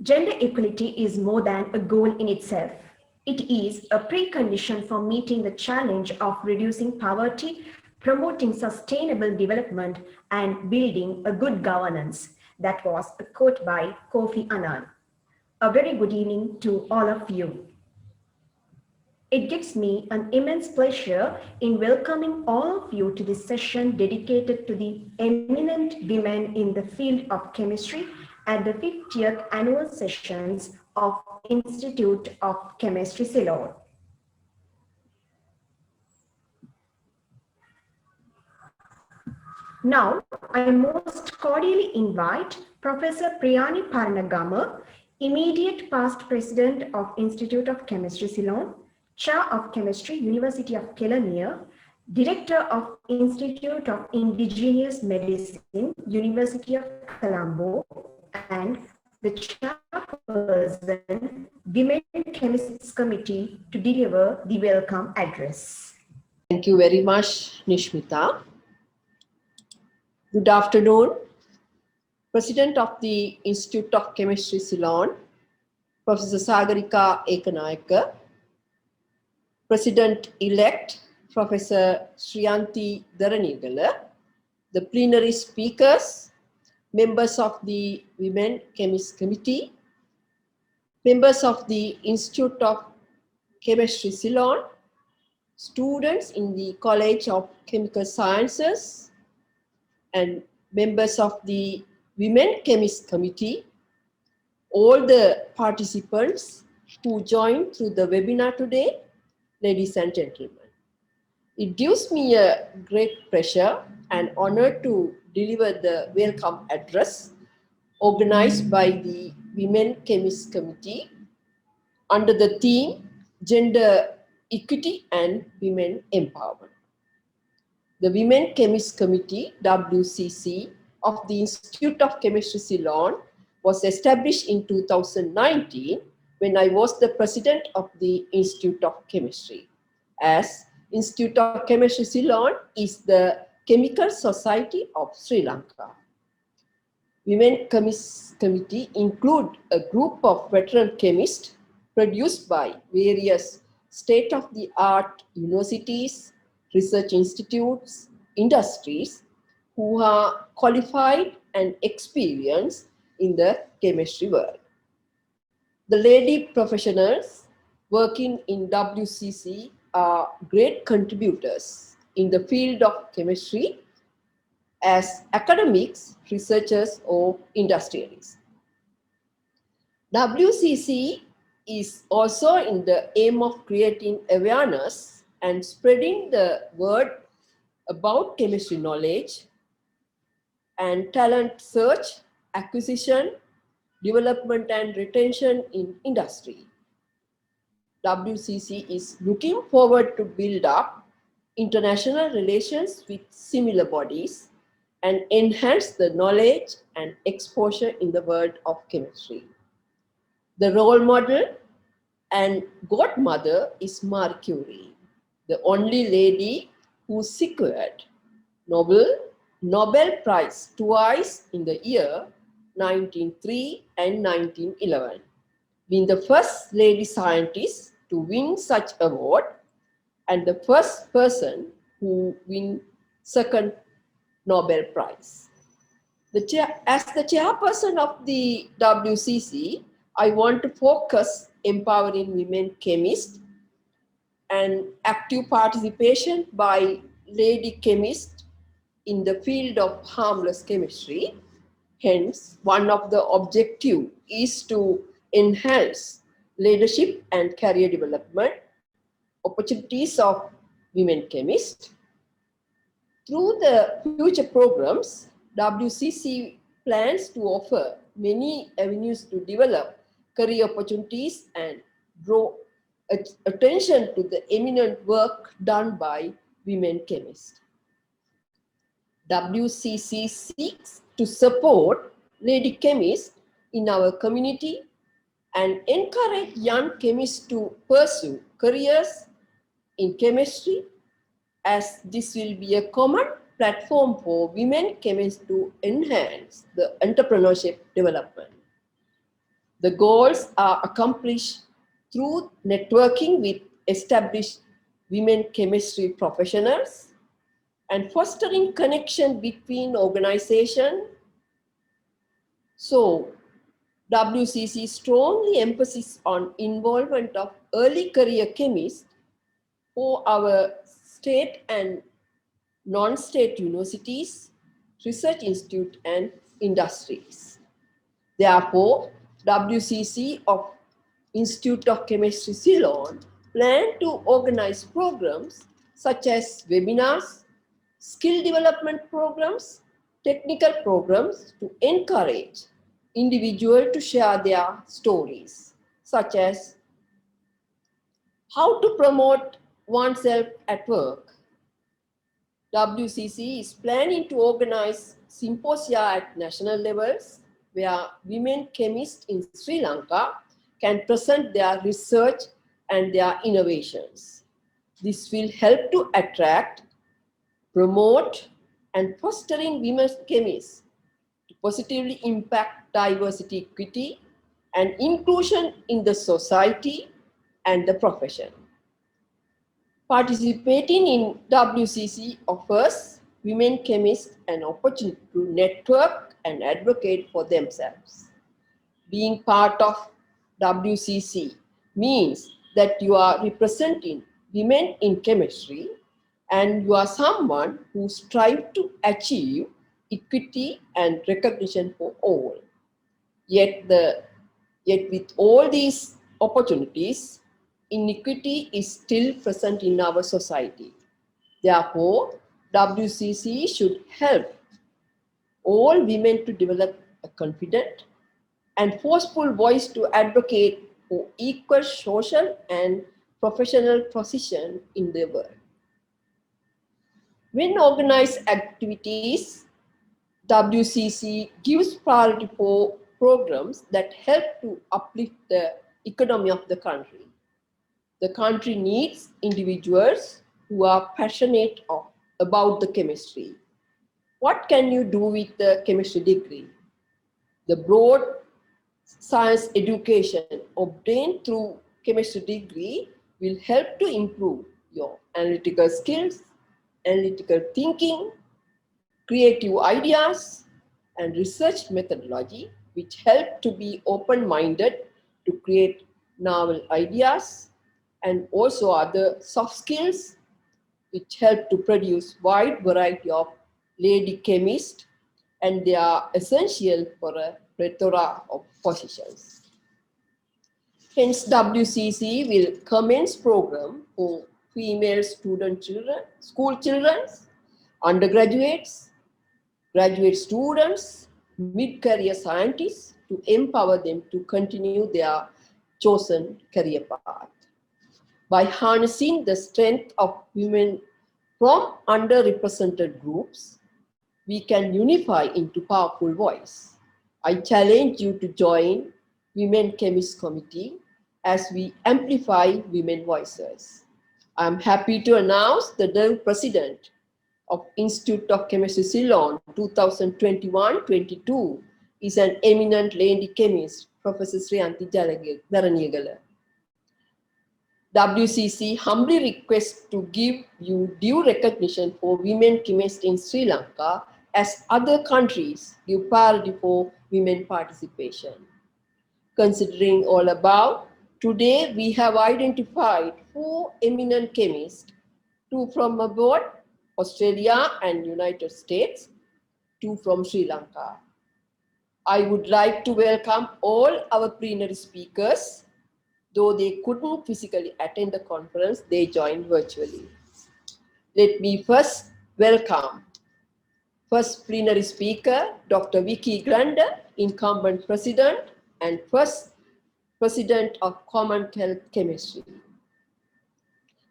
Gender equality is more than a goal in itself. It is a precondition for meeting the challenge of reducing poverty, promoting sustainable development, and building a good governance. That was a quote by Kofi Annan. A very good evening to all of you. It gives me an immense pleasure in welcoming all of you to this session dedicated to the eminent women in the field of chemistry at the 50th annual sessions of Institute of Chemistry, Ceylon. Now, I most cordially invite Professor Priyani Paranagama, immediate past president of Institute of Chemistry, Ceylon, Chair of Chemistry, University of Kelaniya, Director of Institute of Indigenous Medicine, University of Colombo, and the Chairperson, Women Chemists Committee, to deliver the welcome address. Thank you very much, Nishmita. Good afternoon. President of the Institute of Chemistry, Ceylon, Professor Sagarika Ekanayaka, President-elect, Professor Shriyanti Dharanigala, the plenary speakers, members of the Women Chemists Committee, members of the Institute of Chemistry, Ceylon, students in the College of Chemical Sciences, and members of the Women Chemists Committee, all the participants who joined through the webinar today, ladies and gentlemen. It gives me a great pleasure and honor to deliver the welcome address organized by the Women Chemists Committee under the theme Gender Equity and Women Empowerment. The Women Chemists Committee, WCC, of the Institute of Chemistry, Ceylon, was established in 2019 when I was the president of the Institute of Chemistry. As Institute of Chemistry, Ceylon is the Chemical Society of Sri Lanka. Women Chemists Committee include a group of veteran chemists produced by various state-of-the-art universities, research institutes, industries who are qualified and experienced in the chemistry world. The lady professionals working in WCC are great contributors in the field of chemistry as academics, researchers, or industrialists. WCC is also in the aim of creating awareness and spreading the word about chemistry knowledge and talent search, acquisition, development and retention in industry. WCC is looking forward to build up international relations with similar bodies and enhance the knowledge and exposure in the world of chemistry. The role model and godmother is Marie Curie, the only lady who secured Nobel Prize twice in the year 1903 and 1911, being the first lady scientist to win such award and the first person who win second Nobel Prize. As the chairperson of the WCC, I want to focus empowering women chemists and active participation by lady chemists in the field of harmless chemistry. Hence, one of the objectives is to enhance leadership and career development opportunities of women chemists. Through the future programs, WCC plans to offer many avenues to develop career opportunities and draw attention to the eminent work done by women chemists. WCC seeks to support lady chemists in our community and encourage young chemists to pursue careers in chemistry, as this will be a common platform for women chemists to enhance the entrepreneurship development. The goals are accomplished through networking with established women chemistry professionals and fostering connection between organizations. So, WCC strongly emphasizes on involvement of early career chemists for our state and non-state universities, research institutes, and industries. Therefore, WCC of Institute of Chemistry Ceylon plan to organize programs such as webinars, skill development programs, technical programs to encourage individuals to share their stories, such as how to promote oneself at work. WCC is planning to organize symposia at national levels where women chemists in Sri Lanka can present their research and their innovations. This will help to attract, promote, and fostering women chemists to positively impact diversity, equity, and inclusion in the society and the profession. Participating in WCC offers women chemists an opportunity to network and advocate for themselves. Being part of WCC means that you are representing women in chemistry and you are someone who strives to achieve equity and recognition for all. Yet with all these opportunities, inequity is still present in our society. Therefore, WCC should help all women to develop a confident and forceful voice to advocate for equal social and professional position in their work. When organized activities, WCC gives priority for programs that help to uplift the economy of the country. The country needs individuals who are passionate about the chemistry. What can you do with the chemistry degree? The broad science education obtained through chemistry degree will help to improve your analytical skills, analytical thinking, creative ideas, and research methodology, which help to be open-minded to create novel ideas, and also other soft skills which help to produce wide variety of lady chemists, and they are essential for a plethora of positions. Hence, WCC will commence program for female school children, undergraduates, graduate students, mid-career scientists to empower them to continue their chosen career path. By harnessing the strength of women from underrepresented groups, we can unify into powerful voice. I challenge you to join Women Chemist Committee as we amplify women voices. I'm happy to announce the new president of Institute of Chemistry Ceylon 2021-22 is an eminent lady chemist, Professor Sriyanti Dharaniyagala. WCC humbly requests to give you due recognition for women chemists in Sri Lanka as other countries give priority for women participation. Considering all above, today we have identified 4 eminent chemists, 2 from abroad, Australia and United States, 2 from Sri Lanka. I would like to welcome all our plenary speakers. Though they couldn't physically attend the conference, they joined virtually. Let me first welcome first plenary speaker, Dr. Vikki Garin, incumbent president and first president of Commonwealth Chemistry.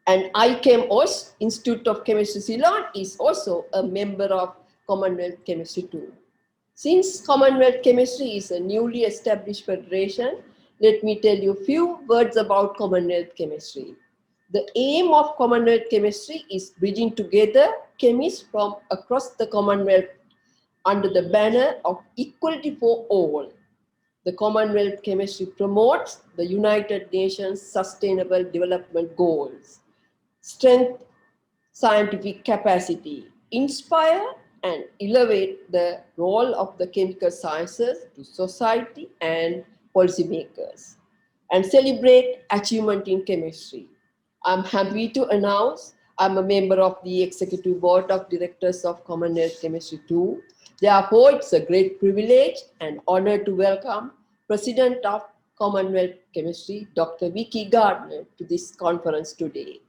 And ICHEM Institute of Chemistry Ceylon is also a member of Commonwealth Chemistry too. Since Commonwealth Chemistry is a newly established federation, let me tell you a few words about Commonwealth Chemistry. The aim of Commonwealth Chemistry is bridging together chemists from across the Commonwealth under the banner of equality for all. the Commonwealth Chemistry promotes the United Nations Sustainable Development Goals, strengthen scientific capacity, inspire and elevate the role of the chemical sciences to society and policymakers, and celebrate achievement in chemistry. I'm happy to announce I'm a member of the Executive Board of Directors of Commonwealth Chemistry too. Therefore, it's a great privilege and honor to welcome President of Commonwealth Chemistry, Dr. Vikki Garin, to this conference today.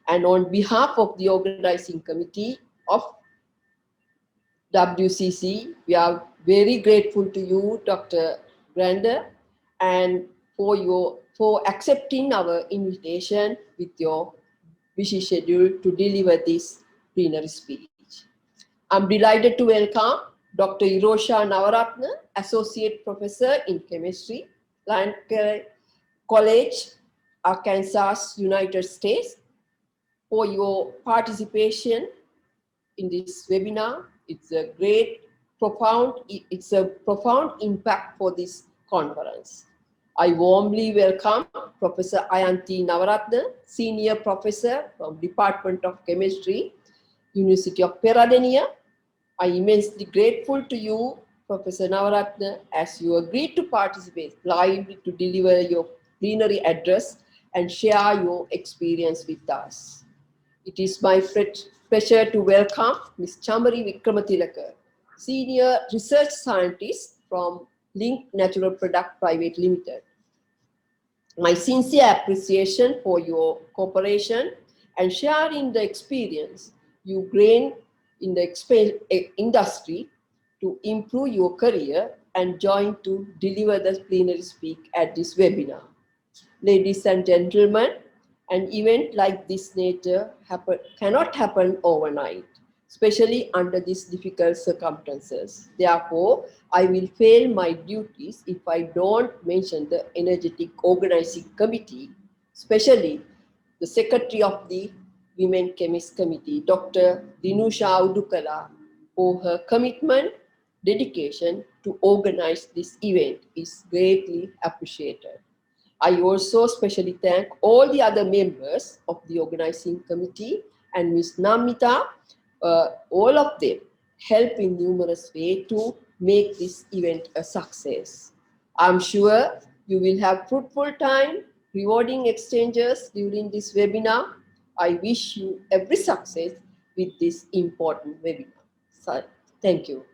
And on behalf of the organizing committee of WCC, we are very grateful to you, Dr. Grander, and for accepting our invitation with your busy schedule to deliver this plenary speech. I'm delighted to welcome Dr. Roshan Babi, Associate Professor in Chemistry, Lancaster College, Arkansas, United States, for your participation in this webinar. It's a profound impact for this conference. I warmly welcome Professor Navarra Radna, Senior Professor from Department of Chemistry, University of Peradeniya. I am immensely grateful to you, Professor Navarra Radna, as you agreed to participate live to deliver your plenary address and share your experience with us. It is my pleasure to welcome Ms. Chamari Vikramathilaka, Senior Research Scientist from Link Natural Product Private Limited. My sincere appreciation for your cooperation and sharing the experience you gain in the industry to improve your career and join to deliver the plenary speak at this webinar. Ladies and gentlemen, an event like this nature cannot happen overnight, especially under these difficult circumstances. Therefore, I will fail my duties if I don't mention the energetic organizing committee, especially the Secretary of the Women Chemist Committee, Dr. Dinusha Udukala, for her commitment, dedication to organize this event is greatly appreciated. I also especially thank all the other members of the organizing committee and Ms. Namita, all of them help in numerous ways to make this event a success. I'm sure you will have fruitful time, rewarding exchanges during this webinar. I wish you every success with this important webinar. So, thank you.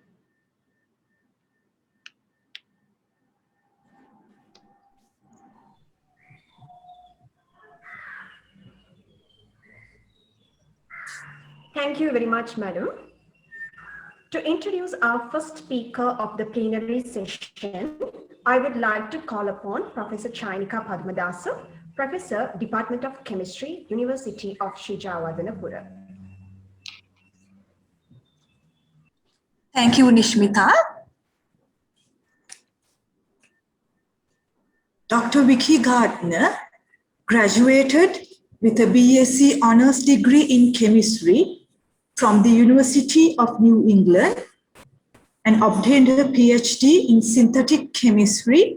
Thank you very much, Madam. To introduce our first speaker of the plenary session, I would like to call upon Professor Chainika Padmadasa, Professor, Department of Chemistry, University of Shijawadanapura. Thank you, Nishmita. Dr. Vikki Garin graduated with a BSc Honours degree in Chemistry from the University of New England and obtained a PhD in Synthetic Chemistry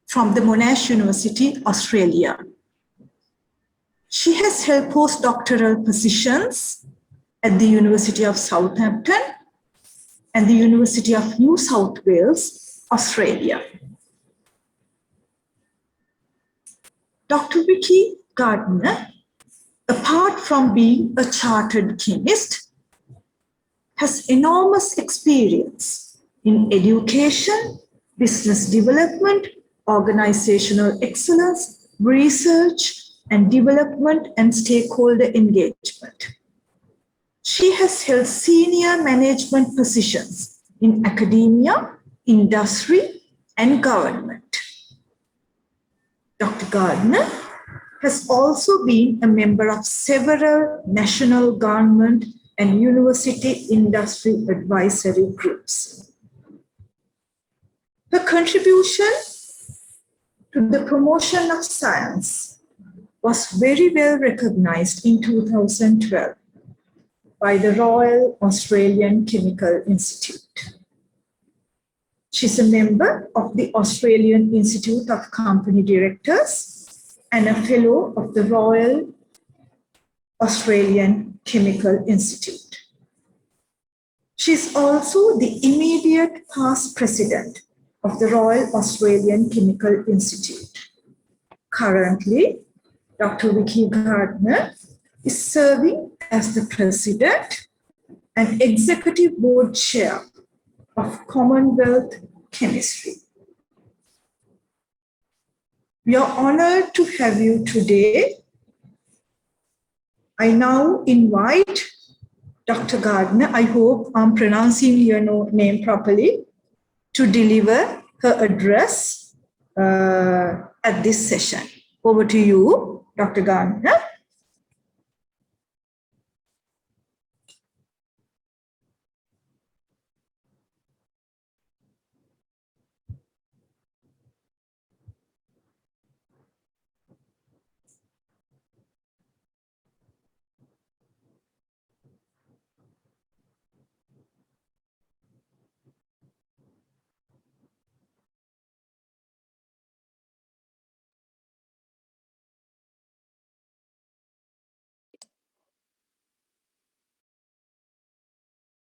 from the Monash University, Australia. She has held postdoctoral positions at the University of Southampton and the University of New South Wales, Australia. Dr. Vikki Garin, apart from being a chartered chemist, has enormous experience in education, business development, organizational excellence, research and development, and stakeholder engagement. She has held senior management positions in academia, industry, and government. Dr. Garin has also been a member of several national government and university industry advisory groups. Her contribution to the promotion of science was very well recognized in 2012 by the Royal Australian Chemical Institute. She's a member of the Australian Institute of Company Directors and a fellow of the Royal Australian Chemical Institute. She's also the immediate past president of the Royal Australian Chemical Institute. Currently, Dr. Vikki Garin is serving as the president and executive board chair of Commonwealth Chemistry. We are honored to have you today. I now invite Dr. Garin, I hope I'm pronouncing your name properly, to deliver her address at this session. Over to you, Dr. Garin.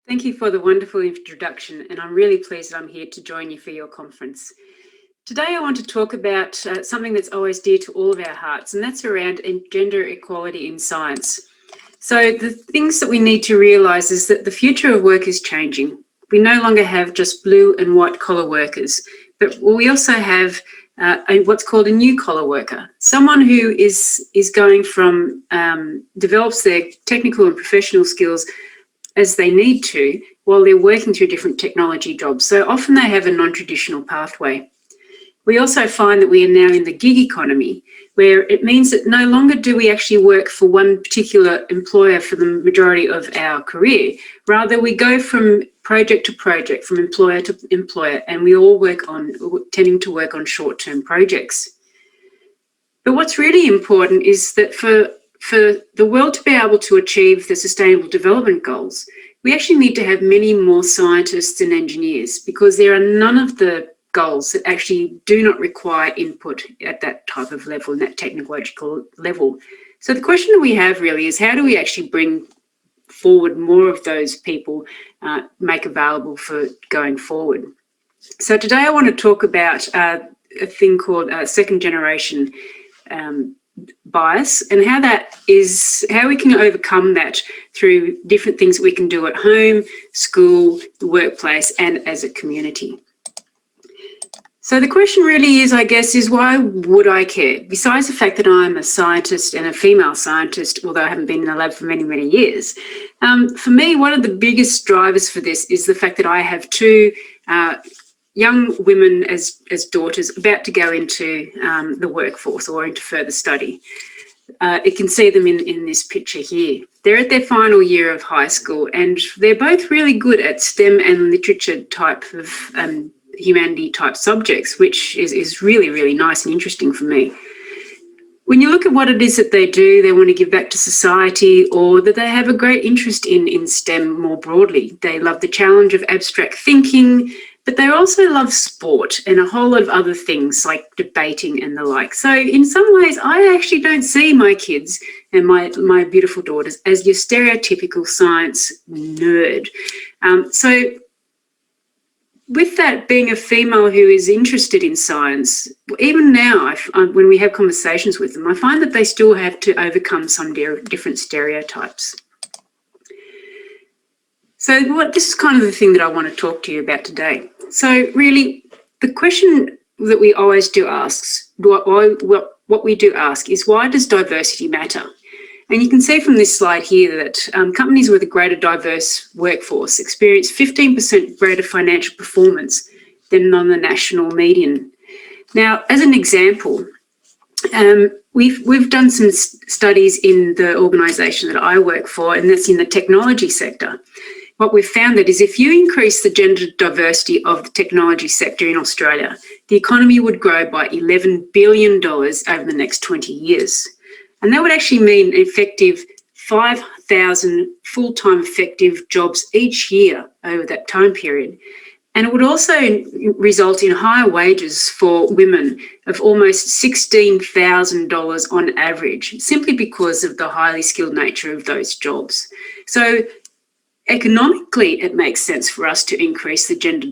Thank you for the wonderful introduction, and I'm really pleased that I'm here to join you for your conference. Today I want to talk about something that's always dear to all of our hearts, and that's around gender equality in science. So the things that we need to realise is that the future of work is changing. We no longer have just blue and white collar workers, but we also have what's called a new collar worker, someone who is going from, develops their technical and professional skills as they need to while they're working through different technology jobs. So often they have a non-traditional pathway. We also find that we are now in the gig economy, where it means that no longer do we actually work for one particular employer for the majority of our career. Rather, we go from project to project, from employer to employer, and we all tending to work on short-term projects. But what's really important is that for the world to be able to achieve the Sustainable Development Goals, we actually need to have many more scientists and engineers, because there are none of the goals that actually do not require input at that type of level, in that technological level. So the question that we have really is, how do we actually bring forward more of those people, make available for going forward? So today I want to talk about a thing called second generation bias, and how we can overcome that through different things that we can do at home, school, the workplace, and as a community. So the question really is, I guess, is why would I care? Besides the fact that I'm a scientist and a female scientist, although I haven't been in the lab for many, many years, for me, one of the biggest drivers for this is the fact that I have two young women as daughters about to go into the workforce or into further study. You can see them in this picture here. They're at their final year of high school, and they're both really good at STEM and literature type of humanity type subjects, which is really, really nice and interesting for me. When you look at what it is that they do, they want to give back to society, or that they have a great interest in STEM more broadly. They love the challenge of abstract thinking, but they also love sport and a whole lot of other things like debating and the like. So in some ways, I actually don't see my kids and my beautiful daughters as your stereotypical science nerd. So with that, being a female who is interested in science, even now, when we have conversations with them, I find that they still have to overcome some different stereotypes. So this is kind of the thing that I want to talk to you about today. So really, the question that we always do ask, what we do ask is, why does diversity matter? And you can see from this slide here that companies with a greater diverse workforce experience 15% greater financial performance than on the national median. Now, as an example, we've done some studies in the organisation that I work for, and that's in the technology sector. What we've found that is, if you increase the gender diversity of the technology sector in Australia, the economy would grow by $11 billion over the next 20 years. And that would actually mean effective 5,000 full-time effective jobs each year over that time period. And it would also result in higher wages for women of almost $16,000 on average, simply because of the highly skilled nature of those jobs. So economically, it makes sense for us to increase the gender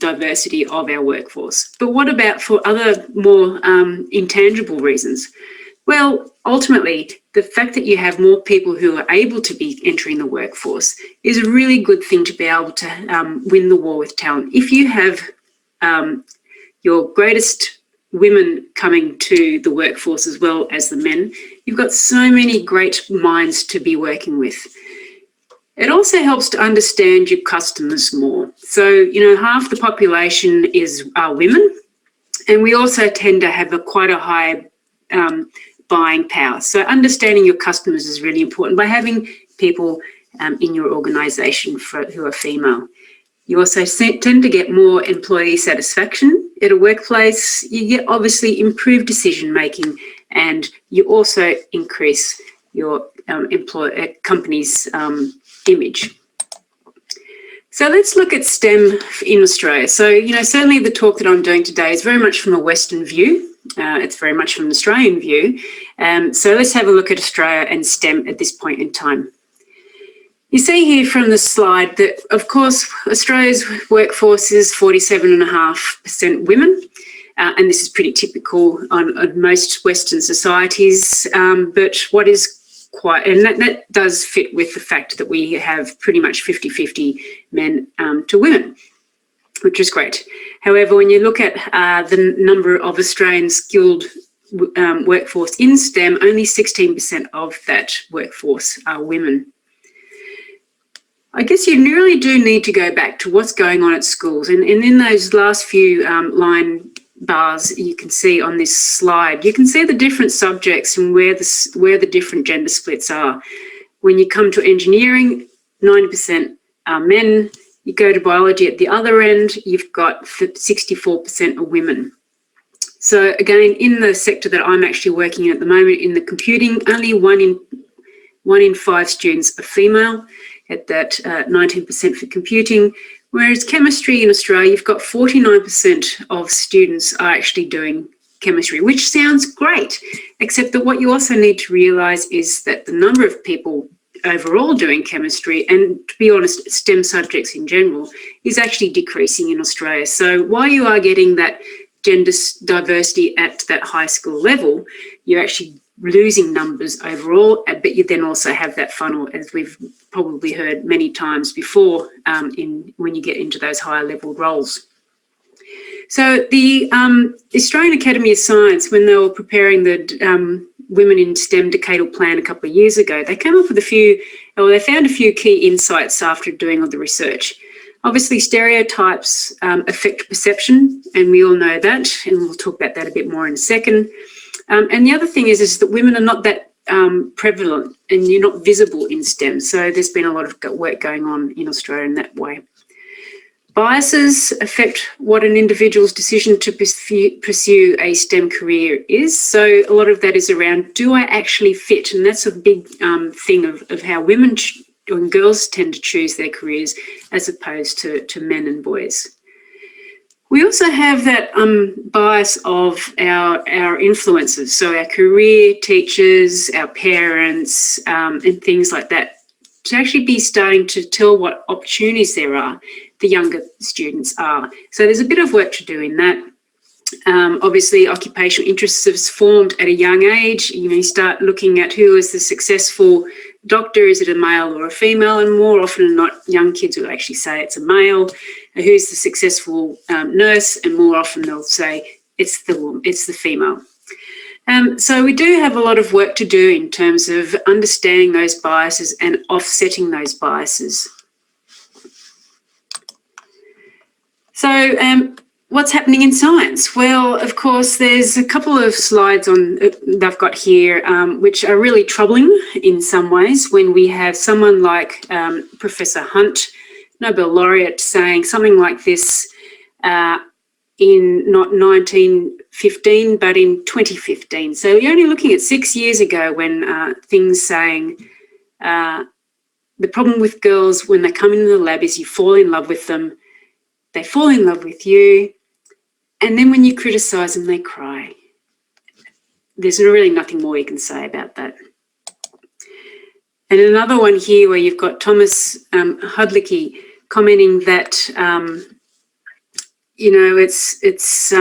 diversity of our workforce. But what about for other more intangible reasons? Well, ultimately, the fact that you have more people who are able to be entering the workforce is a really good thing to be able to win the war with talent. If you have your greatest women coming to the workforce as well as the men, you've got so many great minds to be working with. It also helps to understand your customers more. So, you know, half the population are women, and we also tend to have quite a high buying power. So understanding your customers is really important by having people in your organisation who are female. You also tend to get more employee satisfaction at a workplace. You get obviously improved decision making, and you also increase your company's image. So let's look at STEM in Australia. So, you know, certainly the talk that I'm doing today is very much from a Western view. It's very much from an Australian view. So let's have a look at Australia and STEM at this point in time. You see here from the slide that, of course, Australia's workforce is 47.5% women, and this is pretty typical on most Western societies. But what is and that does fit with the fact that we have pretty much 50-50 men to women, which is great. However, when you look at the number of Australian skilled workforce in STEM, only 16% of that workforce are women. I guess you really do need to go back to what's going on at schools. And in those last few line bars you can see on this slide, you can see the different subjects and where the different gender splits are. When you come to engineering, 90% are men. You go to biology at the other end, you've got 64% are women. So again, in the sector that I'm actually working in at the moment, in the computing, only one in 5 students are female at that 19% for computing. Whereas chemistry in Australia, you've got 49% of students are actually doing chemistry, which sounds great, except that what you also need to realise is that the number of people overall doing chemistry, and to be honest, STEM subjects in general, is actually decreasing in Australia. So while you are getting that gender diversity at that high school level, you're actually losing numbers overall, but you then also have that funnel, as we've probably heard many times before, when you get into those higher level roles. So the Australian Academy of Science, when they were preparing the Women in STEM Decadal Plan a couple of years ago, they came up with they found a few key insights after doing all the research. Obviously, stereotypes affect perception, and we all know that, and we'll talk about that a bit more in a second. And the other thing is that women are not that prevalent, and you're not visible in STEM. So there's been a lot of work going on in Australia in that way. Biases affect what an individual's decision to pursue a STEM career is. So a lot of that is around, do I actually fit? And that's a big thing of how women and girls tend to choose their careers as opposed to men and boys. We also have that bias of our influences, so our career teachers, our parents, and things like that, to actually be starting to tell what opportunities there are, the younger students are. So there's a bit of work to do in that. Obviously, occupational interests is formed at a young age. You start looking at who is the successful doctor, is it a male or a female? And more often than not, young kids will actually say it's a male. Who's the successful nurse? And more often they'll say it's the female. So we do have a lot of work to do in terms of understanding those biases and offsetting those biases. So what's happening in science? Well, of course, there's a couple of slides that I've got here which are really troubling in some ways, when we have someone like Professor Hunt, Nobel laureate, saying something like this in not 1915, but in 2015. So you're only looking at 6 years ago when things saying the problem with girls when they come into the lab is you fall in love with them. they fall in love with you, and then when you criticise them, they cry. There's really nothing more you can say about that. And another one here where you've got Thomas Hudlicki commenting that, it's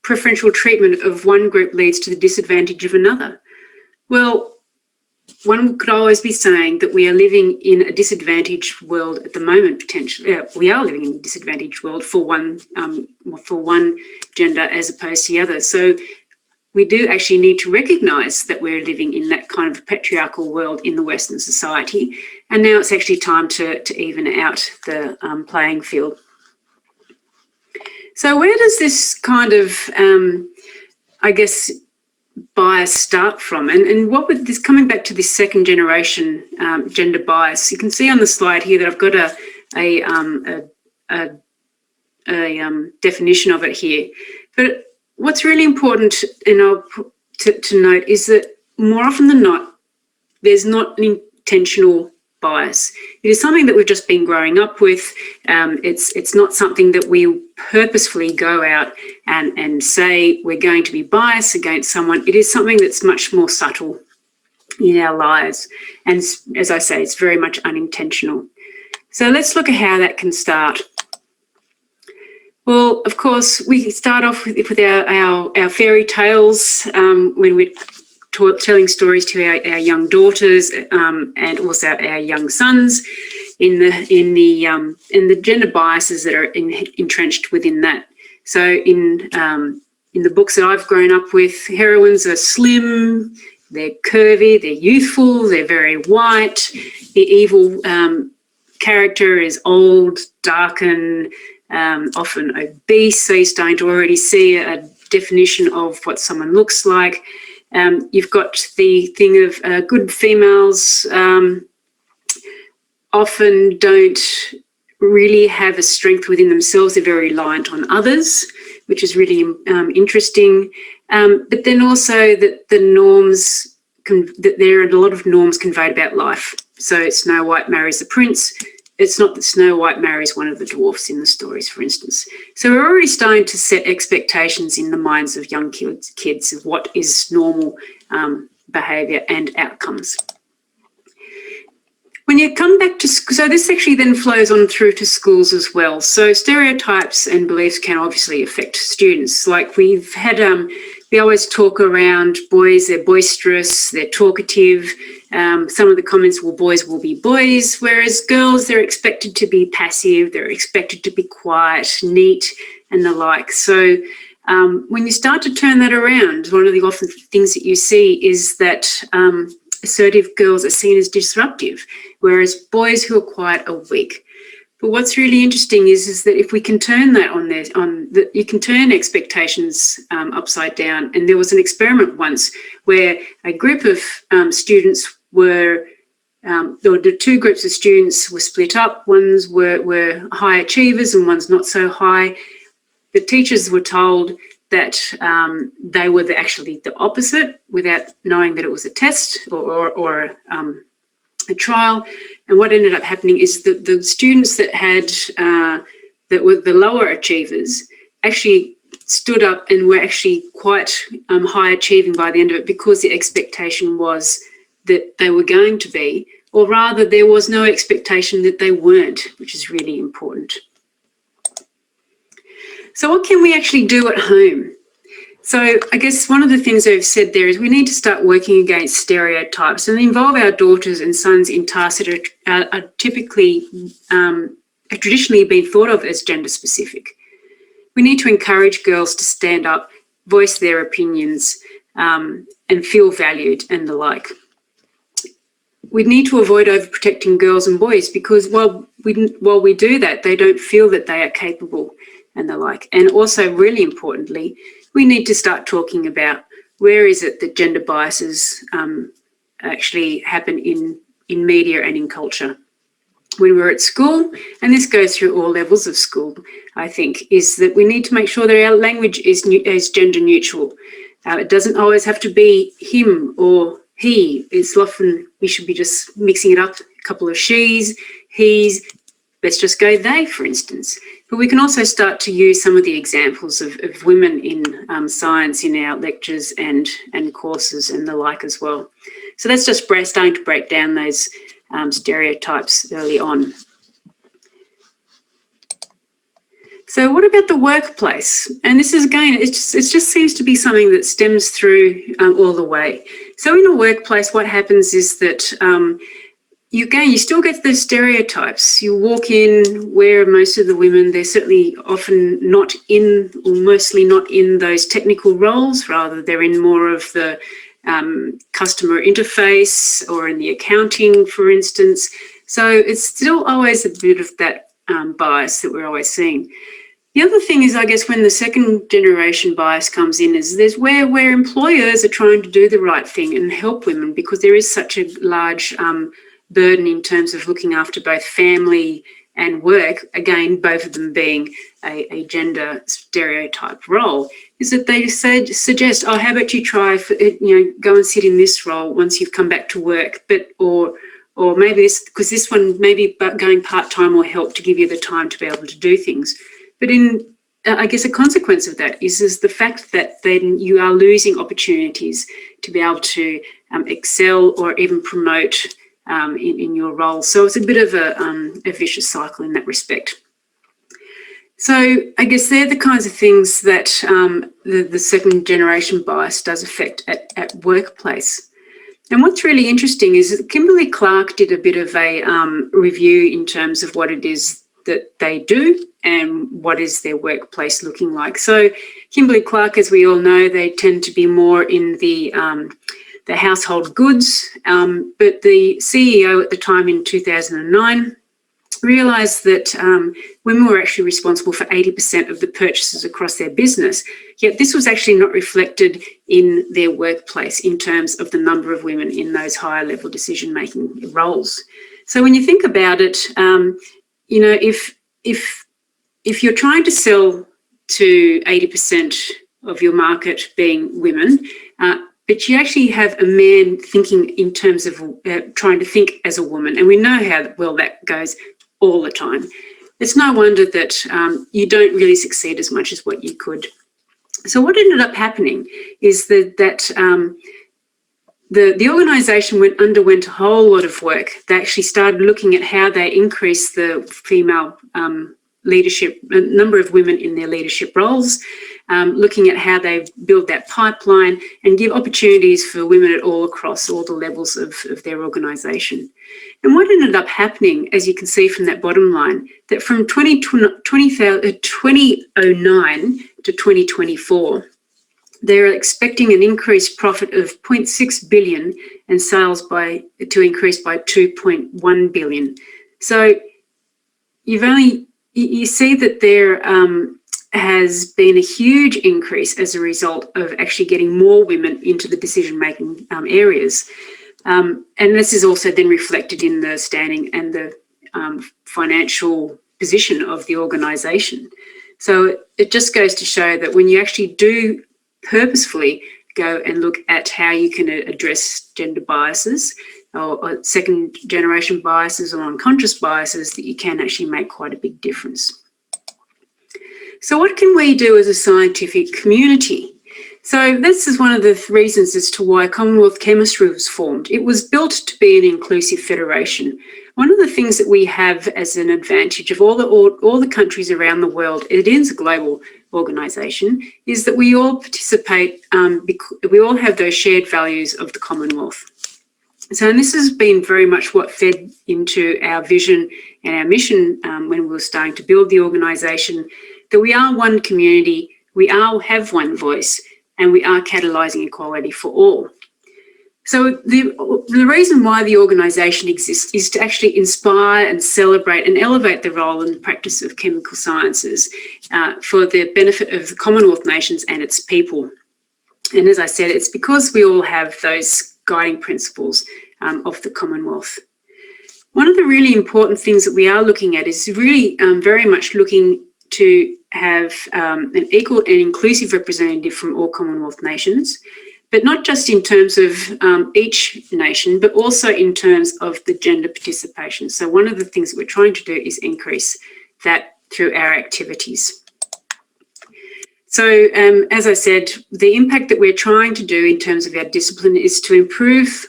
preferential treatment of one group leads to the disadvantage of another. Well, one could always be saying that we are living in a disadvantaged world at the moment, potentially. We are living in a disadvantaged world for one gender as opposed to the other. So we do actually need to recognise that we're living in that kind of patriarchal world in the Western society. And now it's actually time to even out the playing field. So where does this kind of, bias start from? And what would this, coming back to this second generation gender bias, you can see on the slide here that I've got a definition of it here. But what's really important to note is that more often than not, there's not an intentional bias. It is something that we've just been growing up with. It's not something that we purposefully go out and say we're going to be biased against someone. It is something that's much more subtle in our lives. And as I say, it's very much unintentional. So let's look at how that can start. Well, of course, we start off with our fairy tales when we're telling stories to our young daughters and also our young sons in the gender biases that are entrenched within that. So in the books that I've grown up with, heroines are slim, they're curvy, they're youthful, they're very white. The evil character is old, darkened, often obese, so you're starting to already see a definition of what someone looks like. You've got the thing of good females often don't really have a strength within themselves. They're very reliant on others, which is really interesting. But then also that the norms, that there are a lot of norms conveyed about life. So Snow White marries the prince. It's not that Snow White marries one of the dwarfs in the stories, for instance. So we're already starting to set expectations in the minds of young kids of what is normal behaviour and outcomes. When you come back to school, so this actually then flows on through to schools as well. So stereotypes and beliefs can obviously affect students. Like we've had, we always talk around boys, they're boisterous, they're talkative. Some of the comments, well, boys will be boys, whereas girls, they're expected to be passive, they're expected to be quiet, neat, and the like. So when you start to turn that around, one of the often things that you see is that assertive girls are seen as disruptive, whereas boys who are quiet are weak. But what's really interesting is that if we can turn that you can turn expectations upside down. And there was an experiment once where a group of students the two groups of students were split up. Ones were high achievers and ones not so high. The teachers were told that they were actually the opposite without knowing that it was a test or a trial. And what ended up happening is that the students that were the lower achievers actually stood up and were actually quite high achieving by the end of it, because the expectation was that they were going to be, or rather there was no expectation that they weren't, which is really important. So what can we actually do at home? So I guess one of the things I've said there is we need to start working against stereotypes and involve our daughters and sons in tasks that are typically, traditionally been thought of as gender specific. We need to encourage girls to stand up, voice their opinions, and feel valued and the like. We need to avoid overprotecting girls and boys, because while we do that, they don't feel that they are capable and the like. And also, really importantly, we need to start talking about where is it that gender biases actually happen in media and in culture. When we're at school, and this goes through all levels of school, I think, is that we need to make sure that our language is gender neutral. It doesn't always have to be him or he. It's often we should be just mixing it up, a couple of she's, he's. Let's just go they, for instance. But we can also start to use some of the examples of women in science in our lectures and courses and the like as well. So that's just starting to break down those stereotypes early on. So what about the workplace? And this is, again, it just seems to be something that stems through all the way. So in a workplace, what happens is that you still get the stereotypes. You walk in where most of the women, they're certainly often not in, or mostly not in those technical roles, rather they're in more of the customer interface or in the accounting, for instance. So it's still always a bit of that bias that we're always seeing. The other thing is, I guess, when the second generation bias comes in, is there's where employers are trying to do the right thing and help women, because there is such a large burden in terms of looking after both family and work, again, both of them being a gender stereotype role, is that they suggest, oh, how about you try, go and sit in this role once you've come back to work, or maybe this, because this one, maybe going part-time will help to give you the time to be able to do things. But I guess a consequence of that is the fact that then you are losing opportunities to be able to excel or even promote in your role. So it's a bit of a vicious cycle in that respect. So I guess they're the kinds of things that the second generation bias does affect at workplace. And what's really interesting is that KimberlyClark did a bit of a review in terms of what it is that they do and what is their workplace looking like. So KimberlyClark, as we all know, they tend to be more in the household goods, but the CEO at the time in 2009 realised that women were actually responsible for 80% of the purchases across their business, yet this was actually not reflected in their workplace in terms of the number of women in those higher level decision-making roles. So when you think about it, if you're trying to sell to 80% of your market being women, but you actually have a man thinking in terms of trying to think as a woman, and we know how well that goes all the time, it's no wonder that you don't really succeed as much as what you could. So what ended up happening is that the organisation underwent a whole lot of work. They actually started looking at how they increase the female leadership, number of women in their leadership roles, looking at how they build that pipeline and give opportunities for women at all across all the levels of their organisation. And what ended up happening, as you can see from that bottom line, that from 2009 to 2024, they're expecting an increased profit of 0.6 billion and sales to increase by 2.1 billion. So you see that there has been a huge increase as a result of actually getting more women into the decision-making areas. And this is also then reflected in the standing and the financial position of the organisation. So it just goes to show that when you actually do purposefully go and look at how you can address gender biases or second generation biases or unconscious biases, that you can actually make quite a big difference. So what can we do as a scientific community? So this is one of the reasons as to why Commonwealth Chemistry was formed. It was built to be an inclusive federation. One of the things that we have as an advantage of all the countries around the world, it is a global organisation, is that we all participate, we all have those shared values of the Commonwealth. So and this has been very much what fed into our vision and our mission when we were starting to build the organisation, that we are one community, we all have one voice, and we are catalysing equality for all. So the reason why the organisation exists is to actually inspire and celebrate and elevate the role and practice of chemical sciences for the benefit of the Commonwealth nations and its people. And as I said, it's because we all have those guiding principles of the Commonwealth. One of the really important things that we are looking at is really very much looking to have an equal and inclusive representative from all Commonwealth nations, but not just in terms of each nation, but also in terms of the gender participation. So one of the things that we're trying to do is increase that through our activities. So, as I said, the impact that we're trying to do in terms of our discipline is to improve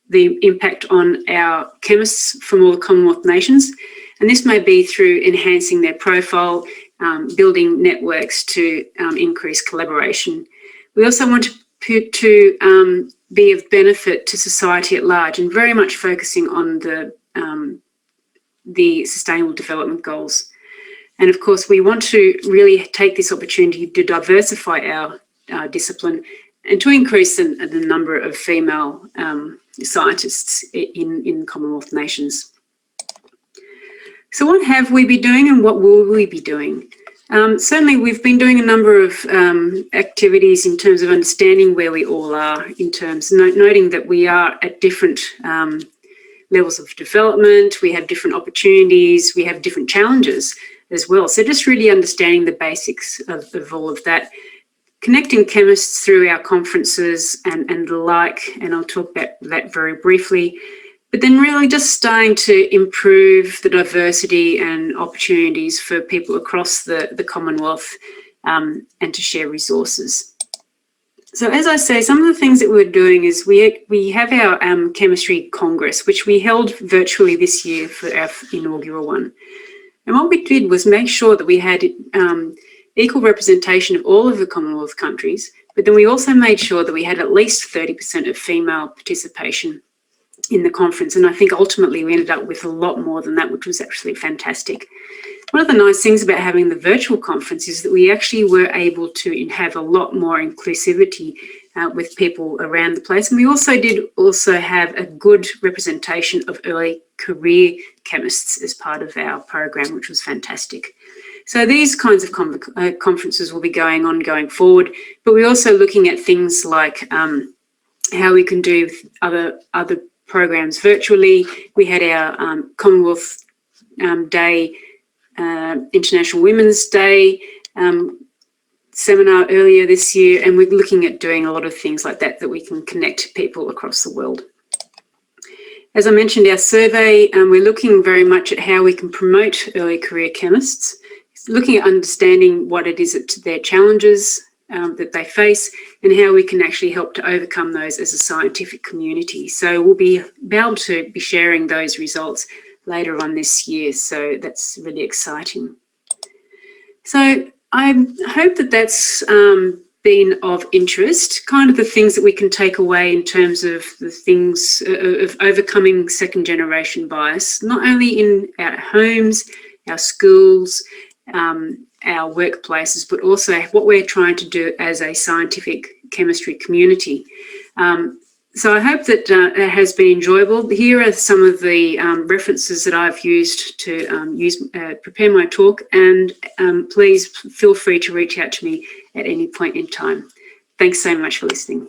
the impact on our chemists from all the Commonwealth nations. And this may be through enhancing their profile, building networks to increase collaboration. We also want to be of benefit to society at large, and very much focusing on the Sustainable Development Goals. And of course, we want to really take this opportunity to diversify our discipline and to increase the number of female scientists in Commonwealth nations. So what have we been doing and what will we be doing? Certainly, we've been doing a number of activities in terms of understanding where we all are, in terms noting that we are at different levels of development, we have different opportunities, we have different challenges as well. So just really understanding the basics of all of that, connecting chemists through our conferences and the like, and I'll talk about that very briefly. But then really just starting to improve the diversity and opportunities for people across the Commonwealth and to share resources. So as I say, some of the things that we're doing is we have our Chemistry Congress, which we held virtually this year for our inaugural one. And what we did was make sure that we had equal representation of all of the Commonwealth countries, but then we also made sure that we had at least 30% of female participation in the conference. And I think ultimately we ended up with a lot more than that, which was actually fantastic. One of the nice things about having the virtual conference is that we actually were able to have a lot more inclusivity with people around the place. And we also did have a good representation of early career chemists as part of our program, which was fantastic. So these kinds of conferences will be going on going forward, but we're also looking at things like how we can do other programs virtually. We had our Commonwealth Day, International Women's Day seminar earlier this year, and we're looking at doing a lot of things like that we can connect people across the world. As I mentioned, our survey, we're looking very much at how we can promote early career chemists, looking at understanding what it is their challenges that they face and how we can actually help to overcome those as a scientific community. So we'll be able to be sharing those results later on this year. So that's really exciting. So I hope that that's been of interest, kind of the things that we can take away in terms of the things of overcoming second generation bias, not only in our homes, our schools, our workplaces, but also what we're trying to do as a scientific chemistry community. So I hope that it has been enjoyable. Here are some of the references that I've used to prepare my talk, and please feel free to reach out to me at any point in time. Thanks so much for listening.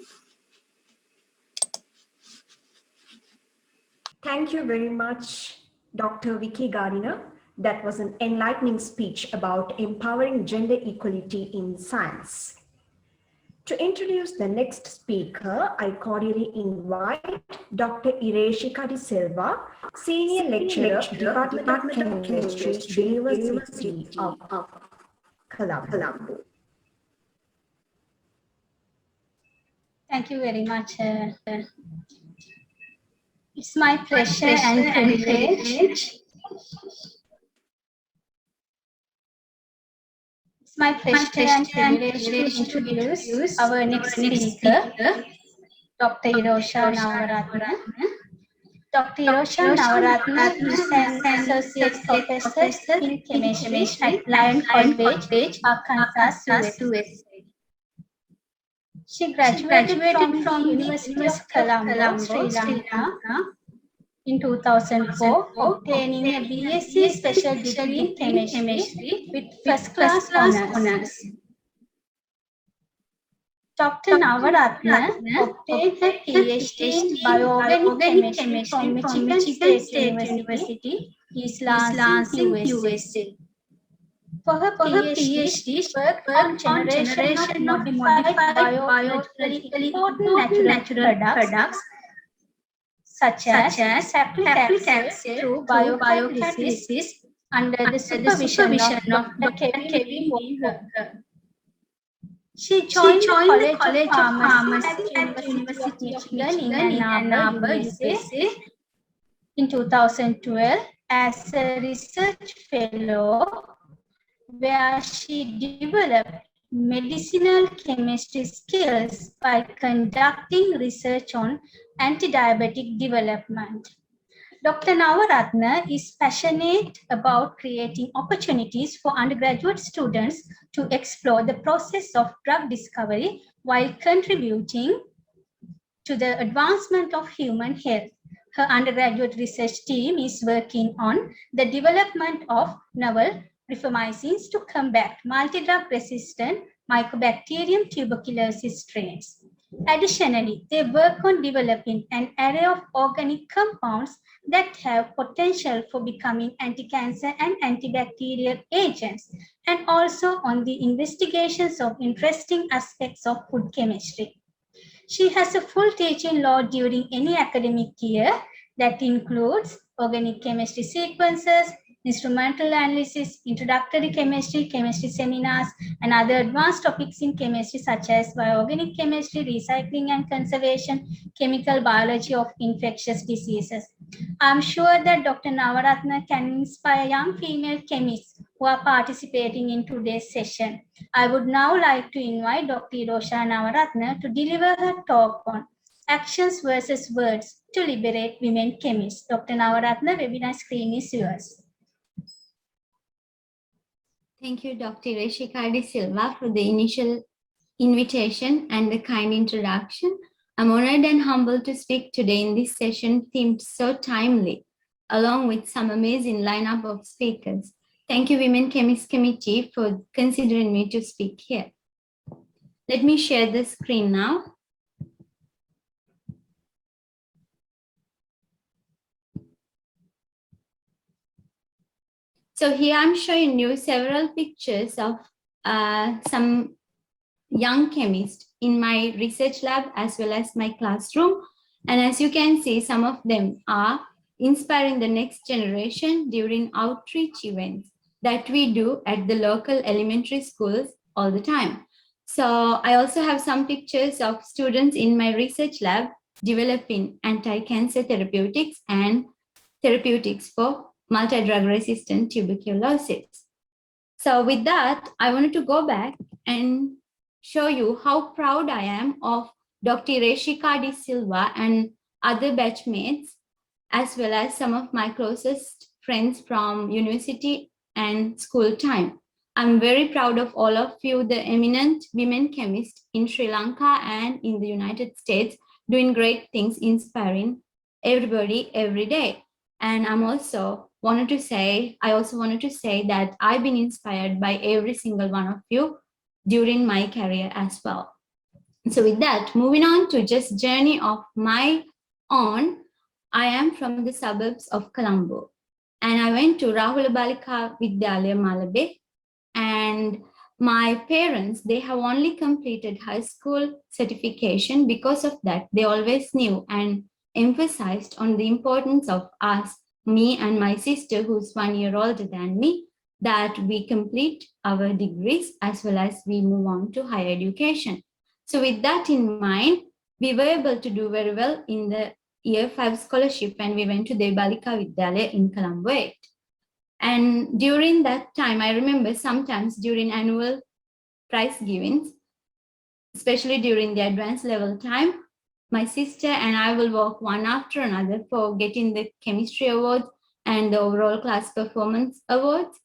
Thank you very much, Dr. Vikki Garin. That was an enlightening speech about empowering gender equality in science. To introduce the next speaker, I cordially invite Dr. Ireshika De Silva, Senior Lecturer, Department of Chemistry, University of Colombo. Thank you very much. It's my pleasure and privilege. It's my pleasure and privilege to introduce our next speaker, Dr. Roshan Babi. Dr. Roshan Babi is an associate professor in chemistry at Lyon College, Arkansas, USA. She graduated from the University of Colombo, Sri Lanka, in 2004, obtaining a BSc Special Degree in Chemistry with First Class Honours. Dr. Navarra Radna obtained her PhD in Bioorganic Chemistry from Michigan State University, East Lansing, USA. For her PhD, she worked on generation of modified biologically important natural products such as sapling capsule through biocatalysis, under the supervision of Dr. Kevin Walker. She joined the College of Pharmacy at University of Michigan in Ann Arbor, USA in 2012 as a research fellow, where she developed medicinal chemistry skills by conducting research on anti-diabetic development. Dr. Navarra Radna is passionate about creating opportunities for undergraduate students to explore the process of drug discovery while contributing to the advancement of human health. Her undergraduate research team is working on the development of novel rifamycins to combat multi-drug resistant Mycobacterium tuberculosis strains. Additionally, they work on developing an array of organic compounds that have potential for becoming anti-cancer and antibacterial agents, and also on the investigations of interesting aspects of food chemistry. She has a full teaching load during any academic year that includes organic chemistry sequences, instrumental analysis, introductory chemistry, chemistry seminars, and other advanced topics in chemistry such as bioorganic chemistry, recycling and conservation, chemical biology of infectious diseases. I'm sure that Dr. Navarra Radna can inspire young female chemists who are participating in today's session. I would now like to invite Dr. Roshan Babi to deliver her talk on actions versus words to liberate women chemists. Dr. Navarra Radna, webinar screen is yours. Thank you, Dr. Reshika De Silva, for the initial invitation and the kind introduction. I'm honored and humbled to speak today in this session themed so timely, along with some amazing lineup of speakers. Thank you, Women Chemists Committee, for considering me to speak here. Let me share the screen now. So here I'm showing you several pictures of some young chemists in my research lab as well as my classroom. And as you can see, some of them are inspiring the next generation during outreach events that we do at the local elementary schools all the time. So I also have some pictures of students in my research lab developing anti-cancer therapeutics and therapeutics for multi-drug resistant tuberculosis. So with that, I wanted to go back and show you how proud I am of Dr. Reshika De Silva and other batchmates, as well as some of my closest friends from university and school time. I'm very proud of all of you, the eminent women chemists in Sri Lanka and in the United States, doing great things, inspiring everybody every day. And I also wanted to say that I've been inspired by every single one of you during my career as well. So with that, moving on to just journey of my own, I am from the suburbs of Colombo, and I went to Rahula Balika Vidyalaya Malabe, and my parents, they have only completed high school certification. Because of that, they always knew and emphasized on the importance of us, me and my sister, who's 1 year older than me, that we complete our degrees as well as we move on to higher education. So with that in mind, we were able to do very well in the year 5 scholarship, and we went to the Balika Vidyalaya in Colombo 8. And during that time, I remember sometimes during annual prize givings, especially during the advanced level time, my sister and I will work one after another for getting the chemistry awards and the overall class performance awards.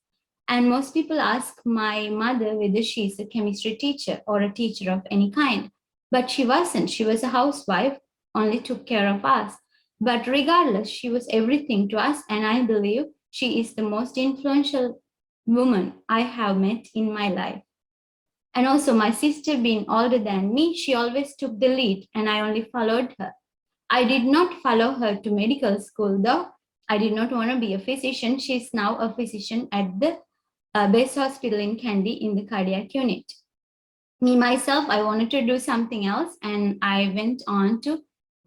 And most people ask my mother whether she's a chemistry teacher or a teacher of any kind. But she wasn't. She was a housewife, only took care of us. But regardless, she was everything to us. And I believe she is the most influential woman I have met in my life. And also my sister, being older than me, she always took the lead and I only followed her. I did not follow her to medical school though. I did not want to be a physician. She's now a physician at the base hospital in Kandy in the cardiac unit. Me, myself, I wanted to do something else, and I went on to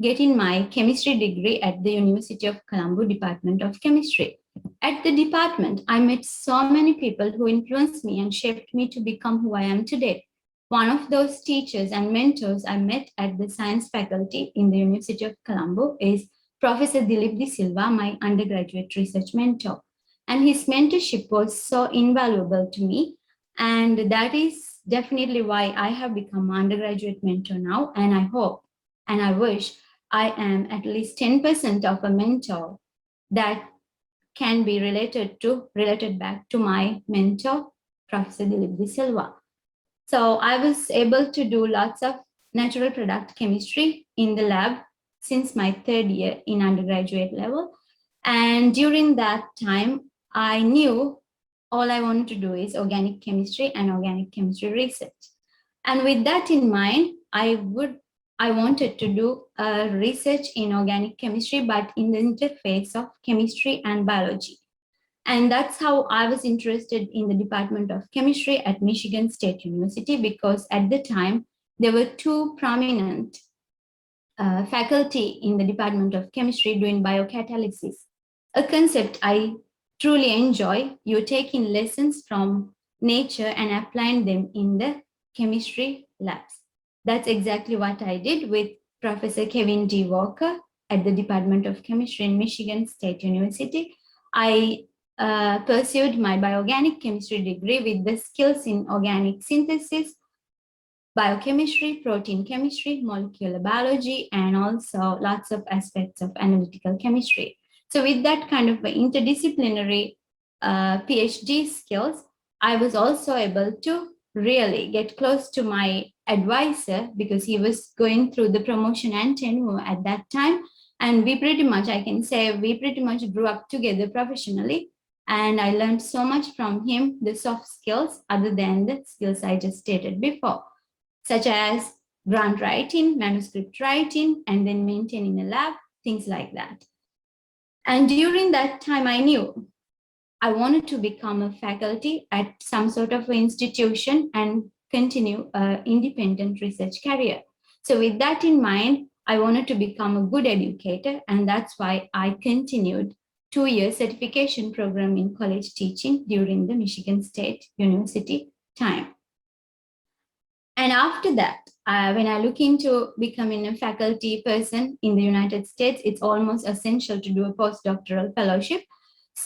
get in my chemistry degree at the University of Colombo Department of Chemistry. At the department, I met so many people who influenced me and shaped me to become who I am today. One of those teachers and mentors I met at the science faculty in the University of Colombo is Professor Dilip De Silva, my undergraduate research mentor. And his mentorship was so invaluable to me. And that is definitely why I have become an undergraduate mentor now. And I hope and I wish I am at least 10% of a mentor that can be related back to my mentor, Professor Dilip De Silva. So I was able to do lots of natural product chemistry in the lab since my third year in undergraduate level. And during that time, I knew all I wanted to do is organic chemistry and organic chemistry research. And with that in mind, I wanted to do research in organic chemistry, but in the interface of chemistry and biology. And that's how I was interested in the Department of Chemistry at Michigan State University, because at the time, there were two prominent faculty in the Department of Chemistry doing biocatalysis, a concept I truly enjoy. You're taking lessons from nature and applying them in the chemistry labs. That's exactly what I did with Professor Kevin D. Walker at the Department of Chemistry in Michigan State University. I pursued my bioorganic chemistry degree with the skills in organic synthesis, biochemistry, protein chemistry, molecular biology, and also lots of aspects of analytical chemistry. So with that kind of interdisciplinary PhD skills, I was also able to really get close to my advisor, because he was going through the promotion and tenure at that time. And we pretty much grew up together professionally. And I learned so much from him, the soft skills, other than the skills I just stated before, such as grant writing, manuscript writing, and then maintaining a lab, things like that. And during that time, I knew I wanted to become a faculty at some sort of an institution and continue an independent research career. So with that in mind, I wanted to become a good educator, and that's why I continued 2-year certification program in college teaching during the Michigan State University time. And after that, when I look into becoming a faculty person in the United States, it's almost essential to do a postdoctoral fellowship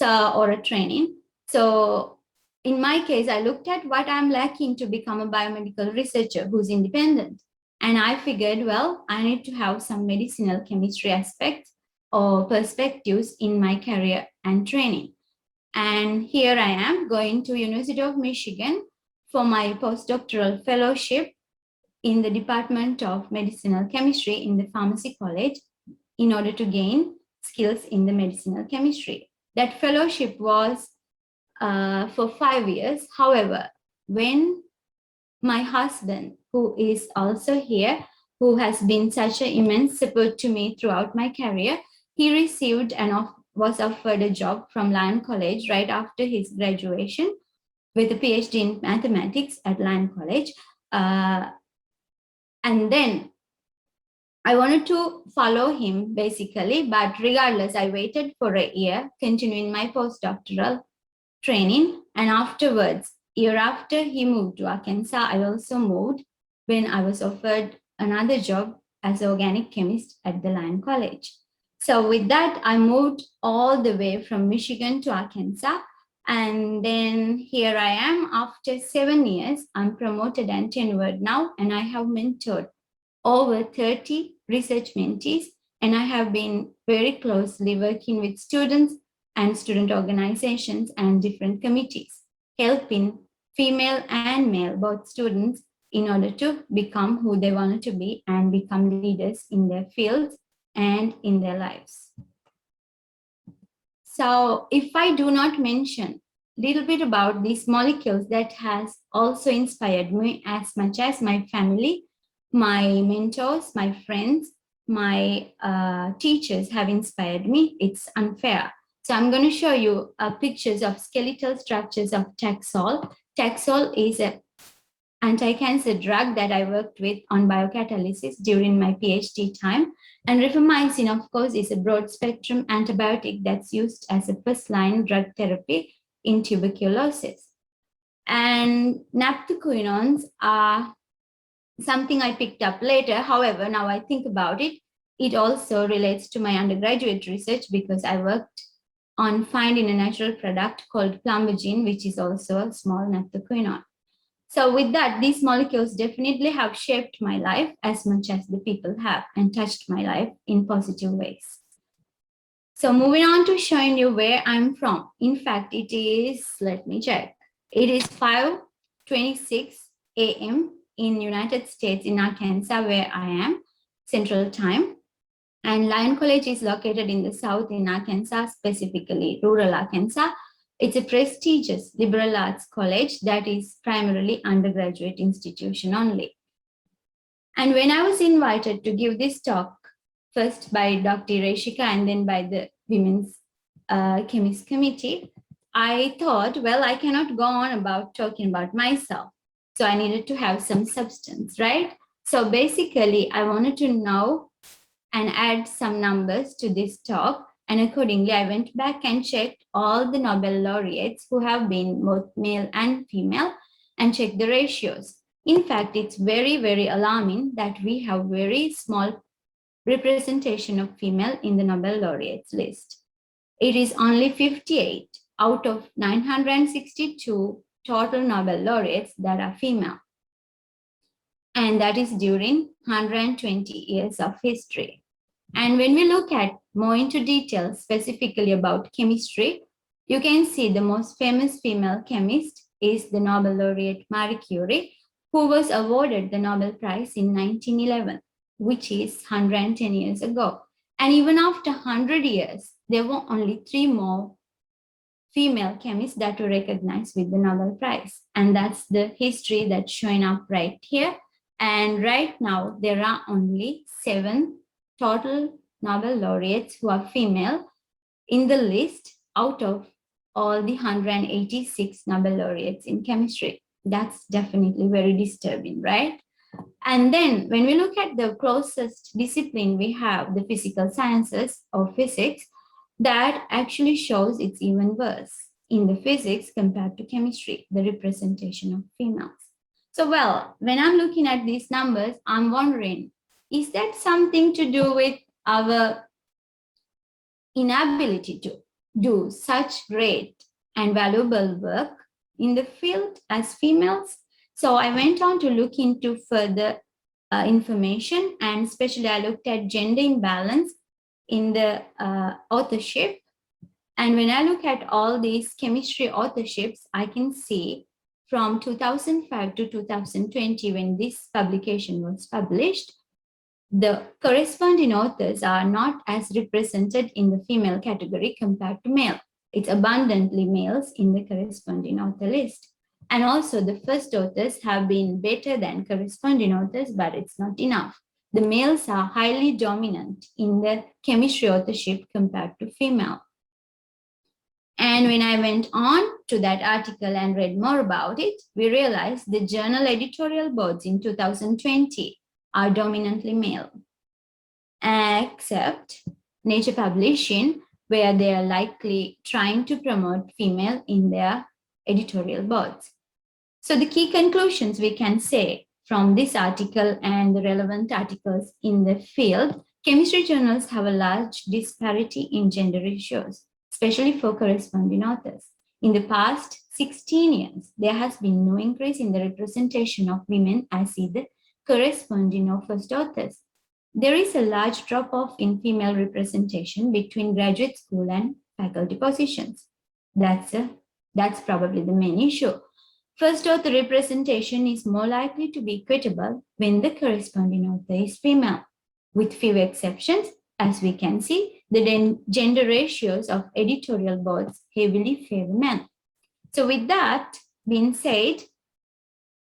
or a training. So in my case, I looked at what I'm lacking to become a biomedical researcher who's independent. And I figured, well, I need to have some medicinal chemistry aspects or perspectives in my career and training. And here I am going to University of Michigan for my postdoctoral fellowship in the Department of Medicinal Chemistry in the Pharmacy College in order to gain skills in the medicinal chemistry. That fellowship was for 5 years. However, when my husband, who is also here, who has been such an immense support to me throughout my career, he received and was offered a job from Lyon College right after his graduation with a PhD in mathematics at Lyon College. And then I wanted to follow him basically, but regardless, I waited for a year, continuing my postdoctoral training. And afterwards, year after he moved to Arkansas, I also moved when I was offered another job as an organic chemist at the Lyon College. So with that, I moved all the way from Michigan to Arkansas. And then here I am after 7 years. I'm promoted and tenured now, and I have mentored over 30 research mentees, and I have been very closely working with students and student organizations and different committees, helping female and male, both students, in order to become who they wanted to be and become leaders in their fields and in their lives. So if I do not mention a little bit about these molecules that has also inspired me as much as my family, my mentors, my friends, my teachers have inspired me, it's unfair. So I'm going to show you pictures of skeletal structures of Taxol. Taxol is an anti-cancer drug that I worked with on biocatalysis during my PhD time. And rifamycin, of course, is a broad-spectrum antibiotic that's used as a first-line drug therapy in tuberculosis. And naphthoquinones are something I picked up later. However, now I think about it, it also relates to my undergraduate research because I worked on finding a natural product called plumbagine, which is also a small naphthoquinone. So with that, these molecules definitely have shaped my life as much as the people have and touched my life in positive ways. So moving on to showing you where I'm from. In fact, it is, let me check. It is 5:26 a.m. in United States in Arkansas, where I am, Central Time. And Lyon College is located in the South in Arkansas, specifically rural Arkansas. It's a prestigious liberal arts college that is primarily undergraduate institution only. And when I was invited to give this talk, first by Dr. Reshika and then by the Women's Chemist Committee, I thought, well, I cannot go on about talking about myself. So I needed to have some substance, right? So basically, I wanted to know and add some numbers to this talk. And accordingly, I went back and checked all the Nobel laureates who have been both male and female and checked the ratios. In fact, it's very, very alarming that we have very small representation of female in the Nobel laureates list. It is only 58 out of 962 total Nobel laureates that are female. And that is during 120 years of history. And when we look at more into detail, specifically about chemistry, you can see the most famous female chemist is the Nobel laureate Marie Curie, who was awarded the Nobel Prize in 1911, which is 110 years ago. And even after 100 years, there were only 3 more female chemists that were recognized with the Nobel Prize. And that's the history that's showing up right here. And right now, there are only 7 total Nobel laureates who are female in the list out of all the 186 Nobel laureates in chemistry. That's definitely very disturbing, right? And then when we look at the closest discipline we have, the physical sciences or physics, that actually shows it's even worse in the physics compared to chemistry, the representation of females. So, well, when I'm looking at these numbers, I'm wondering, is that something to do with our inability to do such great and valuable work in the field as females? So I went on to look into further information, and especially I looked at gender imbalance in the authorship. And when I look at all these chemistry authorships, I can see from 2005 to 2020, when this publication was published, the corresponding authors are not as represented in the female category compared to male. It's abundantly males in the corresponding author list. And also the first authors have been better than corresponding authors, but it's not enough. The males are highly dominant in the chemistry authorship compared to female. And when I went on to that article and read more about it, we realized the journal editorial boards in 2020 are dominantly male, except Nature Publishing, where they are likely trying to promote female in their editorial boards. So the key conclusions we can say from this article and the relevant articles in the field, chemistry journals have a large disparity in gender ratios, especially for corresponding authors. In the past 16 years, there has been no increase in the representation of women as either corresponding or first authors. There is a large drop-off in female representation between graduate school and faculty positions. That's probably the main issue. First author representation is more likely to be equitable when the corresponding author is female. With few exceptions, as we can see, the gender ratios of editorial boards heavily favor men. So with that being said,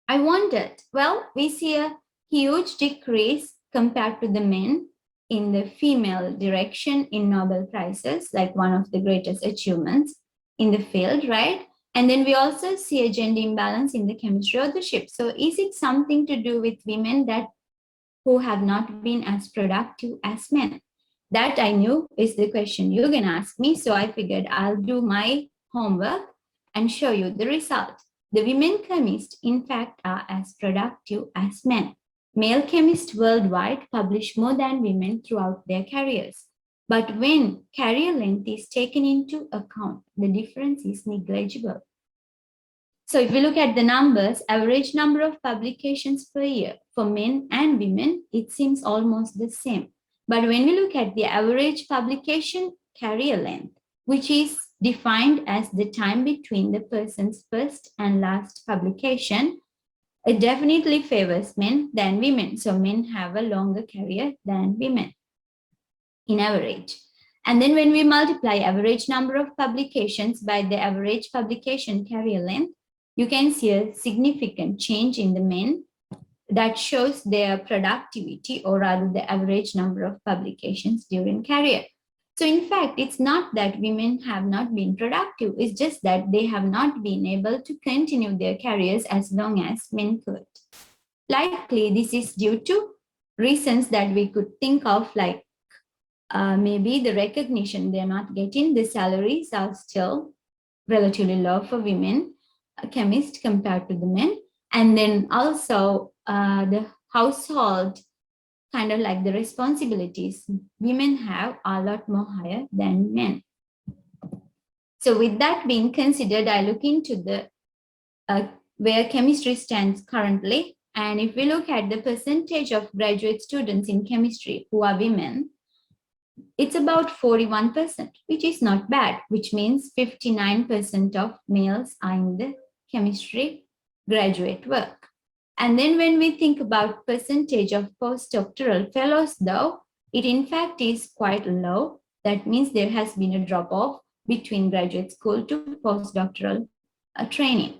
I wondered, well, we see a huge decrease compared to the men in the female direction in Nobel Prizes, like one of the greatest achievements in the field, right? And then we also see a gender imbalance in the chemistry authorship. So is it something to do with women that who have not been as productive as men? That I knew is the question you're going to ask me. So I figured I'll do my homework and show you the result. The women chemists, in fact, are as productive as men. Male chemists worldwide publish more than women throughout their careers. But when career length is taken into account, the difference is negligible. So if we look at the numbers, average number of publications per year for men and women, it seems almost the same. But when we look at the average publication career length, which is defined as the time between the person's first and last publication, it definitely favors men than women. So men have a longer career than women in average. And then when we multiply average number of publications by the average publication career length, you can see a significant change in the men that shows their productivity, or rather the average number of publications during career. So in fact, it's not that women have not been productive, it's just that they have not been able to continue their careers as long as men could. Likely, this is due to reasons that we could think of, like maybe the recognition they're not getting, the salaries are still relatively low for women chemists compared to the men. And then also the household, kind of like the responsibilities women have are a lot more higher than men. So with that being considered, I look into the where chemistry stands currently. And if we look at the percentage of graduate students in chemistry who are women, it's about 41%, which is not bad, which means 59% of males are in the chemistry graduate work. And then when we think about percentage of postdoctoral fellows, though, it in fact is quite low. That means there has been a drop off between graduate school to postdoctoral training.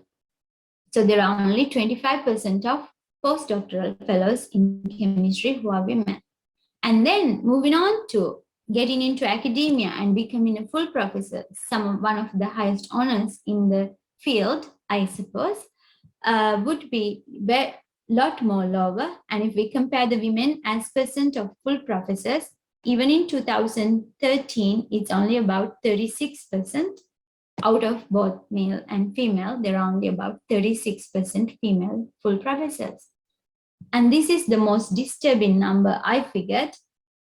So there are only 25% of postdoctoral fellows in chemistry who are women. And then moving on to getting into academia and becoming a full professor, one of the highest honors in the field, I suppose, would be a lot more lower. And if we compare the women as percent of full professors, even in 2013, it's only about 36%. Out of both male and female, there are only about 36% female full professors. And this is the most disturbing number, I figured.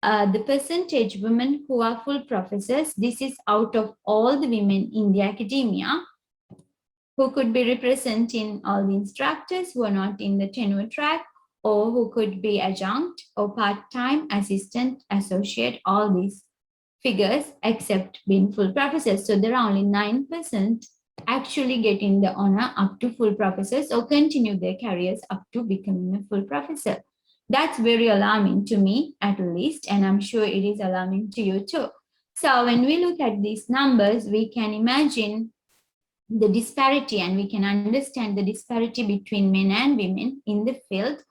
The percentage women who are full professors, this is out of all the women in the academia who could be representing all the instructors who are not in the tenure track, or who could be adjunct or part-time, assistant, associate, all these figures except being full professors. So there are only 9% actually getting the honor up to full professors or continue their careers up to becoming a full professor. That's very alarming to me, at least, and I'm sure it is alarming to you too. So when we look at these numbers, we can imagine the disparity and we can understand the disparity between men and women in the field.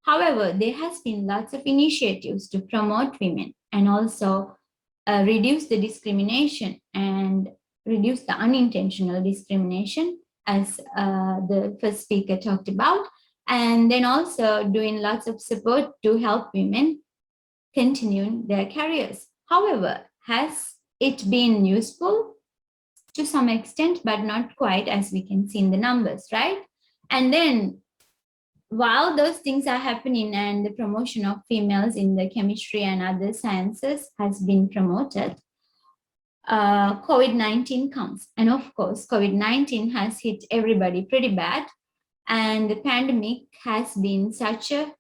However, there has been lots of initiatives to promote women and also reduce the discrimination and reduce the unintentional discrimination, as the first speaker talked about, and then also doing lots of support to help women continue their careers. However, has it been useful? To some extent, but not quite, as we can see in the numbers, right? And then while those things are happening and the promotion of females in the chemistry and other sciences has been promoted, COVID-19 comes. And of course, COVID-19 has hit everybody pretty bad. And the pandemic has been such a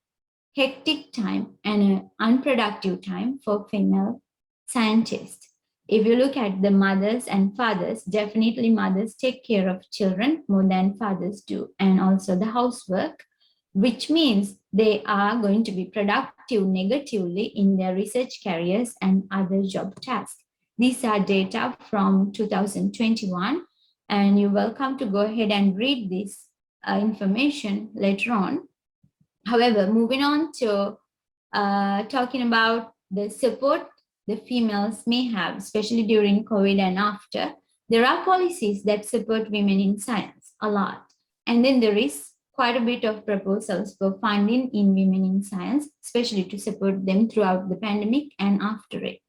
hectic time and an unproductive time for female scientists. If you look at the mothers and fathers, definitely mothers take care of children more than fathers do, and also the housework, which means they are going to be productive negatively in their research careers and other job tasks. These are data from 2021, and you're welcome to go ahead and read this information later on. However, moving on to talking about the support the females may have, especially during COVID and after, There are policies that support women in science a lot. And then there is quite a bit of proposals for funding in women in science, especially to support them throughout the pandemic and after it.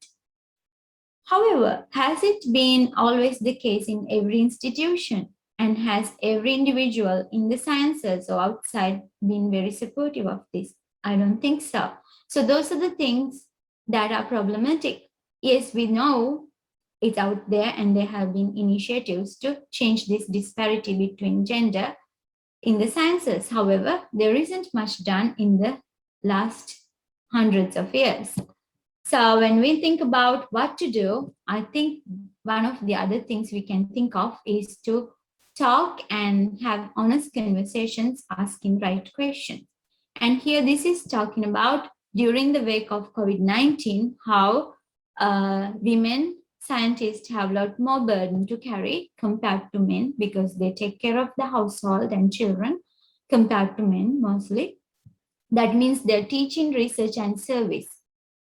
However, has it been always the case in every institution? And has every individual in the sciences or outside been very supportive of this? I don't think so. So those are the things that are problematic. Yes, we know it's out there and there have been initiatives to change this disparity between gender in the sciences. However, there isn't much done in the last hundreds of years. So when we think about what to do, I think one of the other things we can think of is to talk and have honest conversations, asking right questions. And here this is talking about during the wake of COVID-19, how women scientists have a lot more burden to carry compared to men because they take care of the household and children compared to men mostly. That means their teaching, research, and service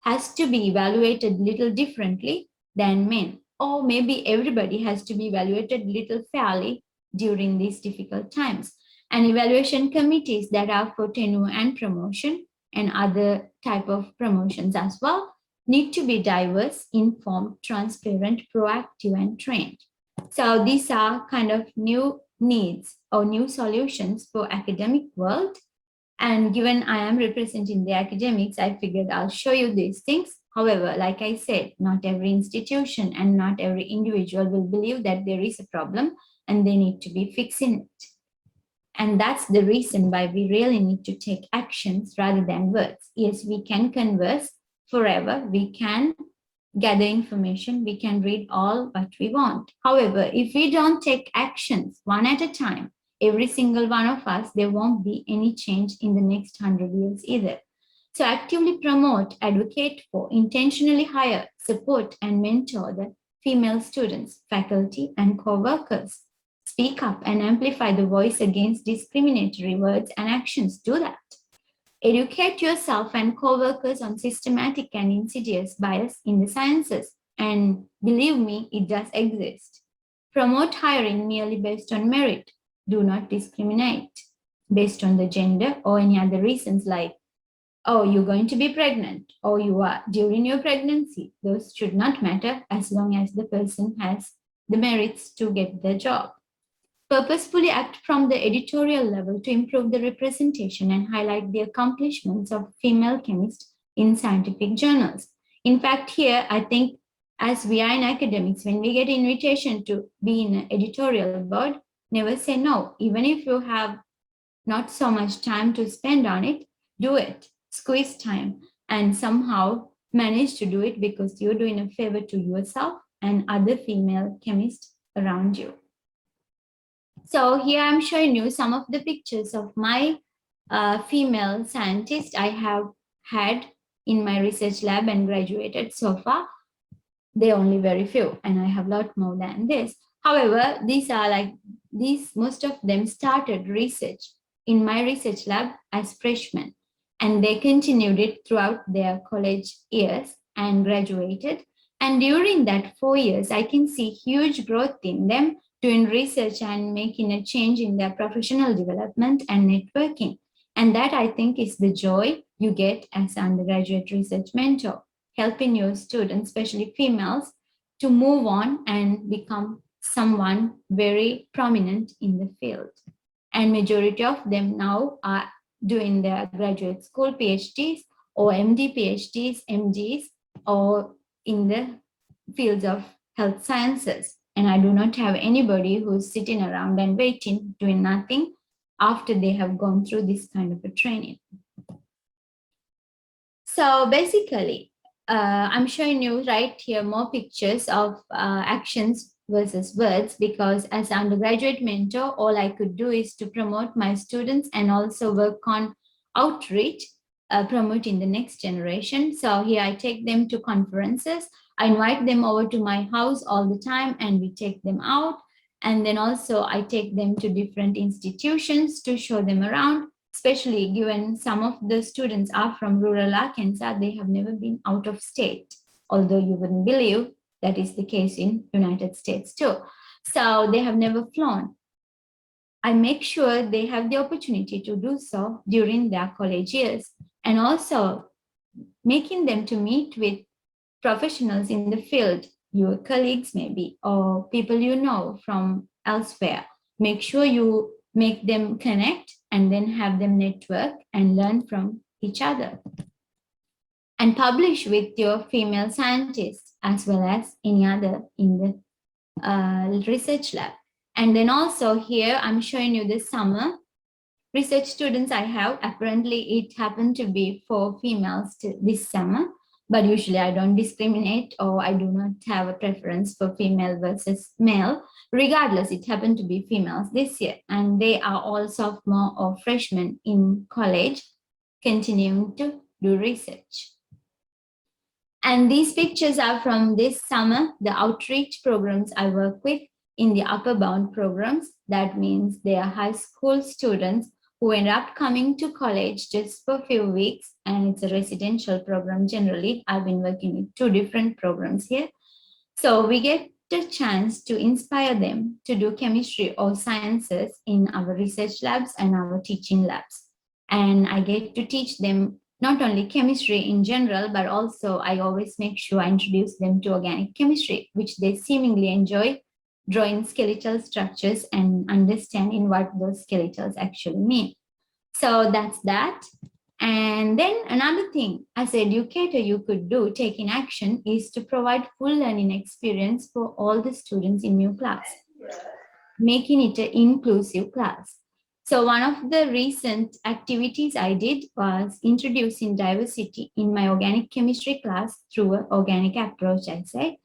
has to be evaluated little differently than men, or maybe everybody has to be evaluated little fairly during these difficult times. And evaluation committees that are for tenure and promotion and other type of promotions as well need to be diverse, informed, transparent, proactive, and trained. So these are kind of new needs or new solutions for academic world. And given I am representing the academics, I figured I'll show you these things. However, like I said, not every institution and not every individual will believe that there is a problem and they need to be fixing it. And that's the reason why we really need to take actions rather than words. Yes, we can converse forever. We can gather information. We can read all what we want. However, if we don't take actions one at a time, every single one of us, there won't be any change in the next 100 years either. So actively promote, advocate for, intentionally hire, support, and mentor the female students, faculty, and co-workers. Speak up and amplify the voice against discriminatory words and actions. Do that. Educate yourself and co-workers on systematic and insidious bias in the sciences. And believe me, it does exist. Promote hiring merely based on merit. Do not discriminate based on the gender or any other reasons like, oh, you're going to be pregnant or you are during your pregnancy. Those should not matter as long as the person has the merits to get the job. Purposefully act from the editorial level to improve the representation and highlight the accomplishments of female chemists in scientific journals. In fact, here, I think as we are in academics, when we get invitation to be in an editorial board, never say no. Even if you have not so much time to spend on it, do it. Squeeze time and somehow manage to do it because you're doing a favor to yourself and other female chemists around you. So here I'm showing you some of the pictures of my female scientists I have had in my research lab and graduated so far. They're only very few and I have a lot more than this. However, most of them started research in my research lab as freshmen and they continued it throughout their college years and graduated. And during that 4 years, I can see huge growth in them doing research and making a change in their professional development and networking. And that I think is the joy you get as an undergraduate research mentor, helping your students, especially females, to move on and become someone very prominent in the field. And majority of them now are doing their graduate school PhDs or MD PhDs, MDs, or in the fields of health sciences. And I do not have anybody who's sitting around and waiting, doing nothing after they have gone through this kind of a training. So basically, I'm showing you right here more pictures of actions versus words, because as an undergraduate mentor, all I could do is to promote my students and also work on outreach, promoting the next generation. So here I take them to conferences. I invite them over to my house all the time and we take them out. And then also I take them to different institutions to show them around, especially given some of the students are from rural Arkansas, they have never been out of state, although you wouldn't believe that is the case in United States too. So they have never flown. I make sure they have the opportunity to do so during their college years, and also making them to meet with professionals in the field, your colleagues maybe, or people you know from elsewhere. Make sure you make them connect and then have them network and learn from each other. And publish with your female scientists as well as any other in the research lab. And then also here, I'm showing you this summer research students I have. Apparently it happened to be 4 females this summer, but usually I don't discriminate, or I do not have a preference for female versus male. Regardless, it happened to be females this year, and they are all sophomore or freshmen in college, continuing to do research. And these pictures are from this summer, the outreach programs I work with in the upper bound programs. That means they are high school students who end up coming to college just for a few weeks, and it's a residential program generally. I've been working with 2 different programs here. So we get the chance to inspire them to do chemistry or sciences in our research labs and our teaching labs. And I get to teach them not only chemistry in general, but also I always make sure I introduce them to organic chemistry, which they seemingly enjoy, drawing skeletal structures and understanding what those skeletals actually mean. So that's that. And then another thing as an educator you could do, taking action, is to provide full learning experience for all the students in your class, making it an inclusive class. So one of the recent activities I did was introducing diversity in my organic chemistry class through an organic approach, I say.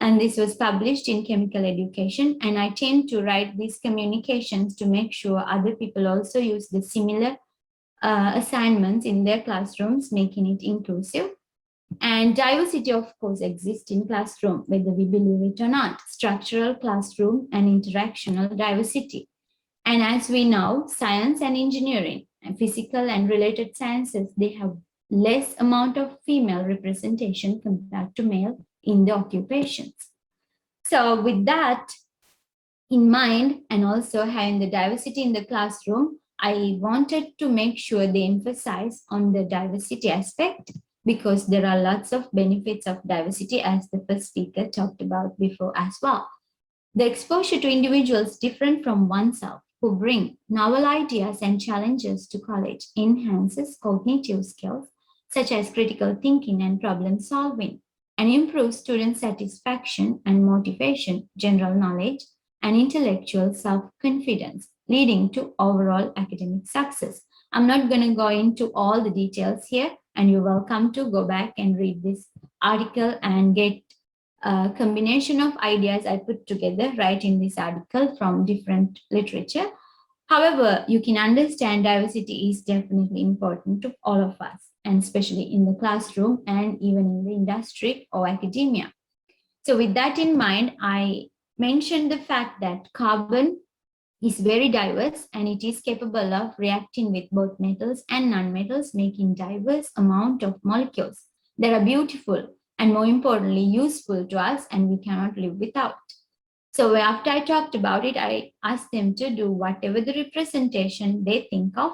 And this was published in Chemical Education. And I tend to write these communications to make sure other people also use the similar assignments in their classrooms, making it inclusive. And diversity, of course, exists in classroom, whether we believe it or not. Structural classroom and interactional diversity. And as we know, science and engineering and physical and related sciences, they have less amount of female representation compared to male in the occupations. So with that in mind, and also having the diversity in the classroom, I wanted to make sure they emphasize on the diversity aspect, because there are lots of benefits of diversity, as the first speaker talked about before as well. The exposure to individuals different from oneself who bring novel ideas and challenges to college enhances cognitive skills such as critical thinking and problem solving, and improves student satisfaction and motivation, general knowledge, and intellectual self-confidence, leading to overall academic success. I'm not going to go into all the details here, and you're welcome to go back and read this article and get a combination of ideas I put together right in this article from different literature. However, you can understand diversity is definitely important to all of us, and especially in the classroom and even in the industry or academia. So with that in mind, I mentioned the fact that carbon is very diverse and it is capable of reacting with both metals and nonmetals, making diverse amount of molecules that are beautiful and, more importantly, useful to us and we cannot live without. So after I talked about it, I asked them to do whatever the representation they think of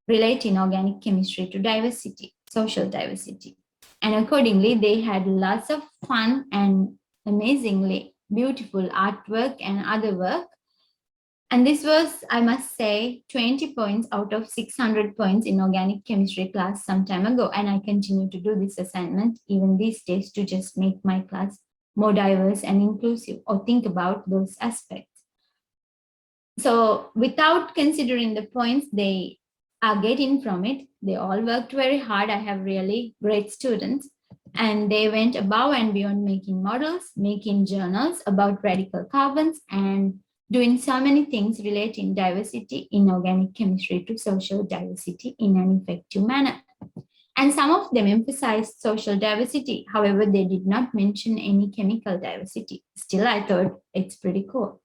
relating organic chemistry to diversity, social diversity. And accordingly, they had lots of fun and amazingly beautiful artwork and other work. And this was, I must say, 20 points out of 600 points in organic chemistry class some time ago. And I continue to do this assignment even these days to just make my class more diverse and inclusive, or think about those aspects. So without considering the points they are getting from it, they all worked very hard. I have really great students, and they went above and beyond making models, making journals about radical carbons, and doing so many things relating diversity in organic chemistry to social diversity in an effective manner. And some of them emphasized social diversity. However, they did not mention any chemical diversity. Still, I thought it's pretty cool.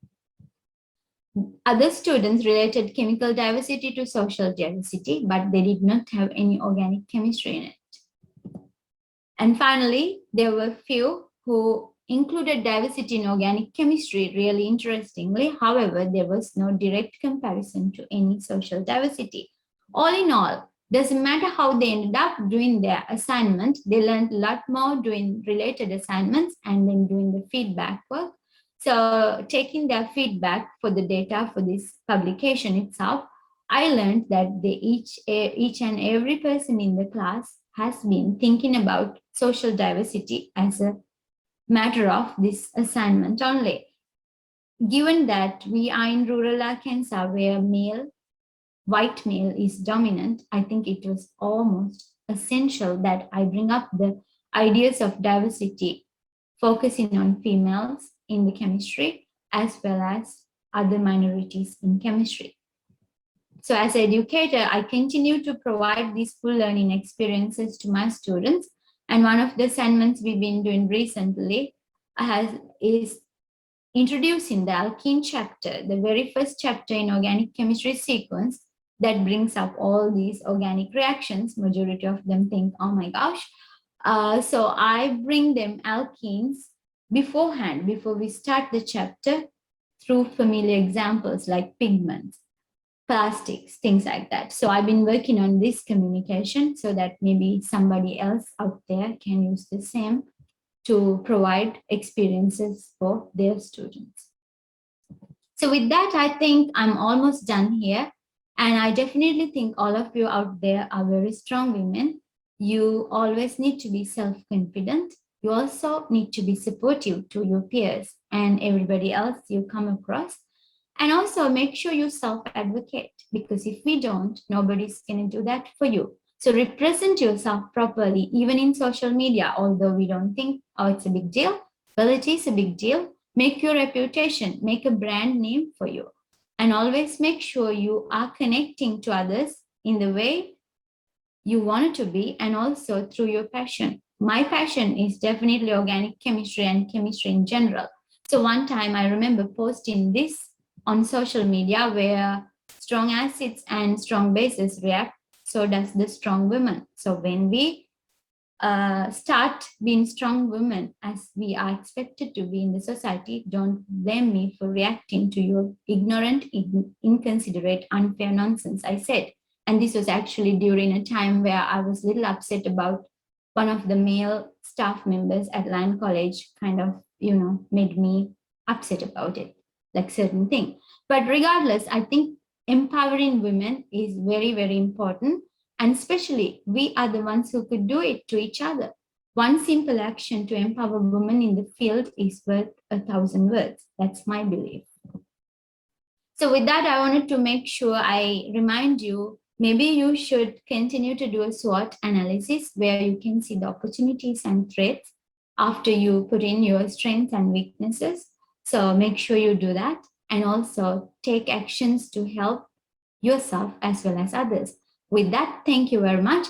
Other students related chemical diversity to social diversity, but they did not have any organic chemistry in it. And finally, there were few who included diversity in organic chemistry really interestingly. However, there was no direct comparison to any social diversity. All in all, doesn't matter how they ended up doing their assignment, they learned a lot more doing related assignments and then doing the feedback work. So taking their feedback for the data for this publication itself, I learned that each and every person in the class has been thinking about social diversity as a matter of this assignment only. Given that we are in rural Arkansas where white male is dominant, I think it was almost essential that I bring up the ideas of diversity, focusing on females in the chemistry as well as other minorities in chemistry. So as an educator, I continue to provide these full learning experiences to my students. And one of the assignments we've been doing recently is introducing the alkene chapter, the very first chapter in organic chemistry sequence that brings up all these organic reactions. Majority of them think, oh my gosh. So I bring them alkenes beforehand, before we start the chapter, through familiar examples like pigments, plastics, things like that. So I've been working on this communication so that maybe somebody else out there can use the same to provide experiences for their students. So with that, I think I'm almost done here. And I definitely think all of you out there are very strong women. You always need to be self-confident. You also need to be supportive to your peers and everybody else you come across. And also make sure you self-advocate, because if we don't, nobody's going to do that for you. So represent yourself properly, even in social media, although we don't think, oh, it's a big deal. Well, it is a big deal. Make your reputation, make a brand name for you. And always make sure you are connecting to others in the way you want it to be, and also through your passion. My passion is definitely organic chemistry and chemistry in general. So one time I remember posting this on social media, where strong acids and strong bases react, so does the strong women. So when we start being strong women as we are expected to be in the society, don't blame me for reacting to your ignorant, inconsiderate, unfair nonsense I said. And this was actually during a time where I was a little upset about one of the male staff members at Lyon College kind of, made me upset about it, like certain thing. But regardless, I think empowering women is very, very important. And especially we are the ones who could do it to each other. One simple action to empower women in the field is worth 1,000 words. That's my belief. So with that, I wanted to make sure I remind you, maybe you should continue to do a SWOT analysis where you can see the opportunities and threats after you put in your strengths and weaknesses. So make sure you do that, and also take actions to help yourself as well as others. With that, thank you very much,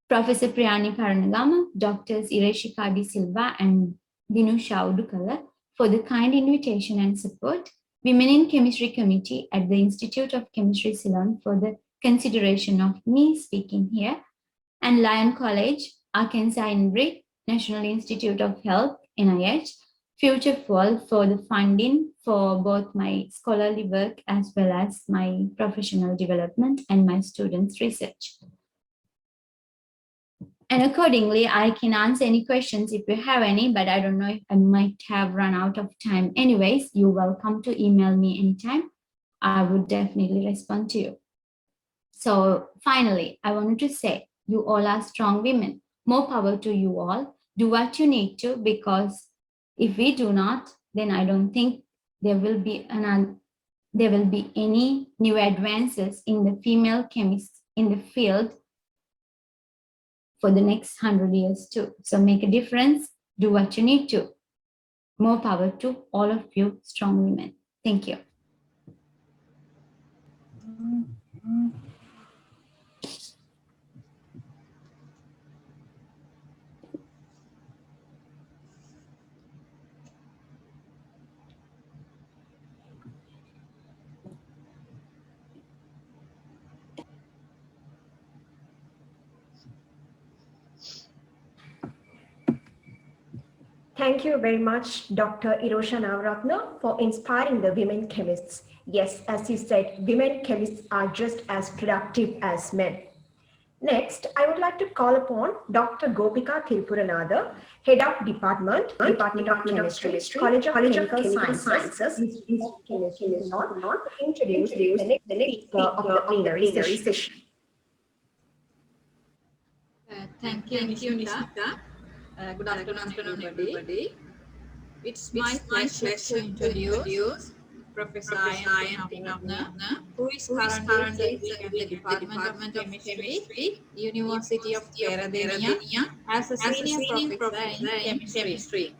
Professor Priyani Paranagama, Doctors Ireshika De Silva and Dinusha Udukala, for the kind invitation and support, Women in Chemistry Committee at the Institute of Chemistry, Ceylon, for the consideration of me speaking here, and Lyon College, Arkansas INBRI, National Institute of Health, NIH, Future for the funding for both my scholarly work as well as my professional development and my students' research. And accordingly, I can answer any questions if you have any, but I don't know if I might have run out of time. Anyways, you're welcome to email me anytime. I would definitely respond to you. So finally, I wanted to say, you all are strong women. More power to you all. Do what you need to, because if we do not, then I don't think there will be any new advances in the female chemists in the field for the next 100 years too. So make a difference, do what you need to. More power to all of you strong women. Thank you. Thank you very much, Dr. Navarra Radna, for inspiring the women chemists. Yes, as you said, women chemists are just as productive as men. Next, I would like to call upon Dr. Gopika Thirupuranatha, Head of Department of Chemistry, College of Chemical Sciences, Institute of Chemistry, to introduce the next speaker of the plenary session. Thank you, Nishita. Good afternoon, everybody. It's my pleasure to introduce Professor Navarra Radna, who is currently serving at the Department of Chemistry, University of Peradeniya, as a senior professor in chemistry.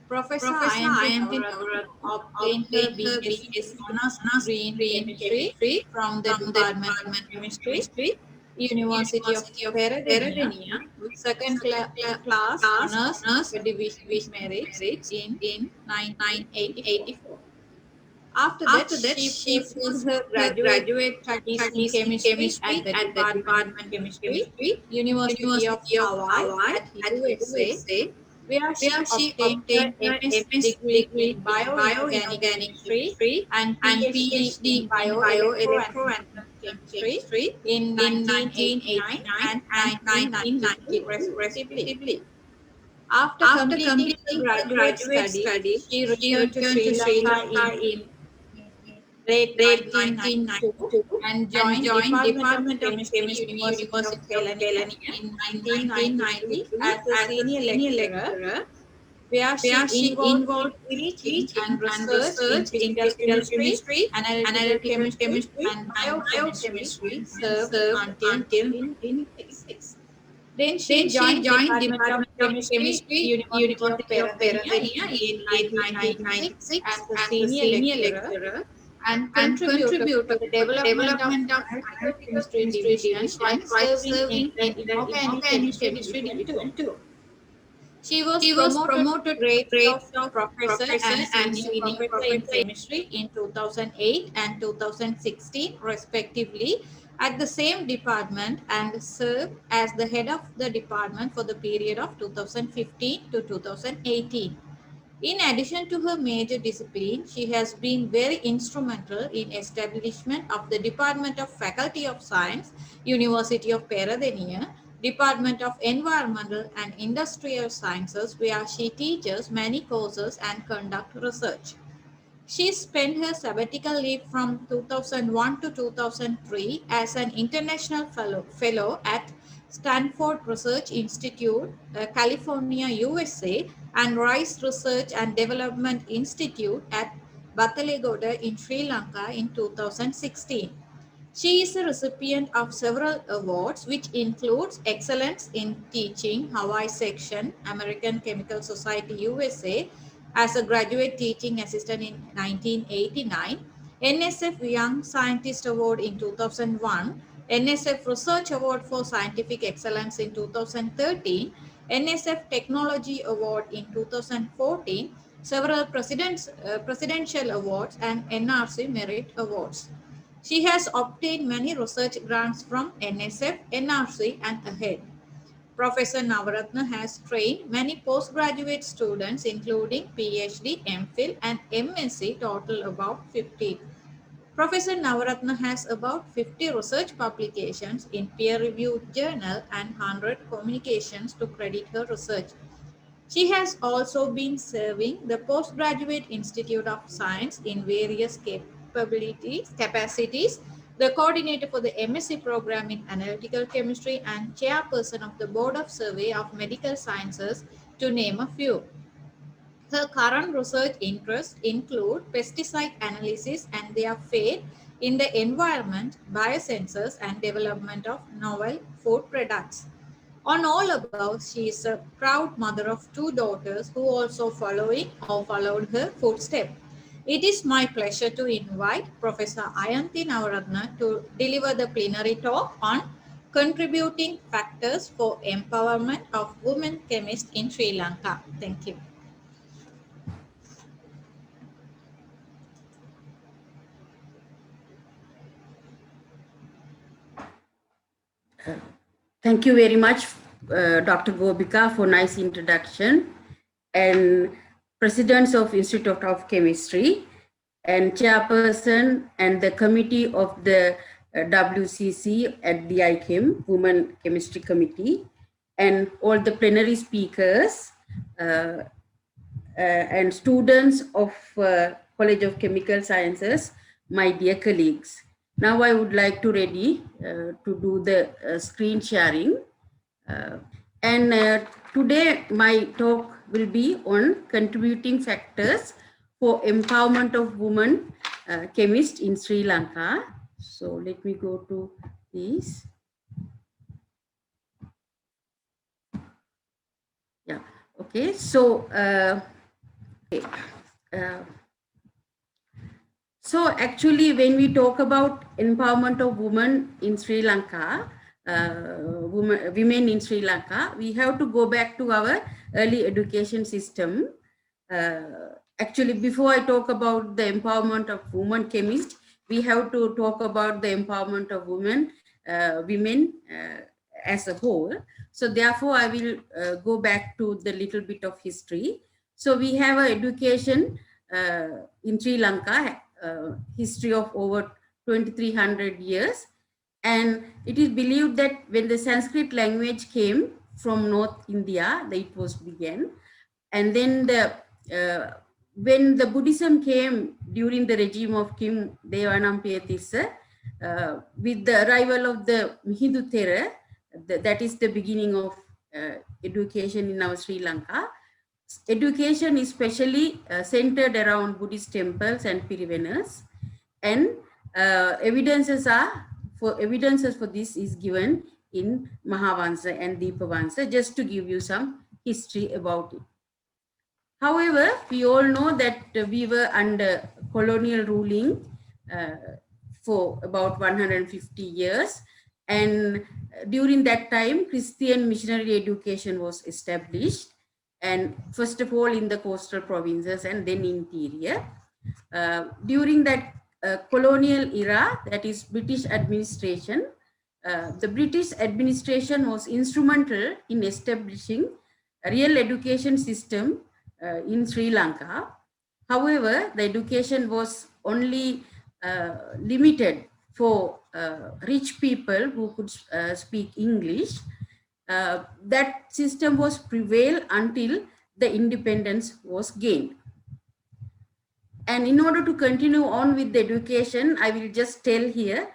Professor Navarra obtained her BSc Honours degree in chemistry from the Department of Chemistry, University of Peradeniya, second class honours with division merit in 1984. After that, she pursued her graduate studies in chemistry at the Department of Chemistry, University of Hawaii at USA, where she obtained her MS degree in bioinorganic chemistry and PhD in bioelectro and chemistry in 1989 and 1990, respectively. After completing her graduate studies, she returned to Sri Lanka in late 1992 and joined Department of Chemistry, University of Kelaniya in 1993 as a senior lecturer, where she involved in teaching and research in physical chemistry, analytical chemistry, and biochemistry, and served until 1996. Then she joined Department of Chemistry, University of Peradeniya in 1996 as a senior lecturer and contributed to the development of analytical chemistry division while serving in the inorganic chemistry division too. She was promoted to grades of professor and senior professor in chemistry in 2008 and 2016 respectively at the same department and served as the head of the department for the period of 2015 to 2018. In addition to her major discipline, she has been very instrumental in establishment of the Department of Faculty of Science, University of Peradeniya, Department of Environmental and Industrial Sciences, where she teaches many courses and conducts research. She spent her sabbatical leave from 2001 to 2003 as an international fellow at Stanford Research Institute, California, USA, and Rice Research and Development Institute at Battalegoda in Sri Lanka in 2016. She is a recipient of several awards, which includes Excellence in Teaching, Hawaii Section, American Chemical Society, USA, as a graduate teaching assistant in 1989, NSF Young Scientist Award in 2001, NSF Research Award for Scientific Excellence in 2013, NSF Technology Award in 2014, several presidential awards, and NRC Merit Awards. She has obtained many research grants from NSF, NRC, and AHEAD. Professor Navarra Radna has trained many postgraduate students, including PhD, MPhil, and MSc, total about 50. Professor Navarra Radna has about 50 research publications in peer-reviewed journal and 100 communications to credit her research. She has also been serving the Postgraduate Institute of Science in various capacities, the coordinator for the MSc program in Analytical Chemistry and chairperson of the Board of Survey of Medical Sciences, to name a few. Her current research interests include pesticide analysis and their fate in the environment, biosensors, and development of novel food products. On all above, she is a proud mother of 2 daughters who also followed her footsteps. It is my pleasure to invite Professor Navarra Radna to deliver the plenary talk on contributing factors for empowerment of women chemists in Sri Lanka. Thank you. Thank you very much, Dr. Gopika, for nice introduction. and presidents of Institute of Chemistry, and chairperson and the committee of the WCC at the IChem, Women Chemistry Committee, and all the plenary speakers and students of College of Chemical Sciences, my dear colleagues. Now I would like to ready to do the screen sharing. Today my talk will be on contributing factors for empowerment of women chemists in Sri Lanka. So let me go to this. Yeah, okay. So, so actually when we talk about empowerment of women in Sri Lanka, women in Sri Lanka, we have to go back to our early education system. Actually, before I talk about the empowerment of women chemists, we have to talk about the empowerment of women as a whole. So therefore, I will go back to the little bit of history. So we have an education in Sri Lanka, history of over 2300 years. And it is believed that when the Sanskrit language came from North India, that it was began. And then when the Buddhism came during the regime of King Devanampiyatissa, with the arrival of the Mihindu Thera, that is the beginning of education in our Sri Lanka. Education is especially centered around Buddhist temples and Pirivenas, and evidences for this is given in Mahavansa and Deepavansa, just to give you some history about it. However, we all know that we were under colonial ruling for about 150 years, and during that time Christian missionary education was established, and first of all in the coastal provinces and then interior. During that colonial era, that is British administration, the British administration was instrumental in establishing a real education system in Sri Lanka. However, the education was only limited for rich people who could speak English. That system was prevailed until the independence was gained. And in order to continue on with the education, I will just tell here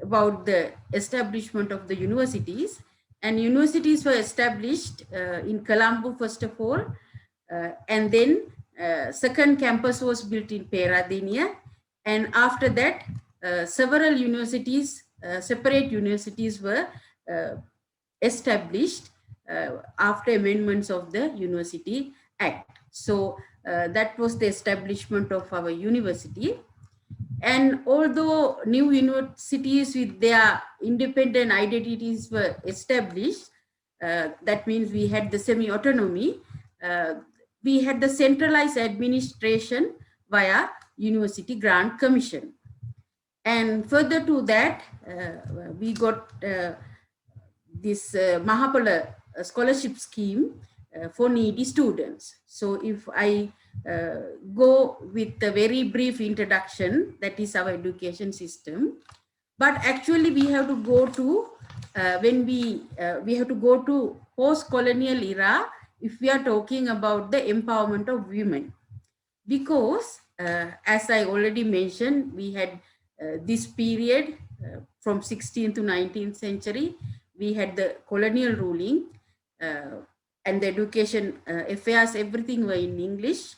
about the establishment of the universities. And universities were established in Colombo, first of all, and then second campus was built in Peradeniya. And after that, several universities, separate universities were established after amendments of the University Act. So that was the establishment of our university. And although new universities with their independent identities were established, that means we had the semi-autonomy, we had the centralized administration via University Grant Commission. And further to that, we got this Mahapala scholarship scheme for needy students. So if I go with a very brief introduction, that is our education system. But actually we have to go to, when we have to go to post-colonial era, if we are talking about the empowerment of women. Because as I already mentioned, we had this period from 16th to 19th century, we had the colonial ruling, and the education affairs, everything were in English.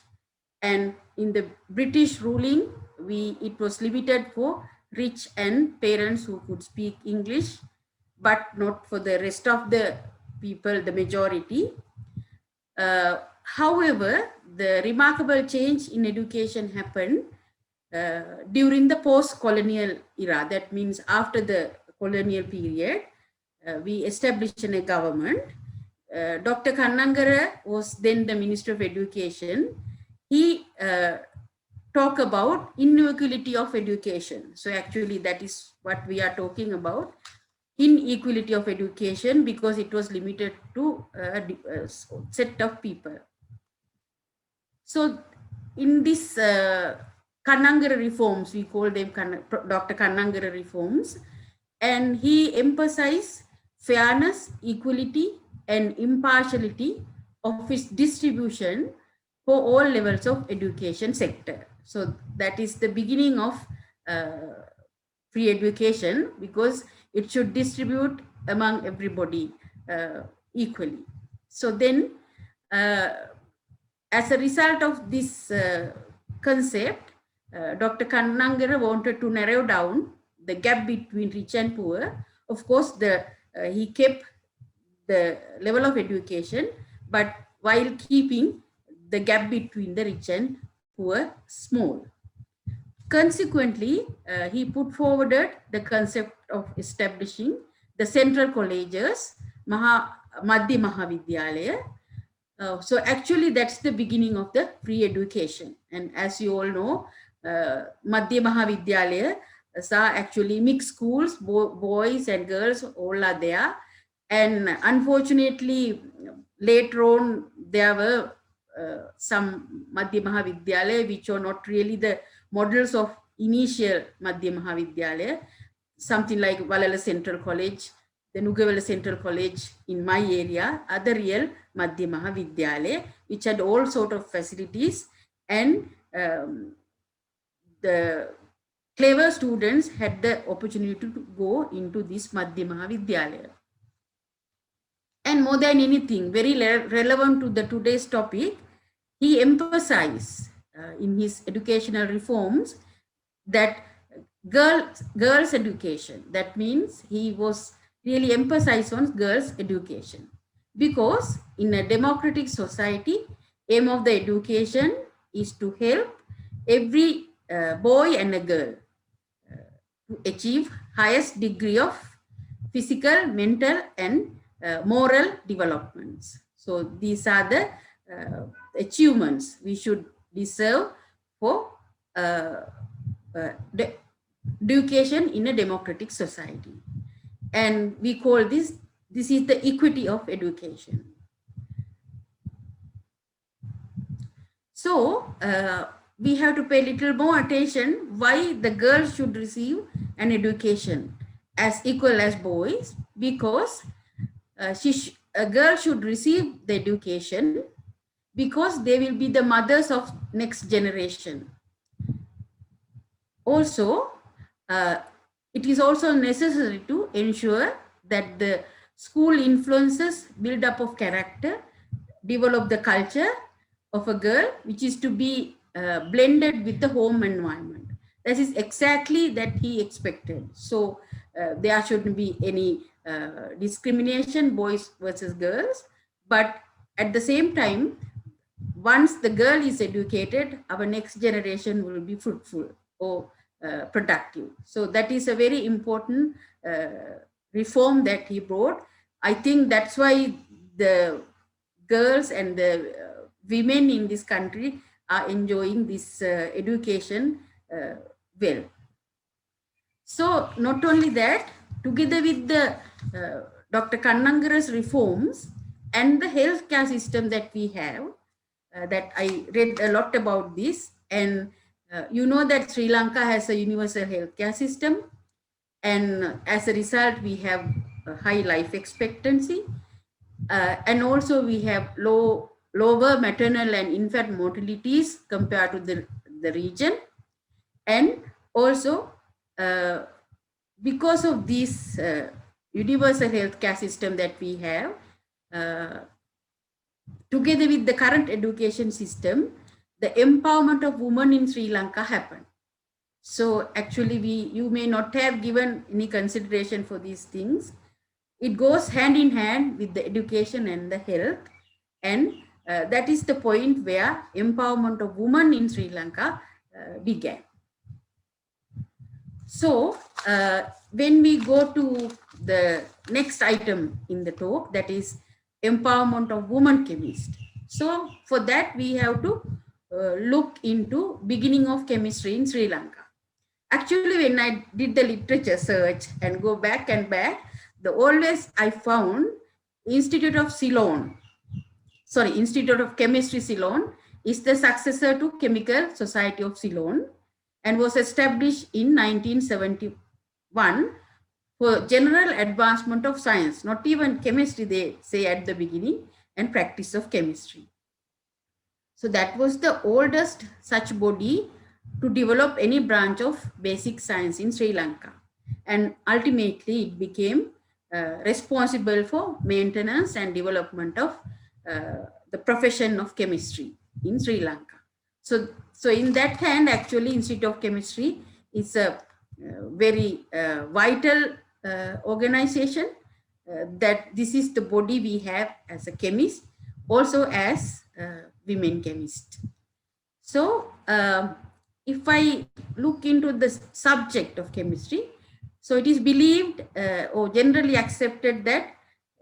And in the British ruling, it was limited for rich and parents who could speak English, but not for the rest of the people, the majority. However, the remarkable change in education happened during the post-colonial era. That means after the colonial period, we established a government. Dr. Kannangara was then the Minister of Education. He talked about inequality of education. So actually that is what we are talking about. inequality of education because it was limited to a set of people. So in this Kannangara reforms, we call them Dr. Kannangara reforms, and he emphasized fairness, equality, and impartiality of its distribution for all levels of education sector. So that is the beginning of free education, because it should distribute among everybody equally. So then, as a result of this concept, Dr. Kannangara wanted to narrow down the gap between rich and poor. Of course, he kept the level of education, but while keeping the gap between the rich and poor small. Consequently, he put forwarded the concept of establishing the central colleges, Madhya Mahavidyalaya. So actually, that's the beginning of the free education. And as you all know, Madhya Mahavidyalaya are actually mixed schools, boys and girls all are there. And unfortunately, later on, there were some Madhya Mahavidyalaya which are not really the models of initial Madhya Mahavidyalaya, something like Valala Central College, the Nugawala Central College in my area, other real Madhya Mahavidyalaya, which had all sort of facilities, and the clever students had the opportunity to go into this Madhya Mahavidyalaya. And more than anything, very relevant to the today's topic, he emphasized in his educational reforms that girls' education. That means he was really emphasized on girls' education, because in a democratic society, aim of the education is to help every boy and a girl to achieve highest degree of physical, mental, and moral developments. So these are the achievements we should deserve for education in a democratic society. And we call this is the equity of education. So we have to pay a little more attention why the girls should receive an education as equal as boys, because a girl should receive the education because they will be the mothers of next generation. Also, it is also necessary to ensure that the school influences build up of character, develop the culture of a girl, which is to be blended with the home environment. That is exactly that he expected. So there shouldn't be any discrimination, boys versus girls, but at the same time, once the girl is educated, our next generation will be fruitful or productive. So that is a very important reform that he brought. I think that's why the girls and the women in this country are enjoying this education well. So not only that, together with the Dr. Kannangara's reforms and the healthcare system that we have, that I read a lot about this, and you know that Sri Lanka has a universal healthcare system, and as a result we have a high life expectancy, and also we have lower maternal and infant mortalities compared to the region. And also because of this universal healthcare system that we have, together with the current education system, the empowerment of women in Sri Lanka happened. So actually you may not have given any consideration for these things. It goes hand in hand with the education and the health. And that is the point where empowerment of women in Sri Lanka began. So when we go to the next item in the talk, that is empowerment of women chemists. So for that we have to look into beginning of chemistry in Sri Lanka. Actually, when I did the literature search and go back and back, the oldest I found, Institute of Chemistry Ceylon is the successor to Chemical Society of Ceylon and was established in 1971 for general advancement of science, not even chemistry, they say at the beginning, and practice of chemistry. So that was the oldest such body to develop any branch of basic science in Sri Lanka. And ultimately it became responsible for maintenance and development of the profession of chemistry in Sri Lanka. So in that hand, actually, Institute of Chemistry is a very vital organization, that this is the body we have as a chemist, also as women chemist. So if I look into the subject of chemistry, so it is believed or generally accepted that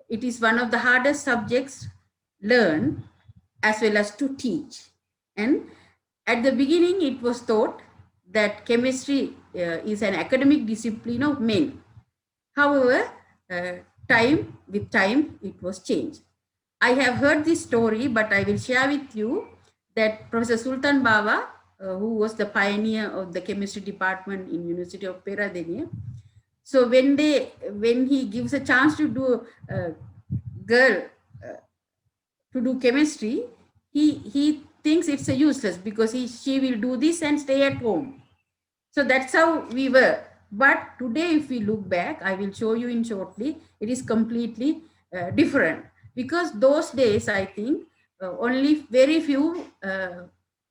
it is one of the hardest subjects learn as well as to teach. And at the beginning, it was thought that chemistry is an academic discipline of men. However, with time, it was changed. I have heard this story, but I will share with you that Professor Sultan Baba, who was the pioneer of the chemistry department in University of Peradeniya, so when he gives a chance to do girl to do chemistry, he thinks it's useless because she will do this and stay at home. So that's how we were. But today, if we look back, I will show you in shortly, it is completely different, because those days, I think, only very few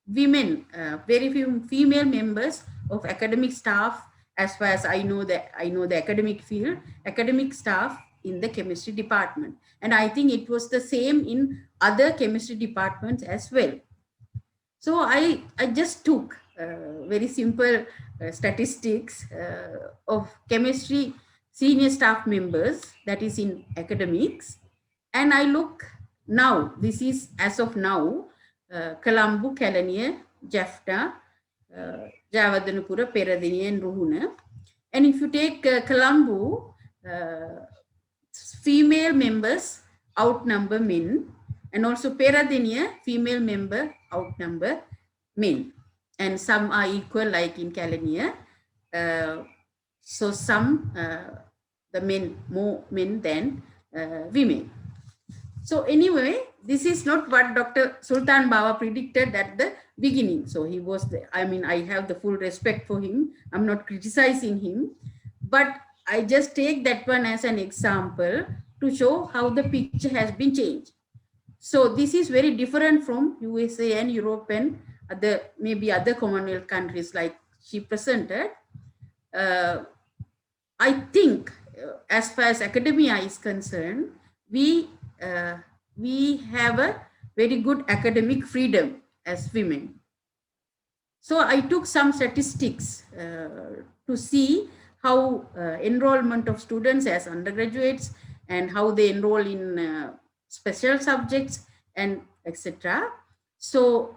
women, very few female members of academic staff, as far as I know the academic field, academic staff in the chemistry department. And I think it was the same in other chemistry departments as well. So I just took very simple statistics of chemistry senior staff members, that is in academics. And I look now, this is as of now, Colombo, Kelaniya, Jaffna, Javadanapura, Peradeniya and Ruhuna. And if you take Colombo, female members outnumber men, and also Peradeniya, female member outnumber men. And some are equal, like in Kelaniya. So some, the men, more men than women. So anyway, this is not what Dr. Sultan Baba predicted at the beginning. So he was, I have the full respect for him. I'm not criticizing him, but I just take that one as an example to show how the picture has been changed. So this is very different from USA and Europe and maybe other Commonwealth countries like she presented. I think as far as academia is concerned, we have a very good academic freedom as women. So I took some statistics to see how enrollment of students as undergraduates and how they enroll in special subjects and etc. So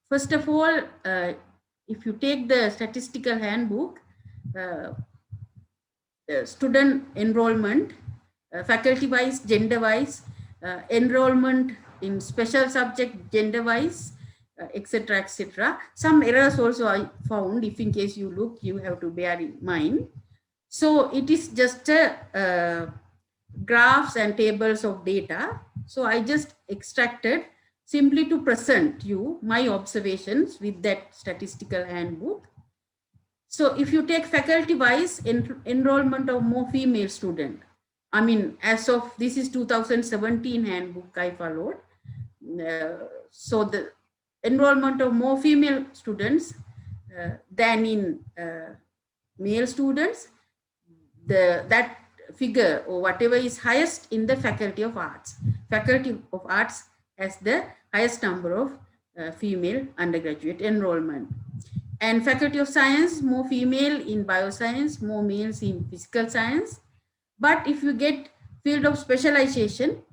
first of all, if you take the statistical handbook, student enrollment, faculty-wise, gender-wise, enrollment in special subject, gender-wise, etc., etc. Some errors also I found. If in case you look, you have to bear in mind. So it is just graphs and tables of data. So I just extracted simply to present you my observations with that statistical handbook. So if you take faculty-wise, enrollment of more female student, as of this is 2017 handbook I followed. So the enrollment of more female students than in male students, that figure or whatever is highest in the Faculty of Arts. Faculty of Arts has the highest number of female undergraduate enrollment. And Faculty of Science, more female in bioscience, more males in physical science. But if you get field of specialization,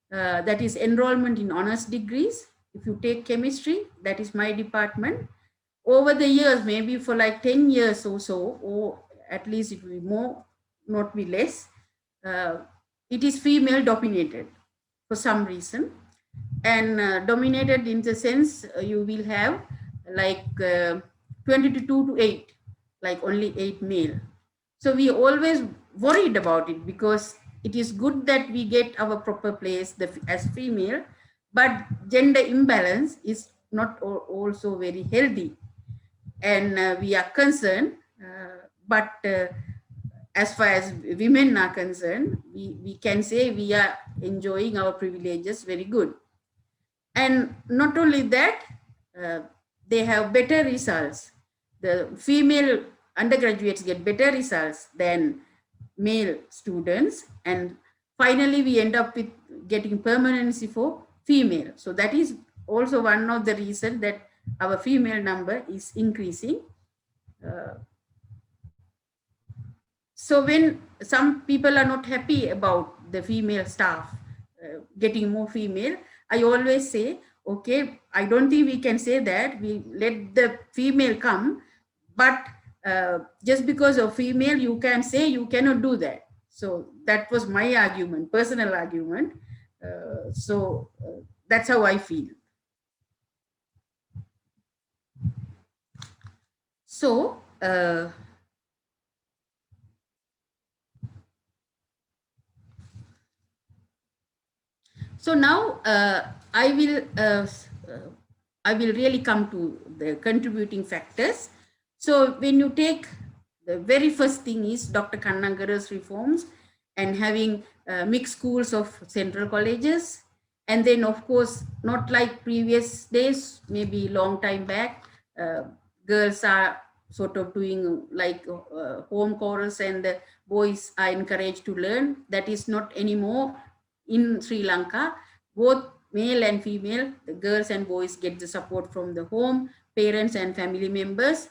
that is enrollment in honors degrees, if you take chemistry, that is my department, over the years, maybe for like 10 years or so, or at least it will be more, not be less, it is female dominated for some reason. And dominated in the sense you will have like 22 to 8, like only 8 male. So we always worried about it, because it is good that we get our proper place as female, but gender imbalance is not also very healthy. And we are concerned, but as far as women are concerned, we can say we are enjoying our privileges very good. And not only that, they have better results. The female undergraduates get better results than male students. And finally, we end up with getting permanency for female. So that is also one of the reasons that our female number is increasing. So when some people are not happy about the female staff getting more female, I always say, okay, I don't think we can say that, we let the female come, but just because of female, you can say you cannot do that. So that was my argument, personal argument. So that's how I feel. So, so now I will really come to the contributing factors. So when you take the very first thing is Dr. Kannagara's reforms and having mixed schools of central colleges. And then of course, not like previous days, maybe long time back, girls are sort of doing like home chorus and the boys are encouraged to learn. That is not anymore in Sri Lanka. Both male and female, the girls and boys get the support from the home, parents and family members.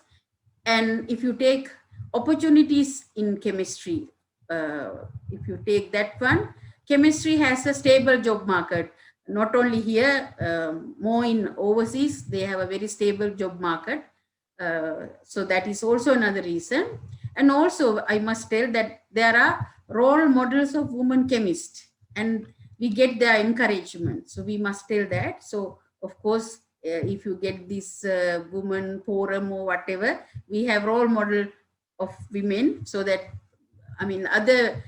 And if you take opportunities in chemistry, if you take that one, chemistry has a stable job market. Not only here, more in overseas, they have a very stable job market. So that is also another reason. And also I must tell that there are role models of women chemists and we get their encouragement. So we must tell that. So of course, if you get this woman forum or whatever, we have role model of women, so that, I mean, other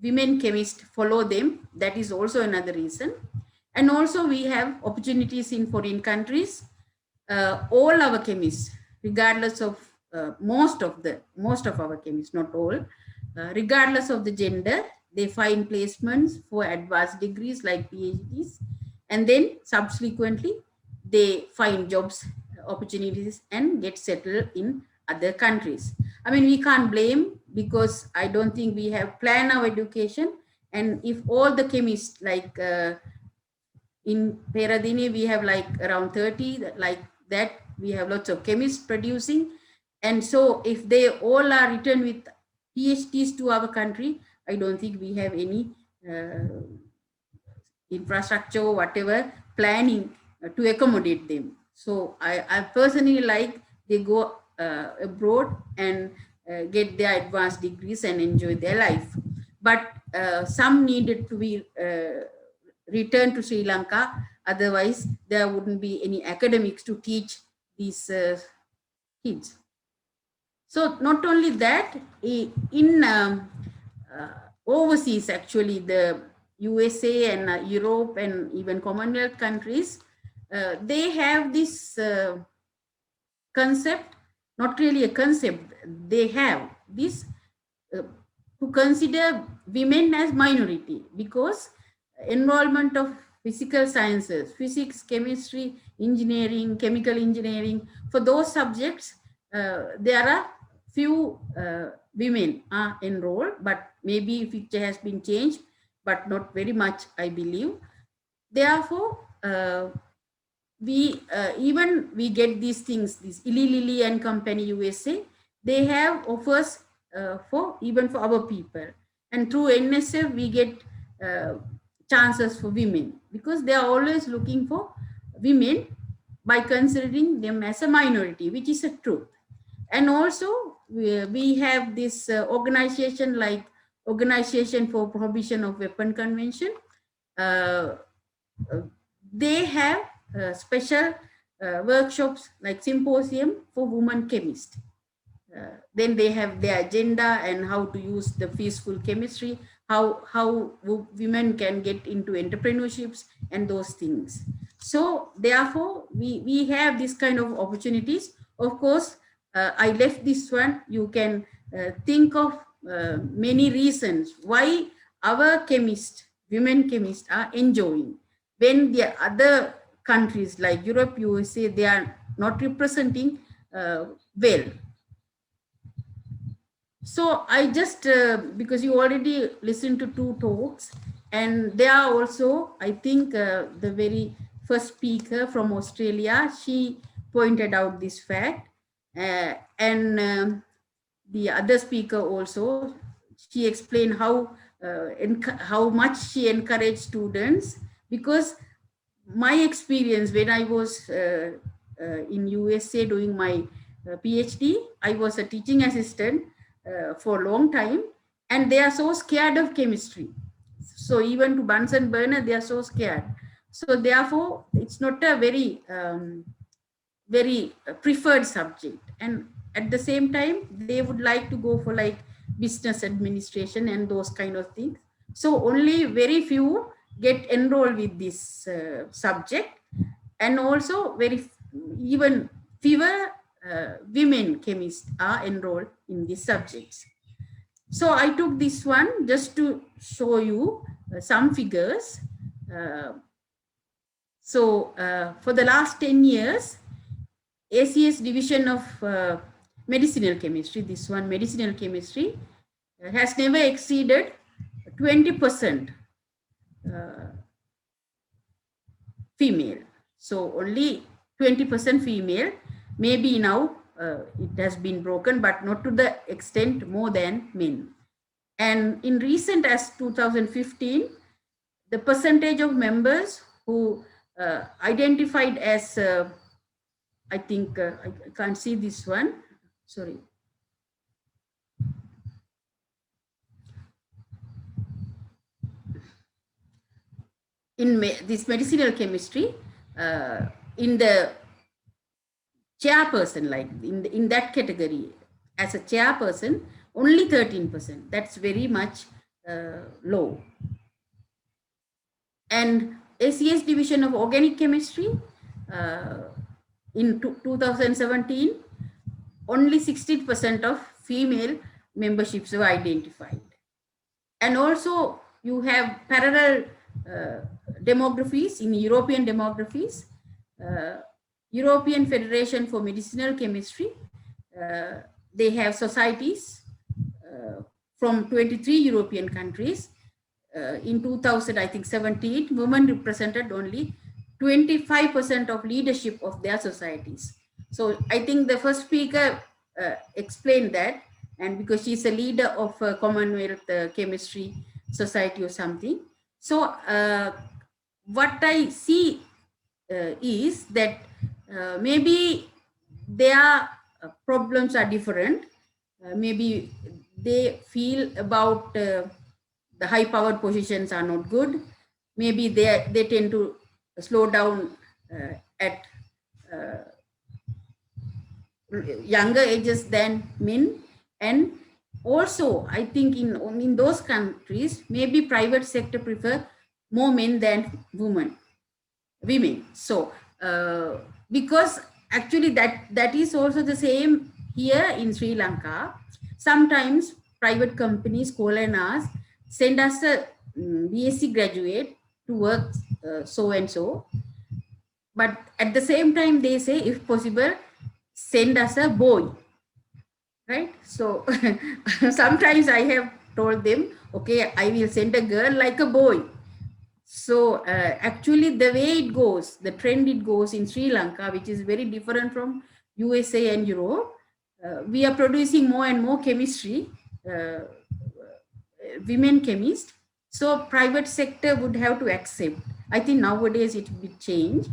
women chemists follow them. That is also another reason. And also we have opportunities in foreign countries. All our chemists, regardless of most of our chemists, not all, regardless of the gender, they find placements for advanced degrees like PhDs, and then subsequently they find jobs opportunities and get settled in other countries. I mean, we can't blame, because I don't think we have planned our education. And if all the chemists, like in Peradini, we have like around 30, like that, we have lots of chemists producing. And so if they all are returned with PhDs to our country, I don't think we have any infrastructure or whatever planning to accommodate them. So I personally like they go abroad and get their advanced degrees and enjoy their life. But some needed to be returned to Sri Lanka, otherwise there wouldn't be any academics to teach these kids. So not only that, in overseas, actually, the USA and Europe and even Commonwealth countries, they have this concept, not really a concept, they have this to consider women as minority, because enrollment of physical sciences, physics, chemistry, engineering, chemical engineering, for those subjects, there are few women are enrolled, but maybe picture has been changed, but not very much, I believe. Therefore, we get these things, this Eli Lilly and Company USA, they have offers for our people. And through NSF, we get chances for women, because they are always looking for women by considering them as a minority, which is a truth. And also we have this organization like Organization for Prohibition of Weapon Convention. They have special workshops like symposium for women chemists. Then they have their agenda and how to use the peaceful chemistry, how women can get into entrepreneurships and those things. So therefore, we have this kind of opportunities. Of course, I left this one. You can think of many reasons why our chemists, women chemists, are enjoying when the other countries like Europe, USA, they are not representing well. So I just, because you already listened to 2 talks, and there are also, I think the very first speaker from Australia, she pointed out this fact, and the other speaker also, she explained how much she encouraged students, because my experience when I was in USA doing my PhD, I was a teaching assistant for a long time, and they are so scared of chemistry. So even to Bunsen burner, they are so scared. So therefore, it's not a very preferred subject. And at the same time, they would like to go for like business administration and those kind of things. So only very few get enrolled with this subject, and also even fewer women chemists are enrolled in these subjects. So I took this one just to show you some figures. For the last 10 years, ACS division of medicinal chemistry, this one medicinal chemistry, has never exceeded 20% female. So only 20% female. Maybe now it has been broken, but not to the extent more than men. And in recent as 2015, the percentage of members who identified as, I think, I can't see this one, sorry. In this medicinal chemistry, in the chairperson, like in that category, as a chairperson, only 13%. That's very much low. And ACS division of organic chemistry, in 2017, only 16% of female memberships were identified. And also you have parallel demographies in European demographies. European Federation for Medicinal Chemistry, they have societies from 23 European countries. In 2017, women represented only 25% of leadership of their societies. So I think the first speaker explained that, and because she's a leader of a Commonwealth Chemistry Society or something. So what I see is that maybe their problems are different. Maybe they feel about the high-powered positions are not good. Maybe they tend to slow down at younger ages than men. And also, I think in those countries, maybe private sector prefer more men than women. So because actually that is also the same here in Sri Lanka. Sometimes private companies call and ask, send us a BSc graduate to work so and so, but at the same time they say, if possible, send us a boy, right? So sometimes I have told them, okay, I will send a girl like a boy. So actually the way it goes, the trend it goes in Sri Lanka, which is very different from USA and Europe, we are producing more and more chemistry, women chemists. So private sector would have to accept. I think nowadays it will change,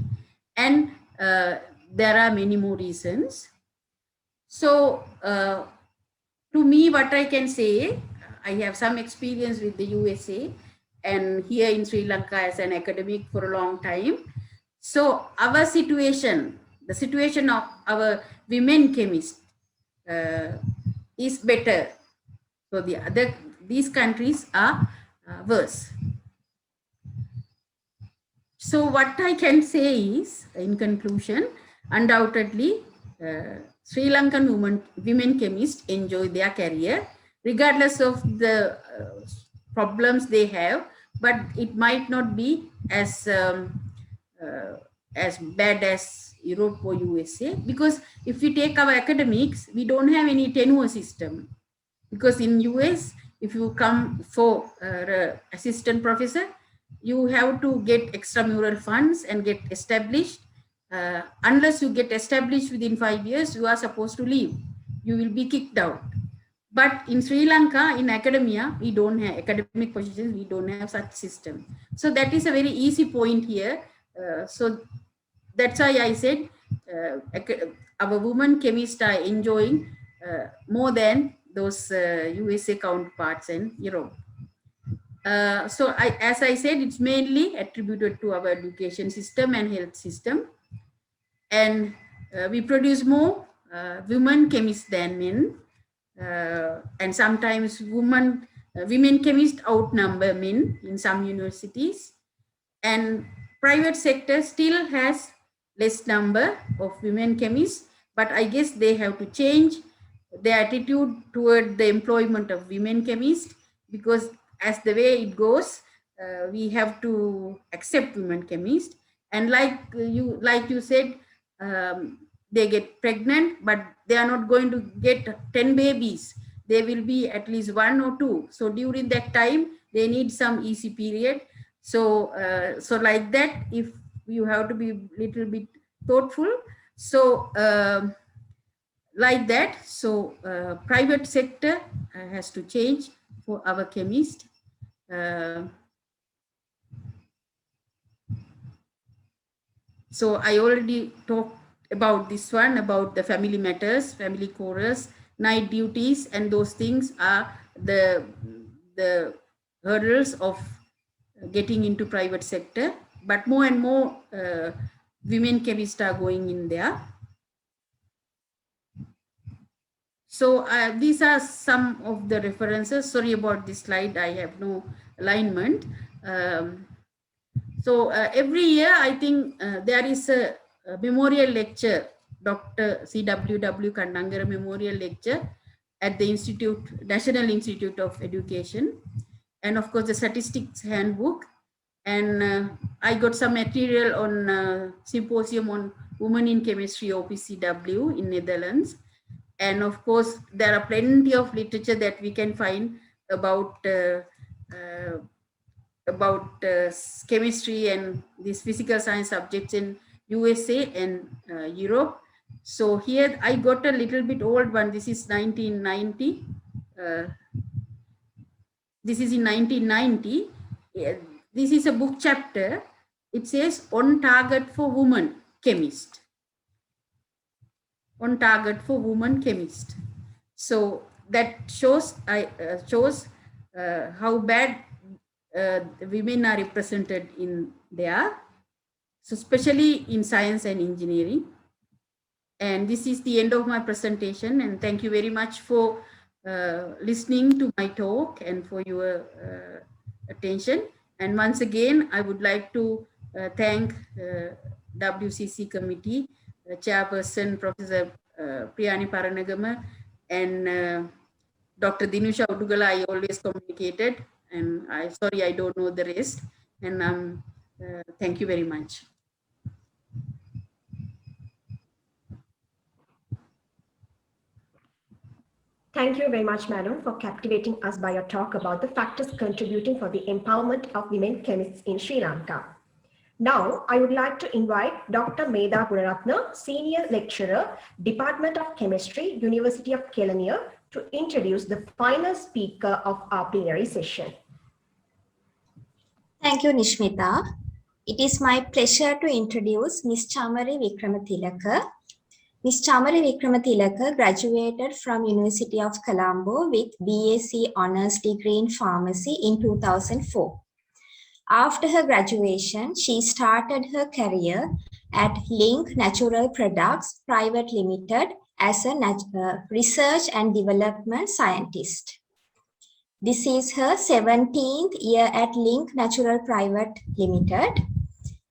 and there are many more reasons. So to me, what I can say, I have some experience with the USA and here in Sri Lanka as an academic for a long time. So our situation, the situation of our women chemists is better. So these countries are worse. So what I can say is, in conclusion, undoubtedly, Sri Lankan women chemists enjoy their career, regardless of the problems they have, but it might not be as bad as Europe or USA, because if we take our academics, we don't have any tenure system. Because in US, if you come for assistant professor, you have to get extramural funds and get established. Unless you get established within 5 years, you are supposed to leave. You will be kicked out. But in Sri Lanka, in academia, we don't have academic positions, we don't have such system. So that is a very easy point here. So that's why I said our women chemists are enjoying more than those USA counterparts in Europe. So as I said, it's mainly attributed to our education system and health system. And we produce more women chemists than men. And sometimes women chemists outnumber men in some universities. And private sector still has less number of women chemists, but I guess they have to change their attitude toward the employment of women chemists, because as the way it goes, we have to accept women chemists. And like you said, they get pregnant, but they are not going to get 10 babies. There will be at least 1 or 2. So during that time, they need some easy period. So like that, if you have to be a little bit thoughtful. So like that, so private sector has to change for our chemists. So I already talked about this one, about the family matters, family chorus, night duties, and those things are the hurdles of getting into private sector. But more and more women chemists are going in there. So these are some of the references. Sorry about this slide, I have no alignment. So every year, I think there is a memorial lecture, Dr. C.W.W. Kannangara Memorial Lecture at the National Institute of Education. And of course, the Statistics Handbook. And I got some material on Symposium on Women in Chemistry, OPCW in Netherlands. And of course, there are plenty of literature that we can find about chemistry and these physical science subjects in USA and Europe. So here I got a little bit old one. This is 1990. This is in 1990. This is a book chapter. It says On Target for Women Chemist. On Target for Women Chemist. So that shows how bad women are represented in there. So especially in science and engineering. And this is the end of my presentation. And thank you very much for listening to my talk and for your attention. And once again, I would like to thank WCC committee, Chairperson Professor Priyani Paranagama and Dr. Dinusha Udugala. I always communicated, and sorry I don't know the rest. And thank you very much. Thank you very much, Madam, for captivating us by your talk about the factors contributing for the empowerment of women chemists in Sri Lanka. Now, I would like to invite Dr. Medha Gunaratna, Senior Lecturer, Department of Chemistry, University of Kelaniya, to introduce the final speaker of our plenary session. Thank you, Nishmita. It is my pleasure to introduce Ms. Chamari Vikramathilaka. Ms. Chamari Vikramathilaka graduated from University of Colombo with BSc Honours degree in Pharmacy in 2004. After her graduation, she started her career at Link Natural Products Private Limited as a research and development scientist. This is her 17th year at Link Natural Private Limited.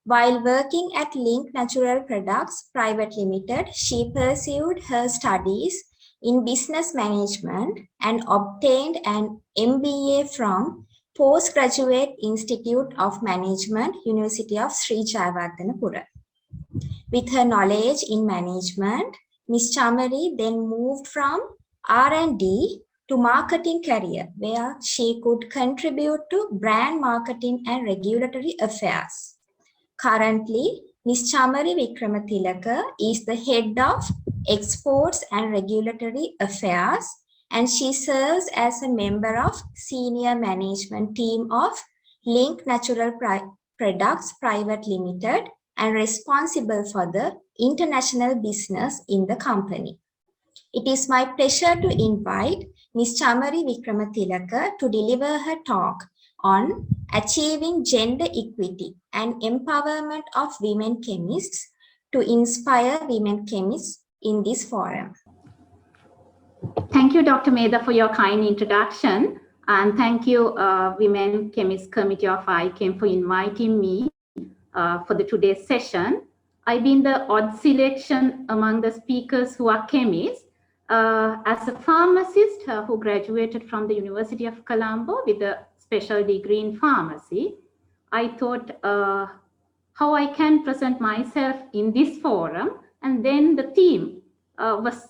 While working at Link Natural Products Private Limited, she pursued her studies in business management and obtained an MBA from Postgraduate Institute of Management, University of Sri Jayawardenepura. With her knowledge in management, Ms. Chamari then moved from R&D to marketing career, where she could contribute to brand marketing and regulatory affairs. Currently, Ms. Chamari Vikramathilaka is the head of Exports and Regulatory Affairs, and she serves as a member of senior management team of Link Natural Products Private Limited and responsible for the international business in the company. It is my pleasure to invite Ms. Chamari Vikramathilaka to deliver her talk on achieving gender equity and empowerment of women chemists to inspire women chemists in this forum. Thank you, Dr. Medha, for your kind introduction. And thank you, Women Chemists Committee of ICHEM, for inviting me for today's session. I've been the odd selection among the speakers who are chemists. As a pharmacist who graduated from the University of Colombo with a special degree in pharmacy, I thought how I can present myself in this forum, and then the theme was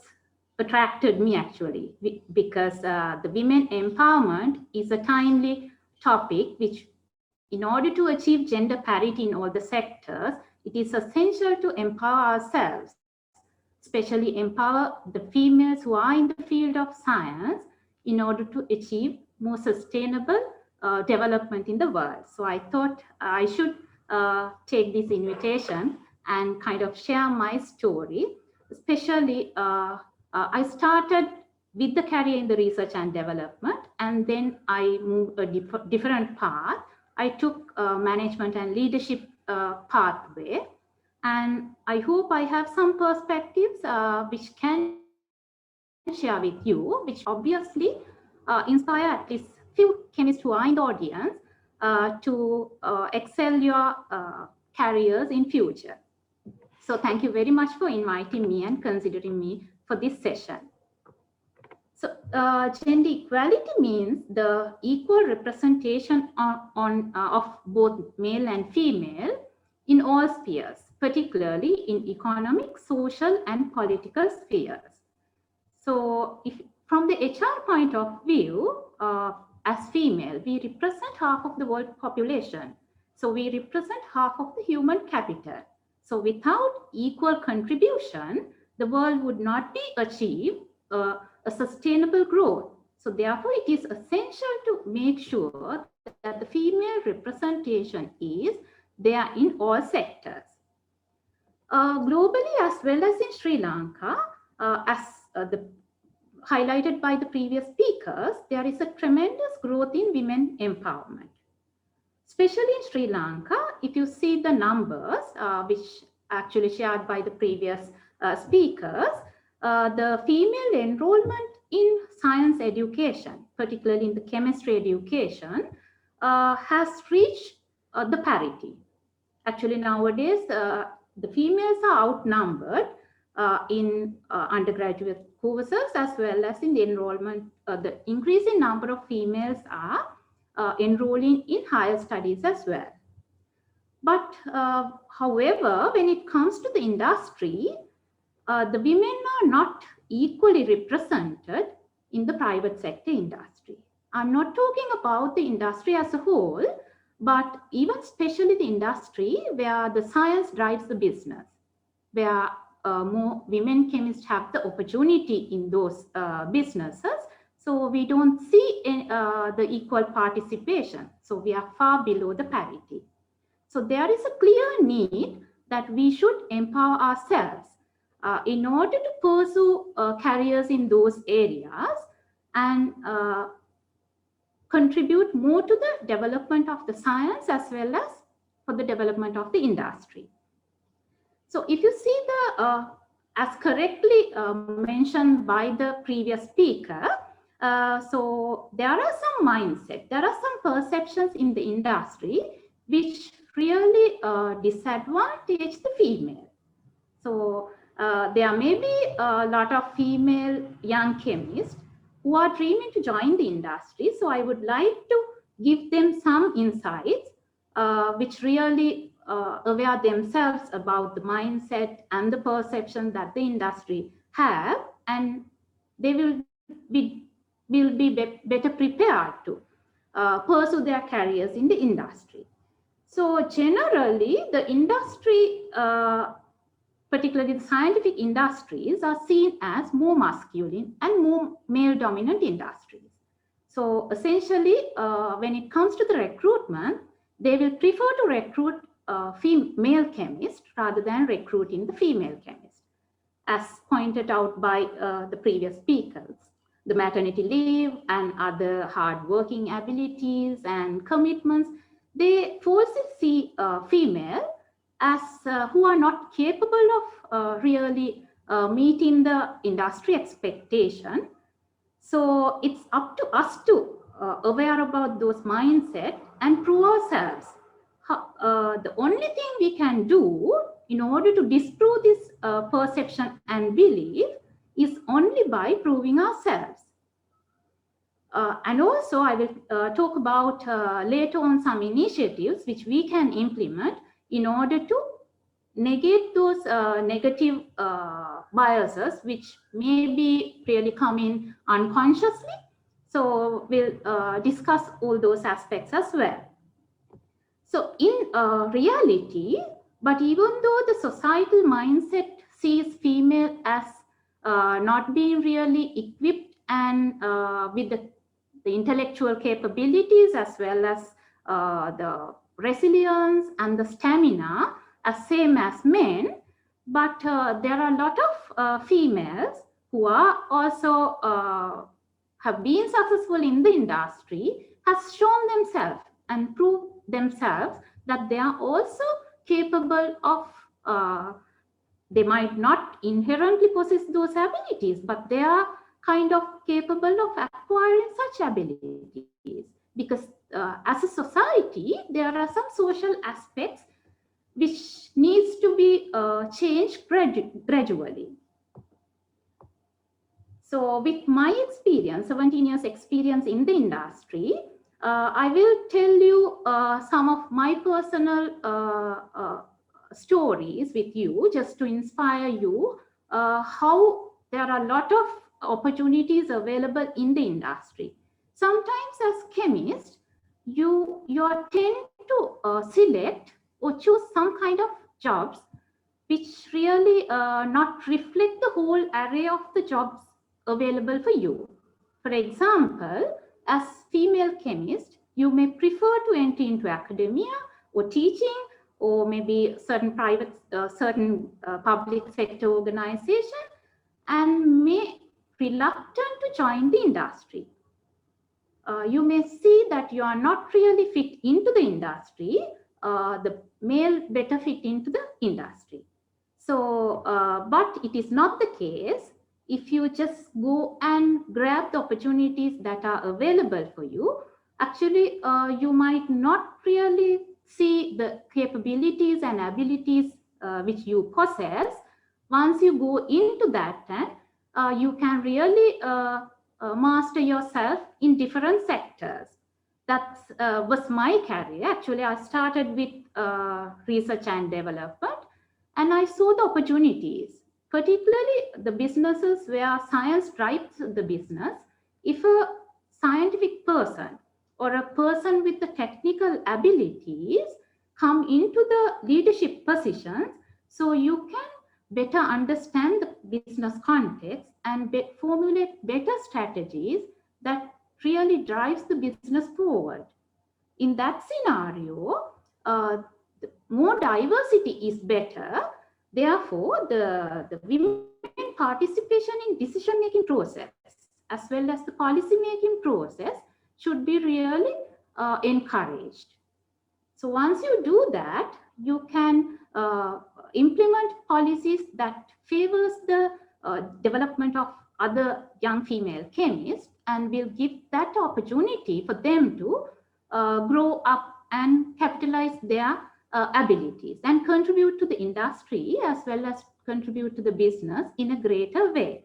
attracted me actually, because the women empowerment is a timely topic which, in order to achieve gender parity in all the sectors, it is essential to empower ourselves, especially empower the females who are in the field of science in order to achieve more sustainable development in the world. So I thought I should take this invitation and kind of share my story. Especially, I started with the career in the research and development, and then I moved a different path. I took management and leadership pathway, and I hope I have some perspectives which can share with you, which obviously inspire at least few chemists who are in the audience to excel your careers in future. So thank you very much for inviting me and considering me for this session. So gender equality means the equal representation of both male and female in all spheres, particularly in economic, social, and political spheres. So if from the HR point of view, as female, we represent half of the world population. So we represent half of the human capital. So without equal contribution, the world would not be achieved a sustainable growth. So therefore, it is essential to make sure that the female representation is there in all sectors. Globally as well as in Sri Lanka, highlighted by the previous speakers, there is a tremendous growth in women empowerment. Especially in Sri Lanka, if you see the numbers, which actually shared by the previous speakers, the female enrollment in science education, particularly in the chemistry education, has reached the parity. Actually, nowadays, the females are outnumbered in undergraduate courses as well as in the enrollment. The increasing number of females are enrolling in higher studies as well. But however, when it comes to the industry, the women are not equally represented in the private sector industry. I'm not talking about the industry as a whole, but even especially the industry where the science drives the business, where more women chemists have the opportunity in those businesses. So we don't see the equal participation. So we are far below the parity. So there is a clear need that we should empower ourselves in order to pursue careers in those areas and contribute more to the development of the science as well as for the development of the industry. So if you see the, as correctly mentioned by the previous speaker, so there are some mindset, there are some perceptions in the industry which really disadvantage the female. So there may be a lot of female young chemists who are dreaming to join the industry. So I would like to give them some insights which really aware themselves about the mindset and the perception that the industry have, and they will be better prepared to pursue their careers in the industry. So generally, the industry, particularly the scientific industries, are seen as more masculine and more male-dominant industries. So essentially, when it comes to the recruitment, they will prefer to recruit male chemists rather than recruiting the female chemist, as pointed out by the previous speakers. The maternity leave and other hard-working abilities and commitments, they falsely see female as who are not capable of really meeting the industry expectation. So it's up to us to aware about those mindset and prove ourselves. The only thing we can do in order to disprove this perception and belief is only by proving ourselves. And also I will talk about later on some initiatives which we can implement in order to negate those negative biases which may be really coming unconsciously. So we'll discuss all those aspects as well. So in reality, but even though the societal mindset sees female as not being really equipped and with the intellectual capabilities as well as the resilience and the stamina as same as men, but there are a lot of females who are also have been successful in the industry, has shown themselves and proved themselves that they are also capable of, they might not inherently possess those abilities, but they are kind of capable of acquiring such abilities, because as a society, there are some social aspects which needs to be changed gradually. So with my experience, 17 years experience in the industry, I will tell you some of my personal stories with you, just to inspire you how there are a lot of opportunities available in the industry. Sometimes as chemists, you tend to select or choose some kind of jobs which really not reflect the whole array of the jobs available for you. For example, as female chemist, you may prefer to enter into academia or teaching, or maybe certain private, public sector organization, and may reluctant to join the industry. You may see that you are not really fit into the industry. The male better fit into the industry. So, but it is not the case. If you just go and grab the opportunities that are available for you, actually, you might not really see the capabilities and abilities which you possess. Once you go into that, you can really master yourself in different sectors. That was my career. Actually, I started with research and development, and I saw the opportunities, particularly the businesses where science drives the business. If a scientific person or a person with the technical abilities come into the leadership positions, so you can better understand the business context and formulate better strategies that really drives the business forward. In that scenario, more diversity is better, Therefore, the women participation in decision-making process as well as the policy-making process should be really encouraged. So once you do that, you can implement policies that favors the development of other young female chemists and will give that opportunity for them to grow up and capitalize their abilities and contribute to the industry as well as contribute to the business in a greater way.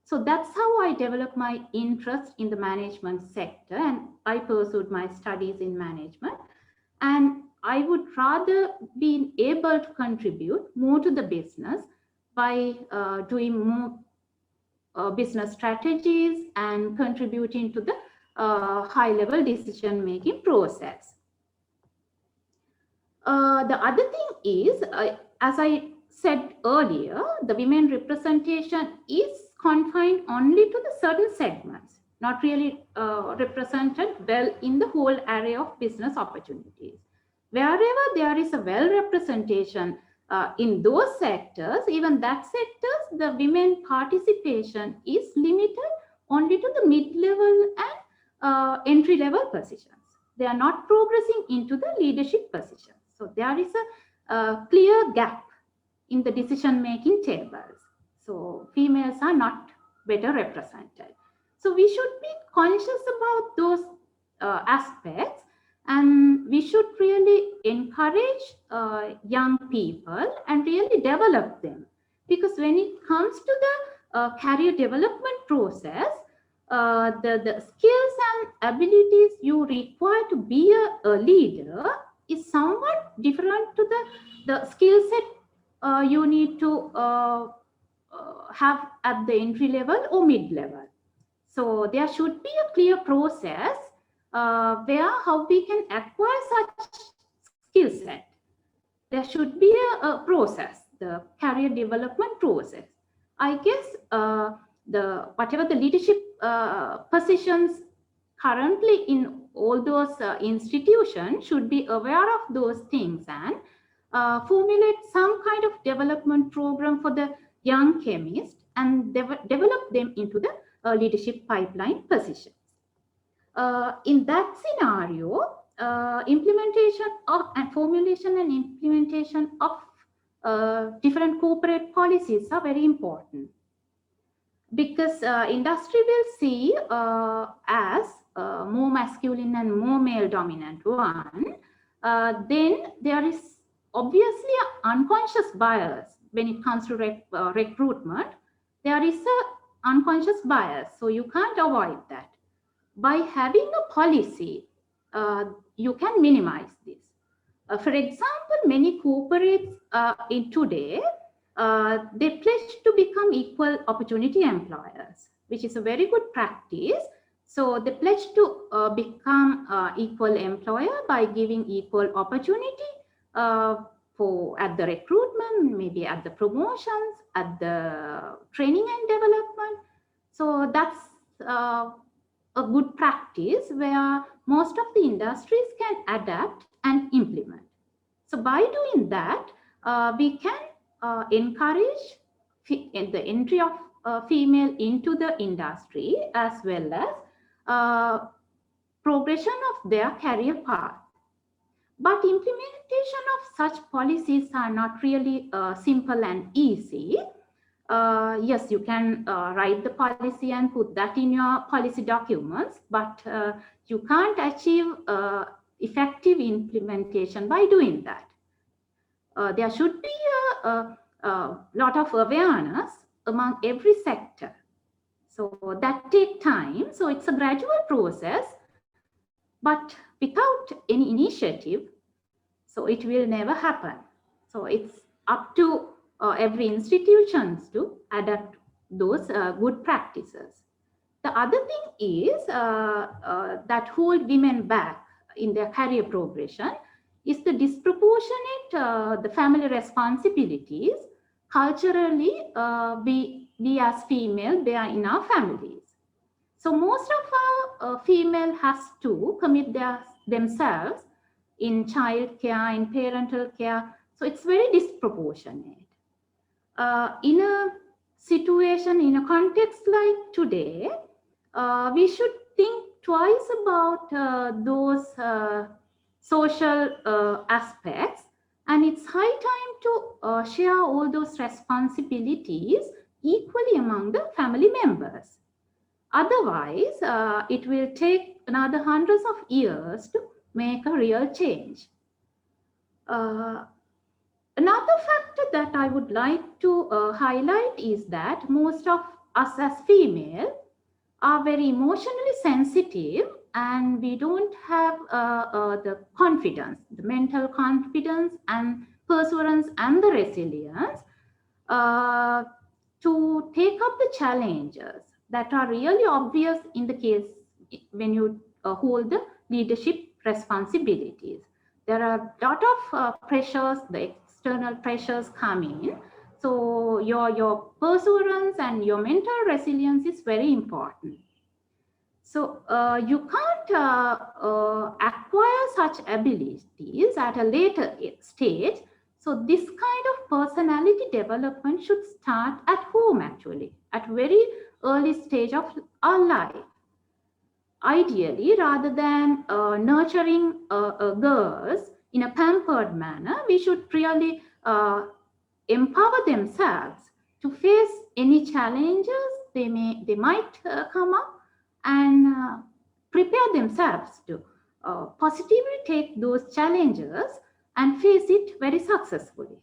So that's how I developed my interest in the management sector, and I pursued my studies in management. And I would rather be able to contribute more to the business by doing more business strategies and contributing to the high-level decision-making process. The other thing is, as I said earlier, the women representation is confined only to the certain segments, not really represented well in the whole array of business opportunities. Wherever there is a well representation in those sectors, even that sectors, the women participation is limited only to the mid-level and entry-level positions. They are not progressing into the leadership positions. So there is a clear gap in the decision-making tables. So females are not better represented. So we should be conscious about those aspects, and we should really encourage young people and really develop them. Because when it comes to the career development process, the skills and abilities you require to be a leader is somewhat different to the skill set you need to have at the entry level or mid level. So there should be a clear process where how we can acquire such skill set. There should be a process, the career development process. I guess whatever the leadership positions currently in all those institutions should be aware of those things and formulate some kind of development program for the young chemists and develop them into the leadership pipeline positions. In that scenario, implementation of and formulation and implementation of different corporate policies are very important, because industry will see as more masculine and more male dominant one, then there is obviously an unconscious bias when it comes to recruitment. There is an unconscious bias, so you can't avoid that. By having a policy, you can minimize this. For example, many corporates in today, they pledge to become equal opportunity employers, which is a very good practice. So they pledge to become equal employer by giving equal opportunity at the recruitment, maybe at the promotions, at the training and development. So that's a good practice where most of the industries can adapt and implement. So by doing that, we can encourage the entry of female into the industry as well as progression of their career path. But implementation of such policies are not really simple and easy. Yes, you can write the policy and put that in your policy documents, but you can't achieve effective implementation by doing that. There should be a lot of awareness among every sector. So that takes time. So it's a gradual process, but without any initiative, so it will never happen. So it's up to every institutions to adapt those good practices. The other thing is that hold women back in their career progression is the disproportionate the family responsibilities culturally we as female bear in our families. So most of our female has to commit themselves in child care, in parental care. So it's very disproportionate. In a situation, in a context like today, we should think twice about those social aspects, and it's high time to share all those responsibilities equally among the family members. Otherwise, it will take another hundreds of years to make a real change. Another factor that I would like to highlight is that most of us as female are very emotionally sensitive, and we don't have the confidence, the mental confidence and perseverance and the resilience to take up the challenges that are really obvious in the case when you hold the leadership responsibilities. There are a lot of pressures, the external pressures come in. So your perseverance and your mental resilience is very important. So you can't acquire such abilities at a later stage. So this kind of personality development should start at home, actually, at very early stage of our life. Ideally, rather than nurturing girls in a pampered manner, we should really empower themselves to face any challenges they might come up, and prepare themselves to positively take those challenges and face it very successfully.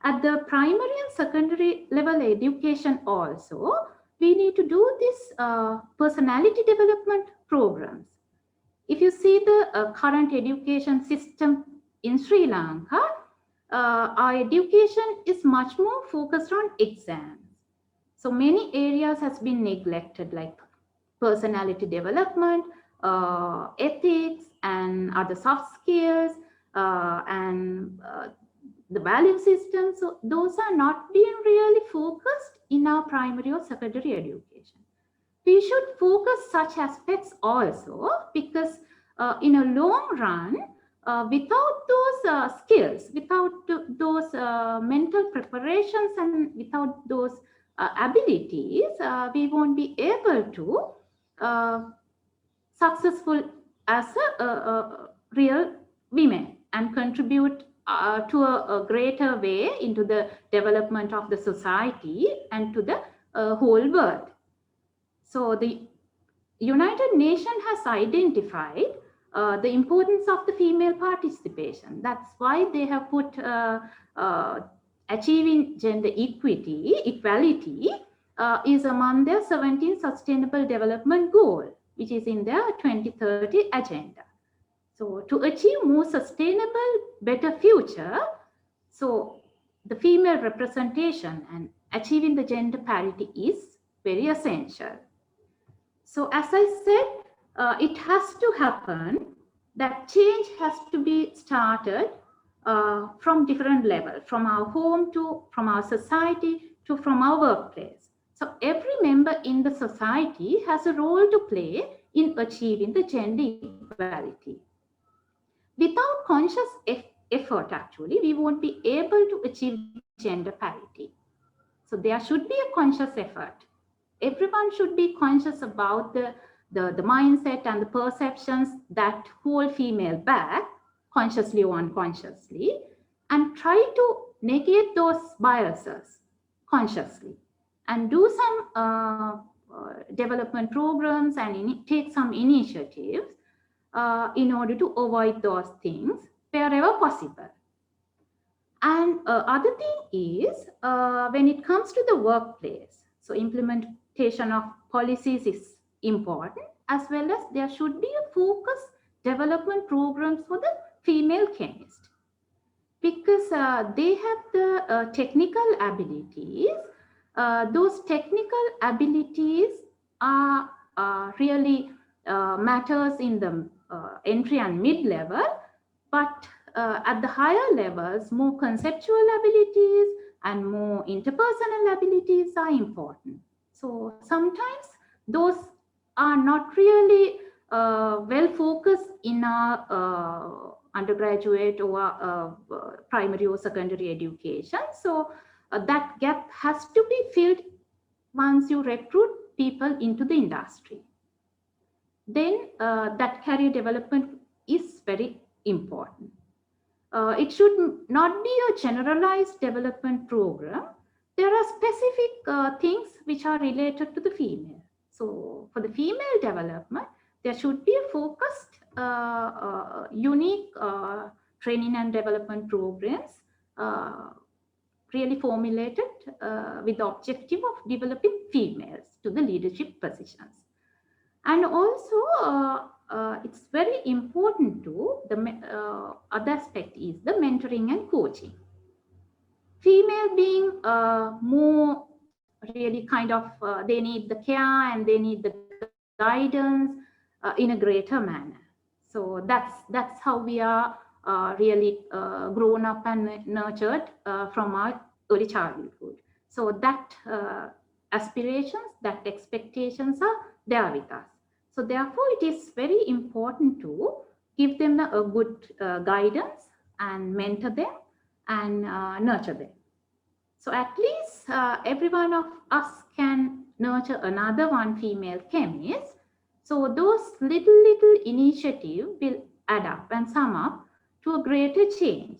At the primary and secondary level education also, we need to do this personality development programs. If you see the current education system in Sri Lanka, our education is much more focused on exams. So many areas has been neglected, like personality development, ethics, and other soft skills, and the value system. So those are not being really focused in our primary or secondary education. We should focus such aspects also, because in a long run, without those skills, without those mental preparations, and without those abilities, we won't be able to successful as a real women and contribute to a greater way into the development of the society and to the whole world. So the United Nations has identified the importance of the female participation. That's why they have put achieving gender equality is among their 17 Sustainable Development Goal, which is in their 2030 agenda. So to achieve more sustainable, better future, so the female representation and achieving the gender parity is very essential. So as I said, it has to happen, that change has to be started from different levels, from our home to from our society to from our workplace. So every member in the society has a role to play in achieving the gender equality. Without conscious effort, actually, we won't be able to achieve gender parity. So there should be a conscious effort. Everyone should be conscious about the mindset and the perceptions that hold female back, consciously or unconsciously, and try to negate those biases consciously, and do some development programs and take some initiatives in order to avoid those things wherever possible. And other thing is, when it comes to the workplace, so implementation of policies is important, as well as there should be a focused development programs for the female chemist, because they have the technical abilities. Those technical abilities are really matters in the entry and mid-level, but at the higher levels, more conceptual abilities and more interpersonal abilities are important. So sometimes those are not really well focused in our undergraduate or primary or secondary education. So that gap has to be filled once you recruit people into the industry. Then that career development is very important. It should not be a generalized development program. There are specific things which are related to the female. So for the female development, there should be a focused, unique training and development programs really formulated with the objective of developing females to the leadership positions. And also, it's very important to the other aspect is the mentoring and coaching. Female being more really kind of, they need the care and they need the guidance in a greater manner. So that's how we are really grown up and nurtured from our early childhood. So that aspirations, that expectations are there with us. So therefore, it is very important to give them a good guidance and mentor them and nurture them. So at least every one of us can nurture another one female chemist. So those little initiatives will add up and sum up to a greater change.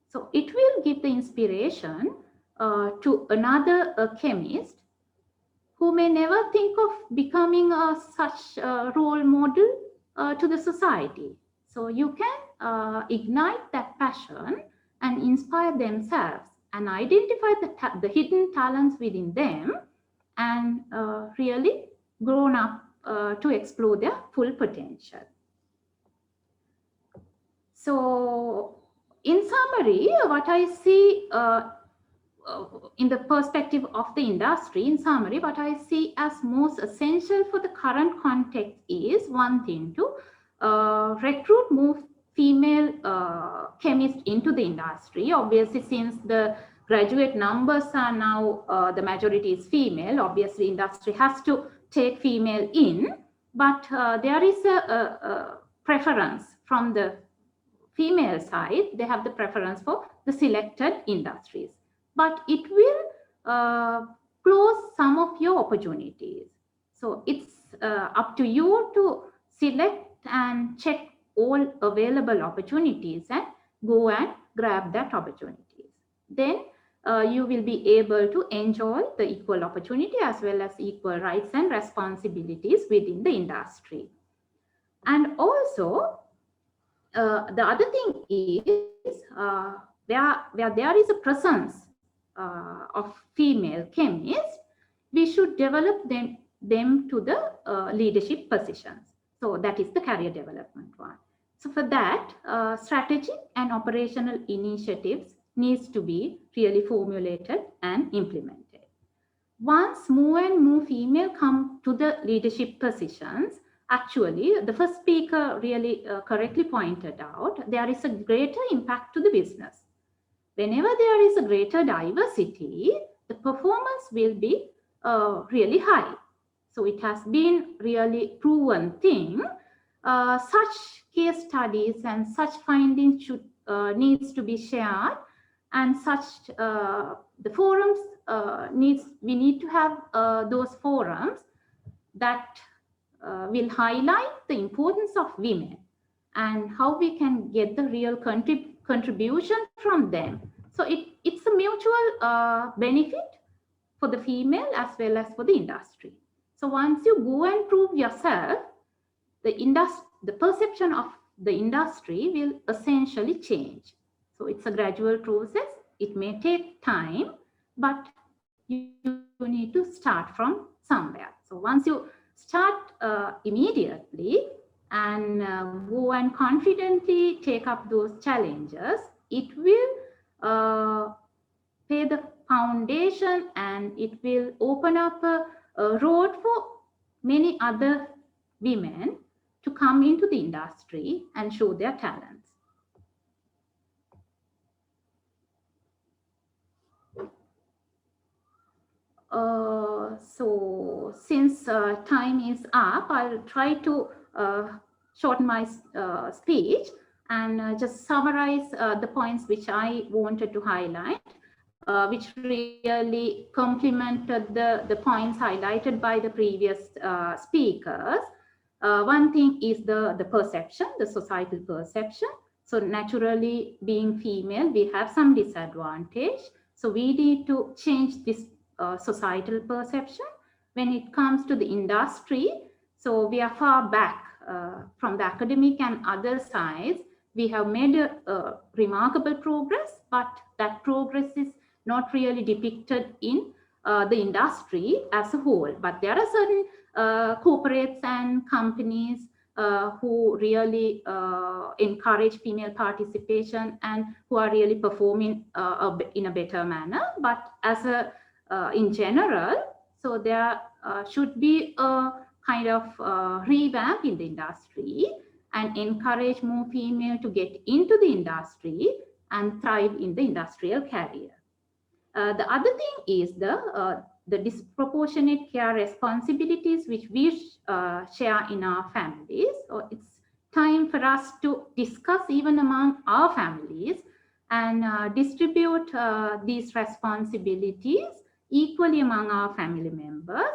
So it will give the inspiration to another chemist who may never think of becoming such a role model to the society. So you can ignite that passion and inspire themselves and identify the hidden talents within them and really grown up to explore their full potential. So in summary, what I see in the perspective of the industry, in summary, what I see as most essential for the current context is one thing, to recruit more female chemists into the industry. Obviously, since the graduate numbers are now, the majority is female, obviously industry has to take female in, but there is a preference from the female side. They have the preference for the selected industries, but it will close some of your opportunities. So it's up to you to select and check all available opportunities and go and grab that opportunities. Then you will be able to enjoy the equal opportunity as well as equal rights and responsibilities within the industry. And also, the other thing is where there is a presence of female chemists, we should develop them to the leadership positions. So that is the career development one. So for that, strategic and operational initiatives needs to be really formulated and implemented. Once more and more female come to the leadership positions, actually, the first speaker really correctly pointed out, there is a greater impact to the business. Whenever there is a greater diversity, the performance will be really high. So it has been really proven thing. Such case studies and such findings should needs to be shared, and such the forums we need to have those forums that will highlight the importance of women and how we can get the real contribution from them. So it's a mutual benefit for the female as well as for the industry. So once you go and prove yourself, the perception of the industry will essentially change. So it's a gradual process. It may take time, but you need to start from somewhere. So once you start immediately and go and confidently take up those challenges, it will pay the foundation and it will open up a road for many other women to come into the industry and show their talents. So since time is up, I'll try to shorten my speech and just summarize the points which I wanted to highlight. which really complemented the points highlighted by the previous speakers. One thing is the perception, the societal perception. So naturally, being female, we have some disadvantage. So we need to change this societal perception. When it comes to the industry, so we are far back from the academic and other sides. We have made a remarkable progress, but that progress is not really depicted in the industry as a whole. But there are certain corporates and companies who really encourage female participation and who are really performing in a better manner. But as a in general, so there should be a kind of revamp in the industry and encourage more female to get into the industry and thrive in the industrial career. The other thing is the disproportionate care responsibilities which we share in our families. So it's time for us to discuss even among our families and distribute these responsibilities equally among our family members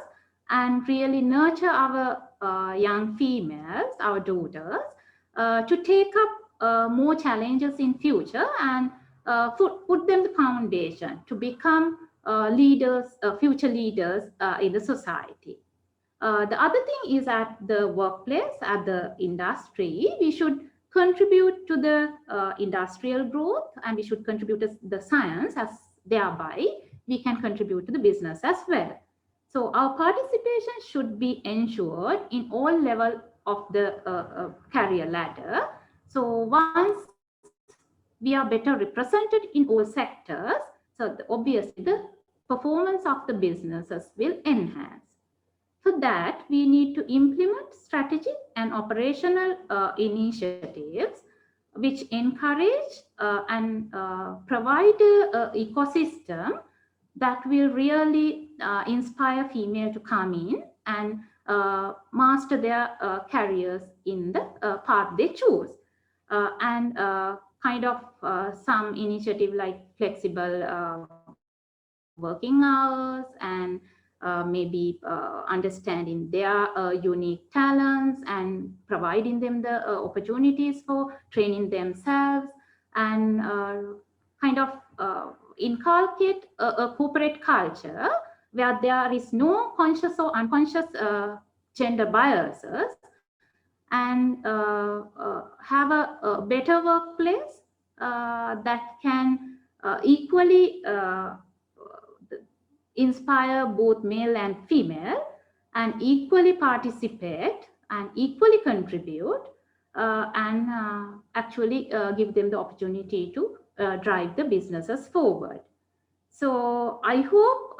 and really nurture our young females, our daughters, to take up more challenges in future and put them the foundation to become leaders, future leaders in the society. The other thing is at the workplace, at the industry, we should contribute to the industrial growth and we should contribute to the science, as thereby we can contribute to the business as well. So our participation should be ensured in all levels of the career ladder. So once we are better represented in all sectors, so obviously the performance of the businesses will enhance. For that, we need to implement strategic and operational initiatives which encourage and provide an ecosystem that will really inspire female to come in and master their careers in the path they choose. And kind of some initiative like flexible working hours and maybe understanding their unique talents and providing them the opportunities for training themselves and kind of inculcate a corporate culture where there is no conscious or unconscious gender biases and have a better workplace that can equally inspire both male and female and equally participate and equally contribute and actually give them the opportunity to drive the businesses forward. So I hope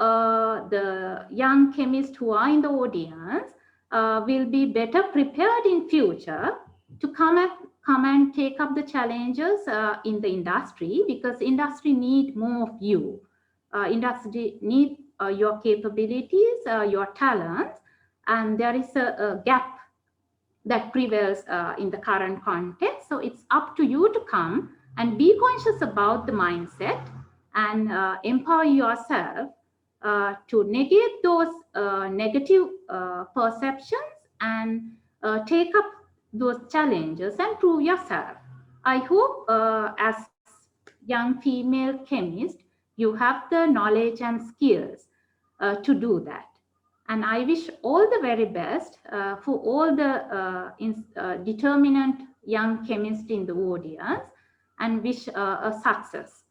the young chemists who are in the audience will be better prepared in future to come and take up the challenges in the industry, because industry need more of you. Industry need your capabilities, your talents, and there is a gap that prevails in the current context. So it's up to you to come and be conscious about the mindset and empower yourself to negate those negative perceptions and take up those challenges and prove yourself. I hope as young female chemists, you have the knowledge and skills to do that. And I wish all the very best for all the determinant young chemists in the audience and wish a success.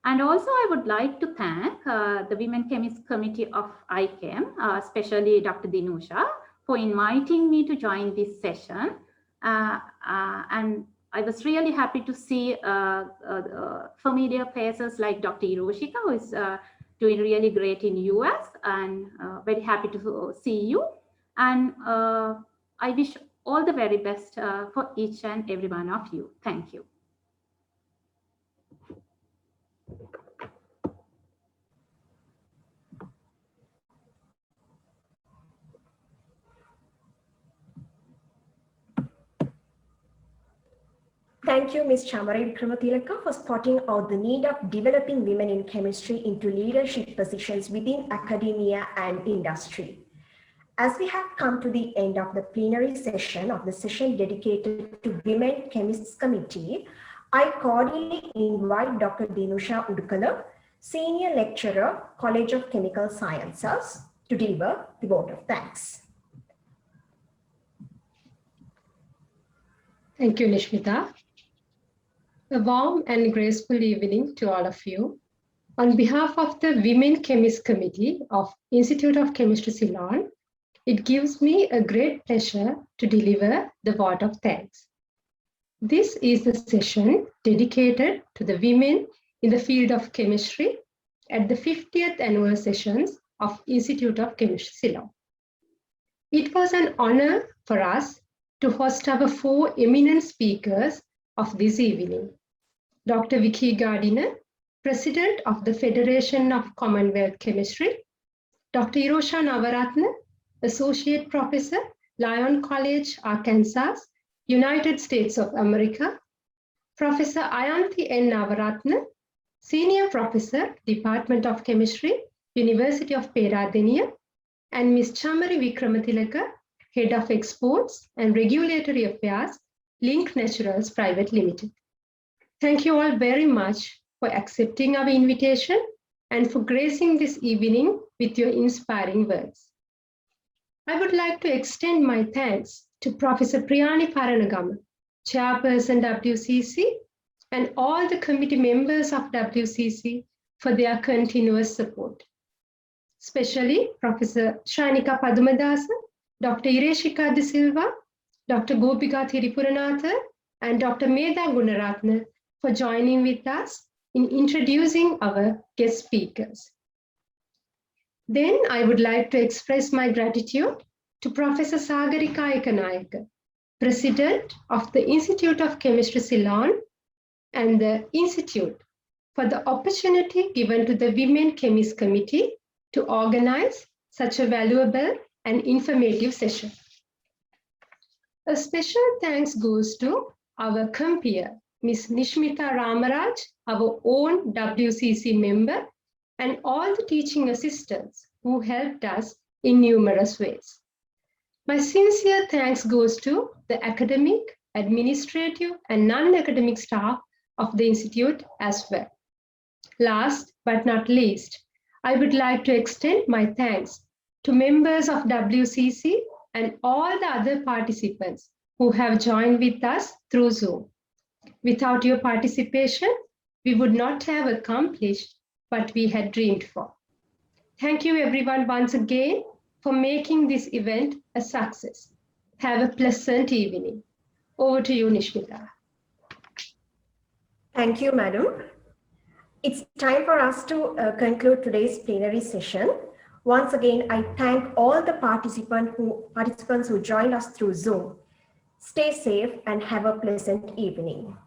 And also I would like to thank the Women Chemists Committee of IChem, especially Dr. Dinusha, for inviting me to join this session. And I was really happy to see familiar faces like Dr. Hiroshika, who is doing really great in US, and very happy to see you. And I wish all the very best for each and every one of you. Thank you. Thank you, Ms. Chamari Vikramathilaka, for spotting out the need of developing women in chemistry into leadership positions within academia and industry. As we have come to the end of the plenary session of the session dedicated to Women Chemists Committee, I cordially invite Dr. Dinusha Udukala, Senior Lecturer, College of Chemical Sciences, to deliver the vote of thanks. Thank you, Nishmita. A warm and graceful evening to all of you. On behalf of the Women Chemists Committee of Institute of Chemistry, Ceylon, it gives me a great pleasure to deliver the vote of thanks. This is the session dedicated to the women in the field of chemistry at the 50th annual sessions of Institute of Chemistry, Ceylon. It was an honor for us to host our 4 eminent speakers of this evening. Dr. Vikki Garin, President of the Federation of Commonwealth Chemistry, Dr. Navarra Radna, Associate Professor, Lyon College, Arkansas, United States of America, Professor Ayanti N. Navarra Radna, Senior Professor, Department of Chemistry, University of Peradeniya, and Ms. Chamari Vikramathilaka, Head of Exports and Regulatory Affairs, Link Naturals Private Limited. Thank you all very much for accepting our invitation and for gracing this evening with your inspiring words. I would like to extend my thanks to Professor Priyani Paranagama, Chairperson WCC, and all the committee members of WCC for their continuous support. Especially Professor Shranika Padumadasa, Dr. Ireshika De Silva, Dr. Gopika Thiripuranatha, and Dr. Medha Gunaratna for joining with us in introducing our guest speakers. Then I would like to express my gratitude to Professor Sagarika Ekanayaka, President of the Institute of Chemistry, Ceylon, and the Institute for the opportunity given to the Women Chemists Committee to organize such a valuable and informative session. A special thanks goes to our compeer, Ms. Nishmita Ramaraj, our own WCC member, and all the teaching assistants who helped us in numerous ways. My sincere thanks goes to the academic, administrative, and non-academic staff of the Institute as well. Last but not least, I would like to extend my thanks to members of WCC and all the other participants who have joined with us through Zoom. Without your participation, we would not have accomplished what we had dreamed for. Thank you everyone once again for making this event a success. Have a pleasant evening. Over to you, Nishmita. Thank you, Madam. It's time for us to conclude today's plenary session. Once again, I thank all the participants who joined us through Zoom. Stay safe and have a pleasant evening.